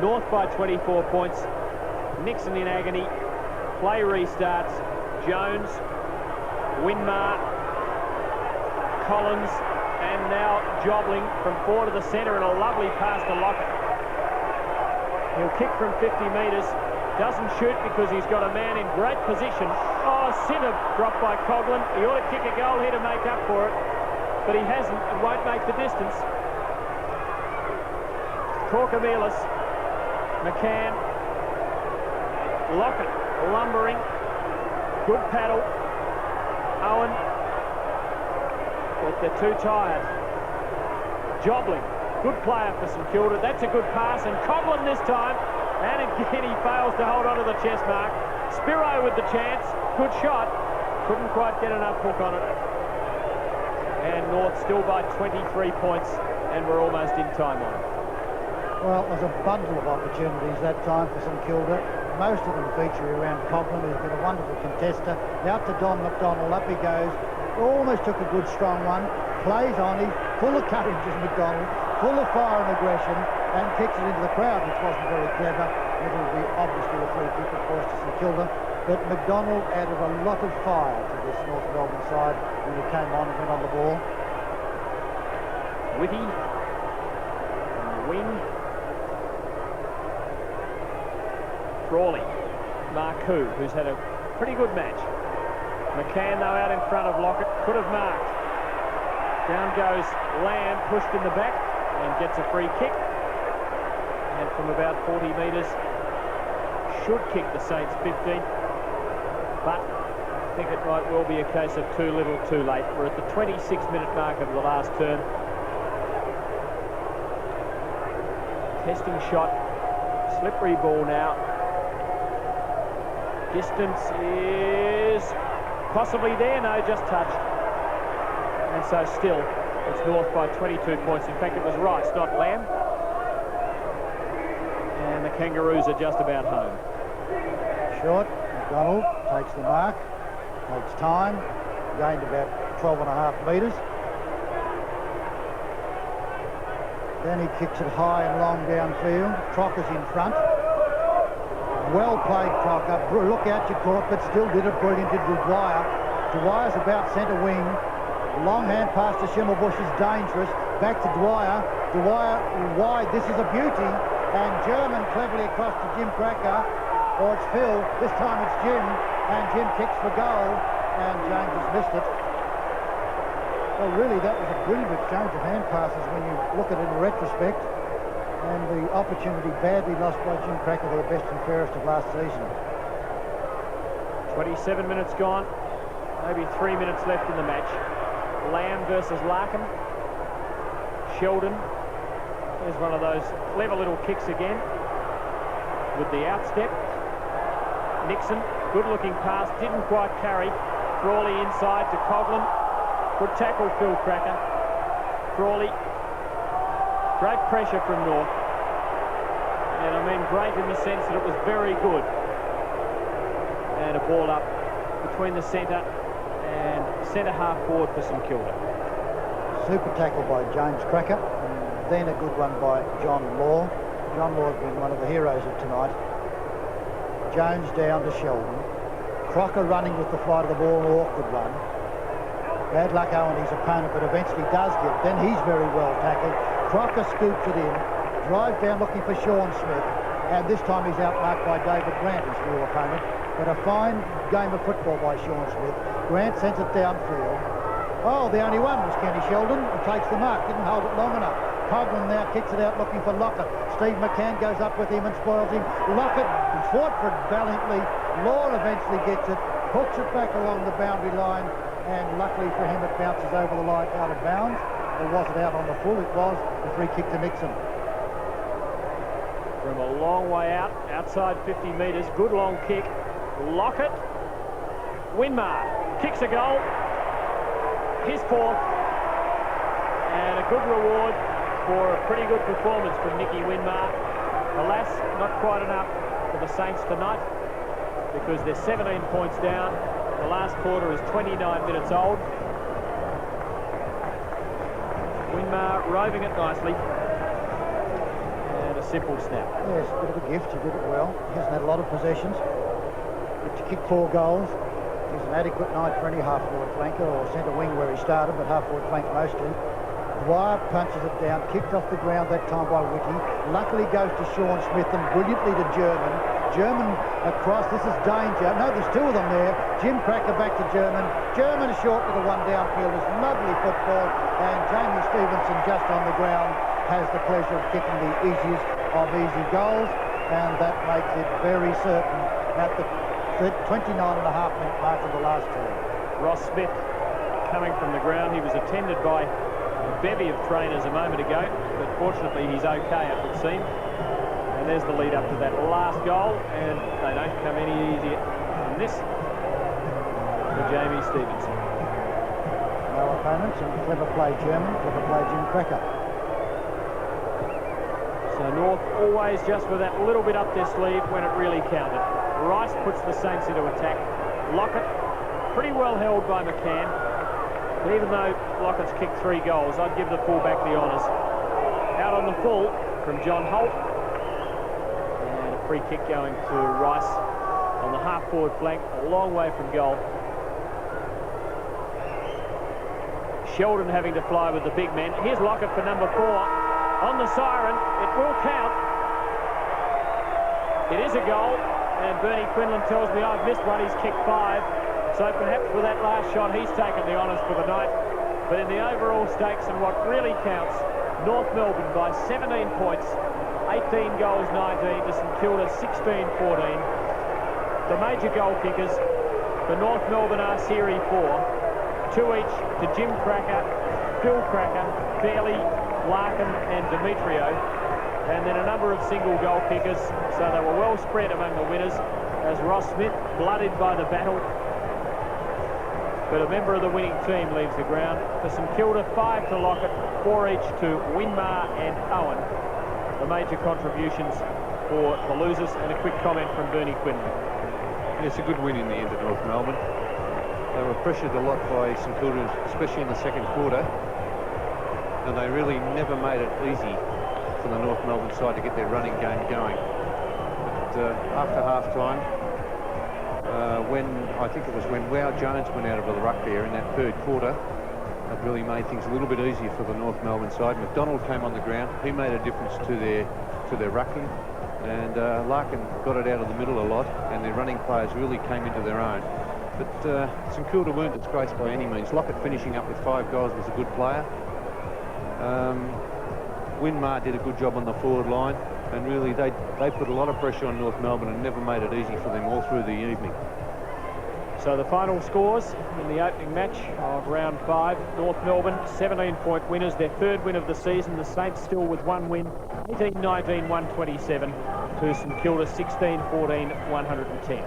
North by 24 points. Nixon in agony. Play restarts. Jones, Winmar, Collins, and now Jobling from 4 to the centre, and a lovely pass to Lockett. He'll kick from 50 metres. Doesn't shoot because he's got a man in great position. Oh, Sinner dropped by Coughlin. He ought to kick a goal here to make up for it, but he hasn't and won't make the distance. Corcomelis, McCann, Lockett, lumbering, good paddle. Owen, but they're too tired. Jobling, good player for St Kilda. That's a good pass, and Coughlin this time, and again he fails to hold on to the chest mark. Spiro with the chance, good shot, couldn't quite get enough hook on it. And North still by 23 points, and we're almost in time on it. Well, there's a bundle of opportunities that time for St Kilda. Most of them feature around Coughlin, who's been a wonderful contester. Out to Don McDonald, up he goes. Almost took a good strong one. Plays on, he's full of courage as McDonald, full of fire and aggression, and kicks it into the crowd, which wasn't very clever. It'll be obviously a free kick, of course, to St Kilda. But McDonald added a lot of fire to this North Melbourne side when he came on and went on the ball. Whitty on the wing. Frawley, Marcoux, who's had a pretty good match. McCann, though, out in front of Lockett, could have marked. Down goes Lamb, pushed in the back, and gets a free kick. And from about 40 metres, should kick the Saints 15. But I think it might well be a case of too little, too late. We're at the 26-minute mark of the last turn. Testing shot, slippery ball now. Distance is possibly there, no, just touched. And so still, it's North by 22 points. In fact, it was Rice, not Lamb. And the Kangaroos are just about home. Short, McDonald takes the mark, takes time, gained about 12.5 metres. Then he kicks it high and long downfield. Trocker's in front. Well played, Crocker. Look out, you caught, but still did it brilliantly to Dwyer. Dwyer's about centre wing. Long hand pass to Schimmelbusch is dangerous. Back to Dwyer. Dwyer wide. This is a beauty. And German cleverly across to Jim Cracker. Or it's Phil. This time it's Jim. And Jim kicks for goal. And James has missed it. Well, really, that was a brilliant exchange of hand passes when you look at it in retrospect. And the opportunity badly lost by Jim Cracker, the best and fairest of last season. 27 minutes gone. Maybe 3 minutes left in the match. Lamb versus Larkham. Sheldon. There's one of those clever little kicks again with the outstep. Nixon, good-looking pass, didn't quite carry. Frawley inside to Coughlin. Good tackle, Phil Cracker. Frawley. Great pressure from North. And I mean great in the sense that it was very good. And a ball up between the centre and centre half forward for St Kilda. Super tackle by James Cracker. And then a good one by John Law. John Law has been one of the heroes of tonight. Jones down to Sheldon. Crocker running with the flight of the ball, an awkward run. Bad luck Owen, his opponent, but eventually does get it. Then he's very well tackled. Crocker scoops it in, drives down looking for Sean Smith, and this time he's outmarked by David Grant, his new opponent. But a fine game of football by Sean Smith. Grant sends it downfield. Oh, the only one was Kenny Sheldon, who takes the mark, didn't hold it long enough. Coughlin now kicks it out looking for Lockett. Steve McCann goes up with him and spoils him. Lockett fought for it valiantly. Law eventually gets it, hooks it back along the boundary line, and luckily for him it bounces over the line out of bounds. Or was it out on the full? It was. The free kick to Nixon. From a long way out, outside 50 metres, good long kick. Lockett. Winmar kicks a goal. His fourth. And a good reward for a pretty good performance from Nicky Winmar. Alas, not quite enough for the Saints tonight because they're 17 points down. The last quarter is 29 minutes old. Winmar roving it nicely. And a simple snap. Yes, a bit of a gift. He did it well. He hasn't had a lot of possessions. But to kick 4 goals is an adequate night for any half-forward flanker or centre wing where he started, but half-forward flank mostly. Dwyer punches it down, kicked off the ground that time by Wiki. Luckily goes to Sean Smith and brilliantly to German. German across, this is danger. No, there's two of them there. Jim Cracker back to German. German short to the one downfield is lovely football, and Jamie Stevenson just on the ground has the pleasure of kicking the easiest of easy goals, and that makes it very certain at the 29.5-minute mark of the last term. Ross Smith coming from the ground. He was attended by a bevy of trainers a moment ago, but fortunately he's okay, it would seem. And there's the lead up to that last goal, and they don't come any easier than this for Jamie Stevenson. No opponents, and clever play German, clever play Jim Cracker. So North always just with that little bit up their sleeve when it really counted. Rice puts the Saints into attack. Lockett pretty well held by McCann. But even though Lockett's kicked 3 goals, I'd give the fullback the honours. Out on the full from John Holt. And a free kick going to Rice on the half-forward flank, a long way from goal. Sheldon having to fly with the big men. Here's Lockett for number 4. On the siren, it will count. It is a goal, and Bernie Quinlan tells me I've missed one. He's kicked 5. So perhaps with that last shot, he's taken the honours for the night. But in the overall stakes and what really counts, North Melbourne by 17 points, 18 goals, 19 to St Kilda, 16-14. The major goal kickers for North Melbourne are Serie 4, 2 each to Jim Cracker, Phil Cracker, Fairley, Larkin and Demetrio. And then a number of single goal kickers, so they were well spread among the winners, as Ross Smith, blooded by the battle. But a member of the winning team leaves the ground. For St Kilda, 5 to Lockett, 4 each to Winmar and Owen. The major contributions for the losers, and a quick comment from Bernie Quinlan. It's a good win in the end at North Melbourne. They were pressured a lot by St Kilda, especially in the second quarter, and they really never made it easy for the North Melbourne side to get their running game going. But after half-time, I think it was when Wow Jones went out of the ruck there in that third quarter, that really made things a little bit easier for the North Melbourne side. McDonald came on the ground. He made a difference to their rucking, and Larkin got it out of the middle a lot, and their running players really came into their own. But St Kilda weren't disgraced by any means. Lockett finishing up with 5 goals was a good player. Winmar did a good job on the forward line, and really they put a lot of pressure on North Melbourne and never made it easy for them all through the evening. So the final scores in the opening match of round 5, North Melbourne 17-point winners, their 3rd win of the season. The Saints still with 1 win, 18-19, 127 to St Kilda 16-14, 110.